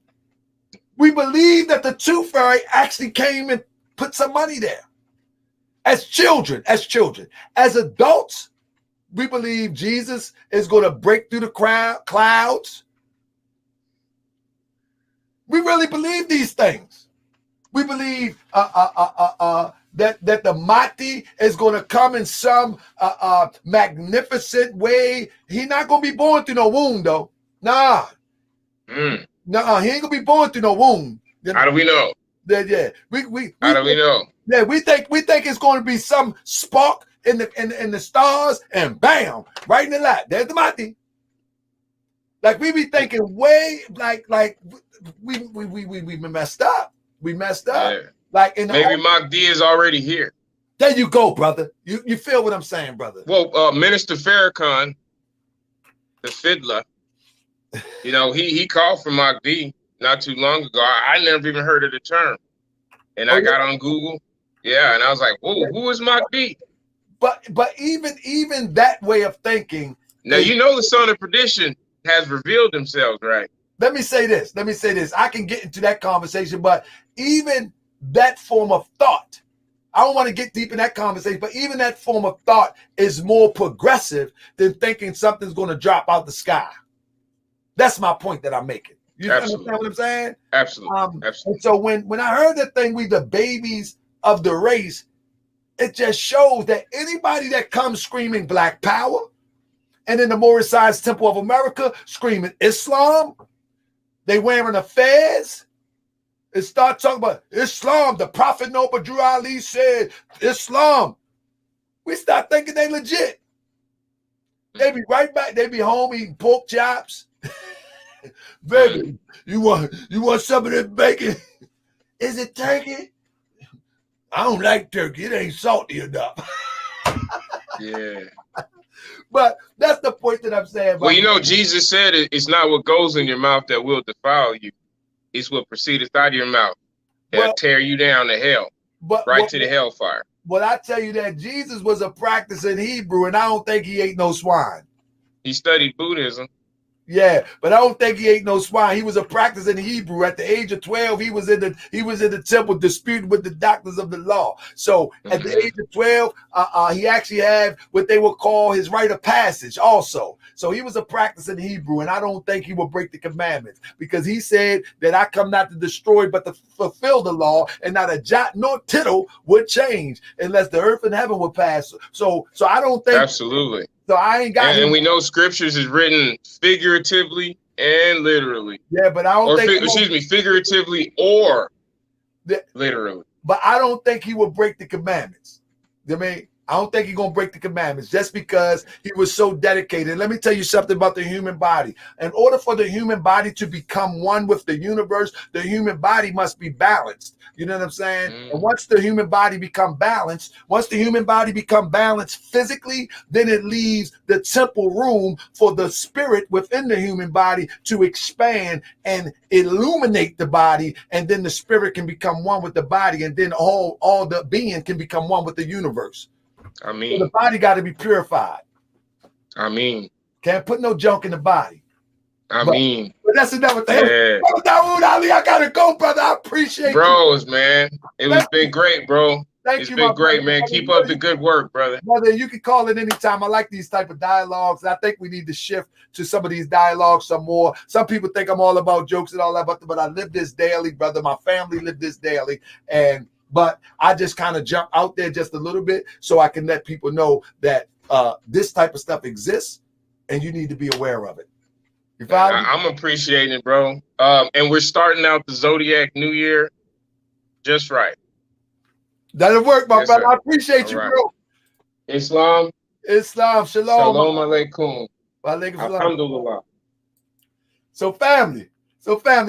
We believe that the tooth fairy actually came and put some money there. As children. As adults, we believe Jesus is going to break through the clouds. We really believe these things. We believe that the Mati is going to come in some magnificent way. He's not going to be born through no womb, though. Nah. Nah, he ain't going to be born through no womb. How do we know? Yeah. How do we know? Yeah, we think it's going to be some spark in the stars, and bam, right in the lap. There's the Mati. Like we be thinking way like we messed up. We messed up. Yeah. Like in maybe Mach D is already here. There you go, brother. You feel what I'm saying, brother? Well, Minister Farrakhan, the fiddler, you know, he called for Mach D not too long ago. I never even heard of the term, and I got on Google. Yeah, and I was like, whoa, who is Mach D? But even that way of thinking. Now you know the son of perdition has revealed themselves, right? Let me say this. I can get into that conversation, but even that form of thought, I don't want to get deep in that conversation, but even that form of thought is more progressive than thinking something's going to drop out the sky. That's my point that I'm making. You understand what I'm saying? Absolutely. Absolutely. And so when I heard that thing, we the babies of the race, it just shows that anybody that comes screaming Black Power, and in the Morris Science Temple of America screaming Islam, they wearing a fez, and start talking about Islam. The Prophet Noble Drew Ali said Islam. We start thinking they legit. They be right back. They be home eating pork chops. Baby, you want some of this bacon? Is it turkey? I don't like turkey. It ain't salty enough. Yeah. But that's the point that I'm saying. Well, you know, Jesus said it's not what goes in your mouth that will defile you. It's what proceedeth out of your mouth that'll tear you down to hell, to the hellfire. But I tell you that Jesus was a practicing Hebrew, and I don't think he ate no swine. He studied Buddhism. Yeah, but I don't think he ate no swine. He was a practicing Hebrew. At the age of 12, he was in the temple disputing with the doctors of the law. So at the age of 12, he actually had what they would call his rite of passage also. So he was a practicing Hebrew, and I don't think he would break the commandments, because he said that I come not to destroy but to fulfill the law, and not a jot nor tittle would change unless the earth and heaven would pass. So I don't think absolutely. So I ain't got. And we know scriptures is written figuratively and literally. Yeah, but I don't think. Figuratively or literally. But I don't think he will break the commandments. I mean, I don't think he's going to break the commandments just because he was so dedicated. Let me tell you something about the human body. In order for the human body to become one with the universe, the human body must be balanced. You know what I'm saying? And once the human body become balanced physically, then it leaves the temple room for the spirit within the human body to expand and illuminate the body. And then the spirit can become one with the body. And then all the being can become one with the universe. I mean, so the body got to be purified. I mean, can't put no junk in the body. But that's another thing. Yeah. Dawood Ali, I gotta go, brother. I appreciate bros, man. It's been great, bro. It's been great, man. Keep up the good work, brother. Brother, you can call it anytime. I like these type of dialogues. I think we need to shift to some of these dialogues some more. Some people think I'm all about jokes and all that, but I live this daily, brother. My family live this daily, but I just kind of jump out there just a little bit so I can let people know that this type of stuff exists and you need to be aware of it. You follow me? I'm appreciating it, bro. And we're starting out the Zodiac New Year just right. That'll work, my brother. Sir. I appreciate you, bro. Islam. Shalom. Shalom alaikum. Alhamdulillah. So family,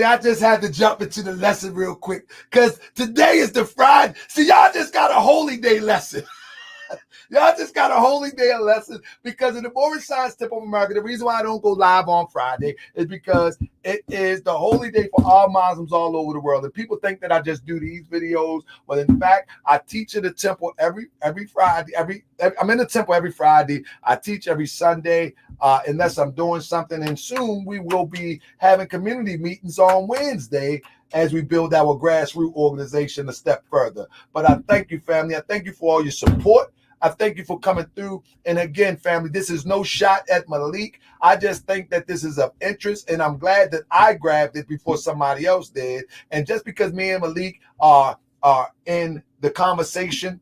I just had to jump into the lesson real quick because today is the Friday. See, y'all just got a holy day lesson. Y'all just got a holy day of lesson because of the Morris Science Tip of America. The reason why I don't go live on Friday is because it is the holy day for all Muslims all over the world. And people think that I just do these videos. But in fact, I teach in the temple every Friday. I'm in the temple every Friday. I teach every Sunday, unless I'm doing something. And soon we will be having community meetings on Wednesday as we build our grassroots organization a step further. But I thank you, family. I thank you for all your support. I thank you for coming through. And again, family, this is no shot at Malik. I just think that this is of interest, and I'm glad that I grabbed it before somebody else did. And just because me and Malik are in the conversation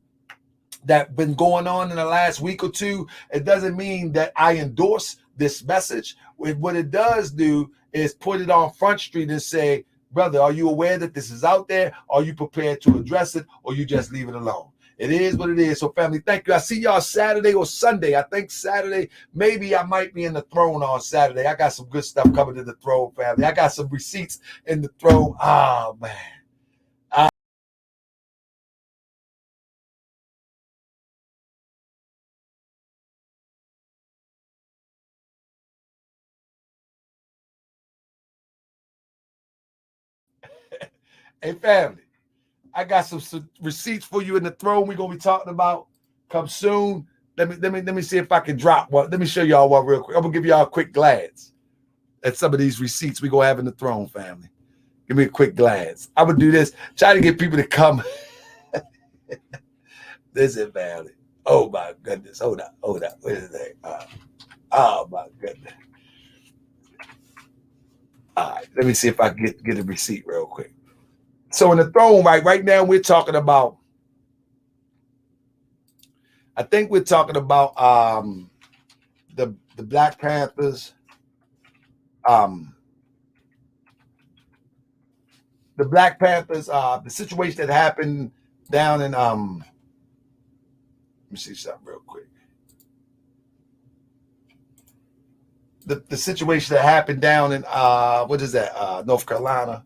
that's been going on in the last week or two, it doesn't mean that I endorse this message. What it does do is put it on Front Street and say, brother, are you aware that this is out there? Are you prepared to address it, or you just leave it alone? It is what it is. So, family, thank you. I see y'all Saturday or Sunday. I think Saturday. Maybe I might be in the throne on Saturday. I got some good stuff coming to the throne, family. I got some receipts in the throne. Oh, man. Hey, family, I got some receipts for you in the throne we're going to be talking about. Come soon. Let me see if I can drop one. Let me show y'all one real quick. I'm going to give y'all a quick glance at some of these receipts we're going to have in the throne, family. Give me a quick glance. I would do this. Try to get people to come. This is family. Oh, my goodness. Hold up. What is that? Oh, my goodness. All right. Let me see if I can get a receipt real quick. So in the throne, right now we're talking about, I think we're talking about the Black Panthers, the situation that happened down in let me see something real quick. The situation that happened down in what is that? North Carolina.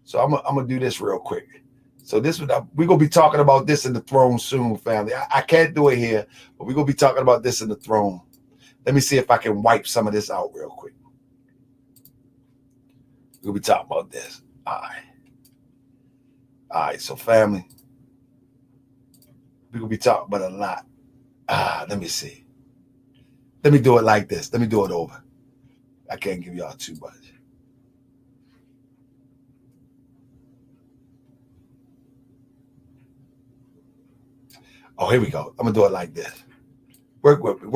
So I'm gonna do this real quick. So we're gonna be talking about this in the throne soon, family. I can't do it here, but we're gonna be talking about this in the throne. Let me see if I can wipe some of this out real quick. We'll be talking about this. All right. So family, we're gonna be talking about a lot. Let me see. Let me do it like this. Let me do it over. I can't give y'all too much. Oh, here we go. I'm going to do it like this. Work with me.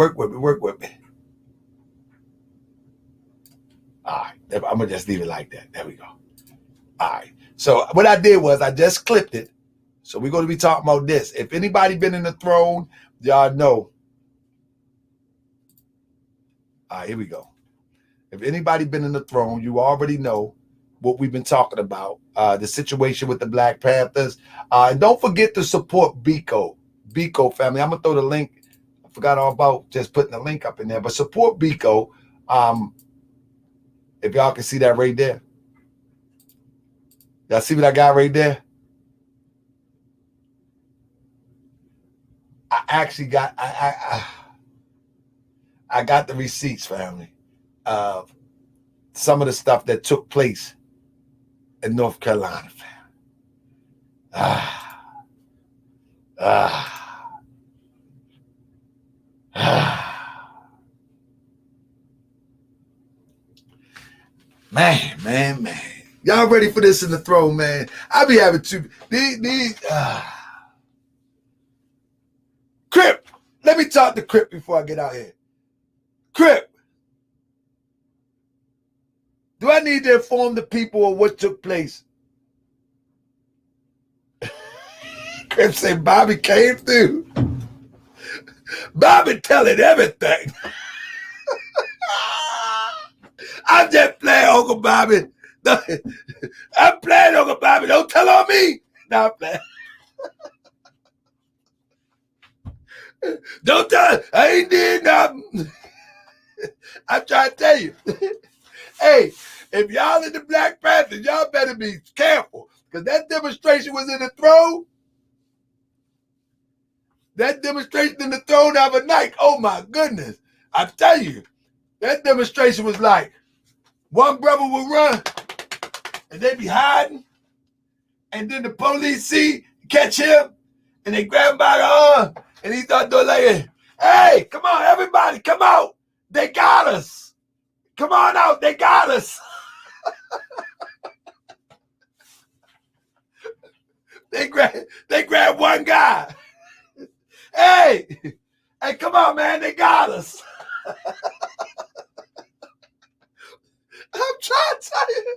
All right. I'm going to just leave it like that. There we go. All right. So what I did was I just clipped it. So we're going to be talking about this. If anybody been in the throne, y'all know. All right, here we go. If anybody been in the throne, you already know what we've been talking about. The situation with the Black Panthers. And don't forget to support Biko family. I'm gonna throw the link. I forgot all about just putting the link up in there, but support Biko. If y'all can see that right there. Y'all see what I got right there? I actually got I got the receipts, family, of some of the stuff that took place in North Carolina, family. Man. Y'all ready for this in the throne, man? I be having these Crip. Let me talk to Crip before I get out here. Crip. Do I need to inform the people of what took place? Crip said Bobby came through. Bobby telling everything. I'm just playing, Uncle Bobby. I'm playing, Uncle Bobby. Don't tell on me. No, I'm playing. Don't tell. I ain't did nothing. I'm trying to tell you. Hey, if y'all in the Black Panthers, y'all better be careful. Because that demonstration was in the throne. That demonstration in the throne the other night, oh my goodness. I tell you, that demonstration was like, one brother would run and they be hiding, and then the police catch him, and they grab him by the arm, and he start doing like, hey, come on, everybody, come out. They got us. Come on out, they got us. They grab one guy. Hey, come on, man, they got us. I'm trying to tell you.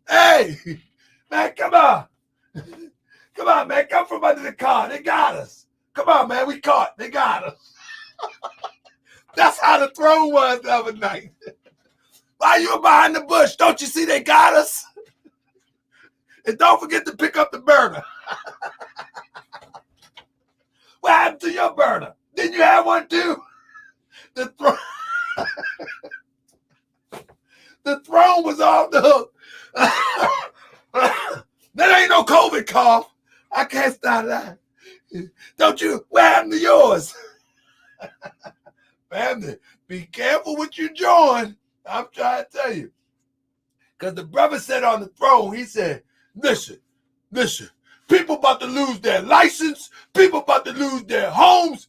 Hey, man, come on. Come on, man, come from under the car. They got us. Come on, man, we caught. They got us. That's how the throne was the other night. Why you behind the bush? Don't you see they got us? And don't forget to pick up the burner. What happened to your burner? Didn't you have one too? The throne was off the hook. That ain't no COVID cough. I can't stop that. Don't you? What happened to yours? Family, be careful what you join. I'm trying to tell you. Because the brother said on the throne, he said, listen, people about to lose their license, people about to lose their homes,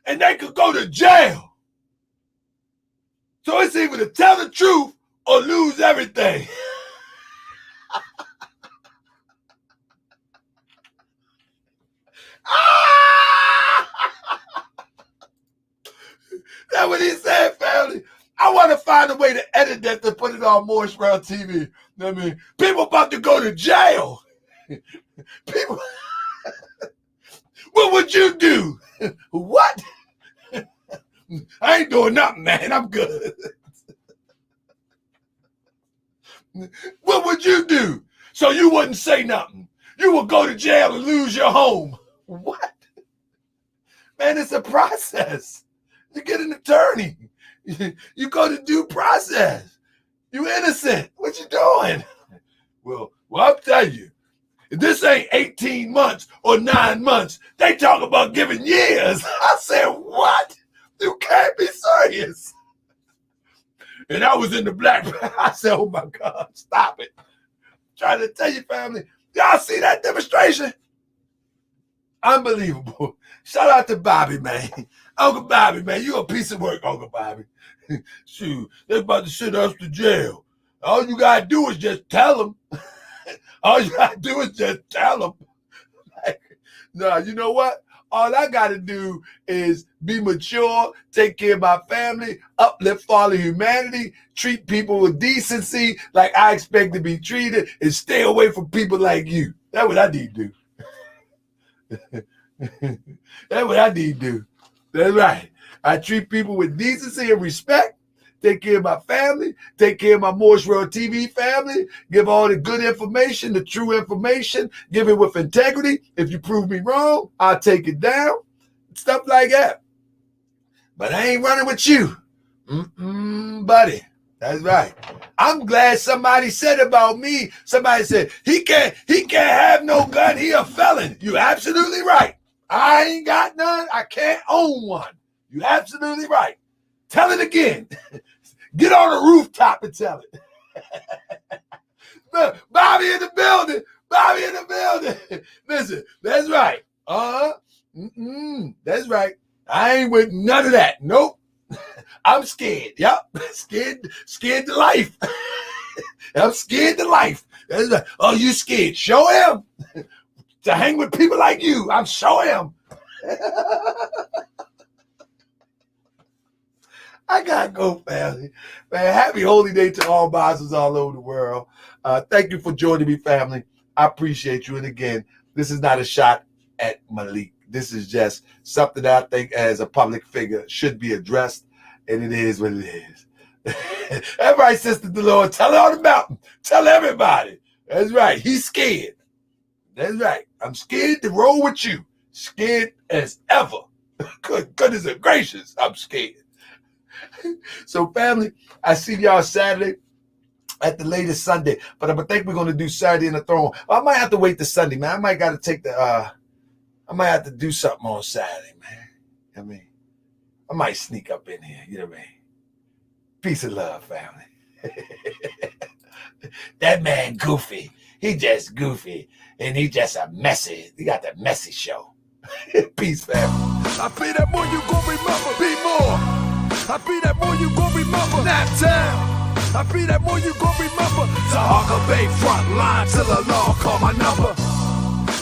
and they could go to jail. So it's either to tell the truth or lose everything. That's what he said, family. I want to find a way to edit that to put it on Morris Brown TV. You know what I mean? People about to go to jail. People, what would you do? What? I ain't doing nothing, man. I'm good. What would you do? So you wouldn't say nothing. You would go to jail and lose your home. What? Man, it's a process. You get an attorney. You go to due process. You innocent. What you doing? Well, I'll tell you. If this ain't 18 months or 9 months, they talk about giving years. I said, what? You can't be serious. And I was in the black. I said, oh my God, stop it. I'm trying to tell you, family. Y'all see that demonstration? Unbelievable. Shout out to Bobby, man. Uncle Bobby, man, you a piece of work, Uncle Bobby. Shoot, they about to send us to jail. All you gotta do is just tell them. All you gotta do is just tell them. Like, no, you know what? All I gotta do is be mature, take care of my family, uplift all of humanity, treat people with decency like I expect to be treated, and stay away from people like you. That's what I need to do. That's what I need to do. That's right. I treat people with decency and respect, take care of my family, take care of my Morris World TV family, give all the good information, the true information, give it with integrity. If you prove me wrong, I'll take it down. Stuff like that. But I ain't running with you. Buddy. That's right. I'm glad somebody said about me, somebody said, he can't have no gun, he a felon. You absolutely right. I ain't got none. I can't own one. You absolutely right. Tell it again. Get on the rooftop and tell it. Look, Bobby in the building. Bobby in the building. Listen, that's right. That's right. I ain't with none of that. Nope. I'm scared. Yep. Scared to life. I'm scared to life. That's right. Oh, you scared? Show him. To hang with people like you. I'm showing him. I gotta go, family. Man, happy holy day to all bosses all over the world. Thank you for joining me, family. I appreciate you. And again, this is not a shot at Malik. This is just something that I think as a public figure should be addressed. And it is what it is. Everybody, Sister Dolores, tell it on the mountain. Tell everybody. That's right. He's scared. That's right. I'm scared to roll with you. Scared as ever. Goodness gracious, I'm scared. So, family, I see y'all Saturday at the latest Sunday. But I think we're going to do Saturday in the throne. I might have to wait till Sunday, man. I might got to take the I might have to do something on Saturday, man. I mean, I might sneak up in here, you know what I mean? Peace and love, family. That man goofy. He just goofy. And he just a messy. He got that messy show. Peace, family. I be that more you gon' remember. Be more. I be that more you gon' remember. Nap town. I be that more you gon' remember. Tahaka Bay front line till the law call my number.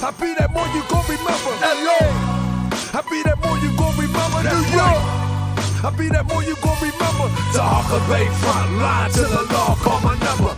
I be that more you gon' remember. LA. I be that more you gon' remember. New York. I be that more you gon' remember. Tahaka Bay front line till the law call my number.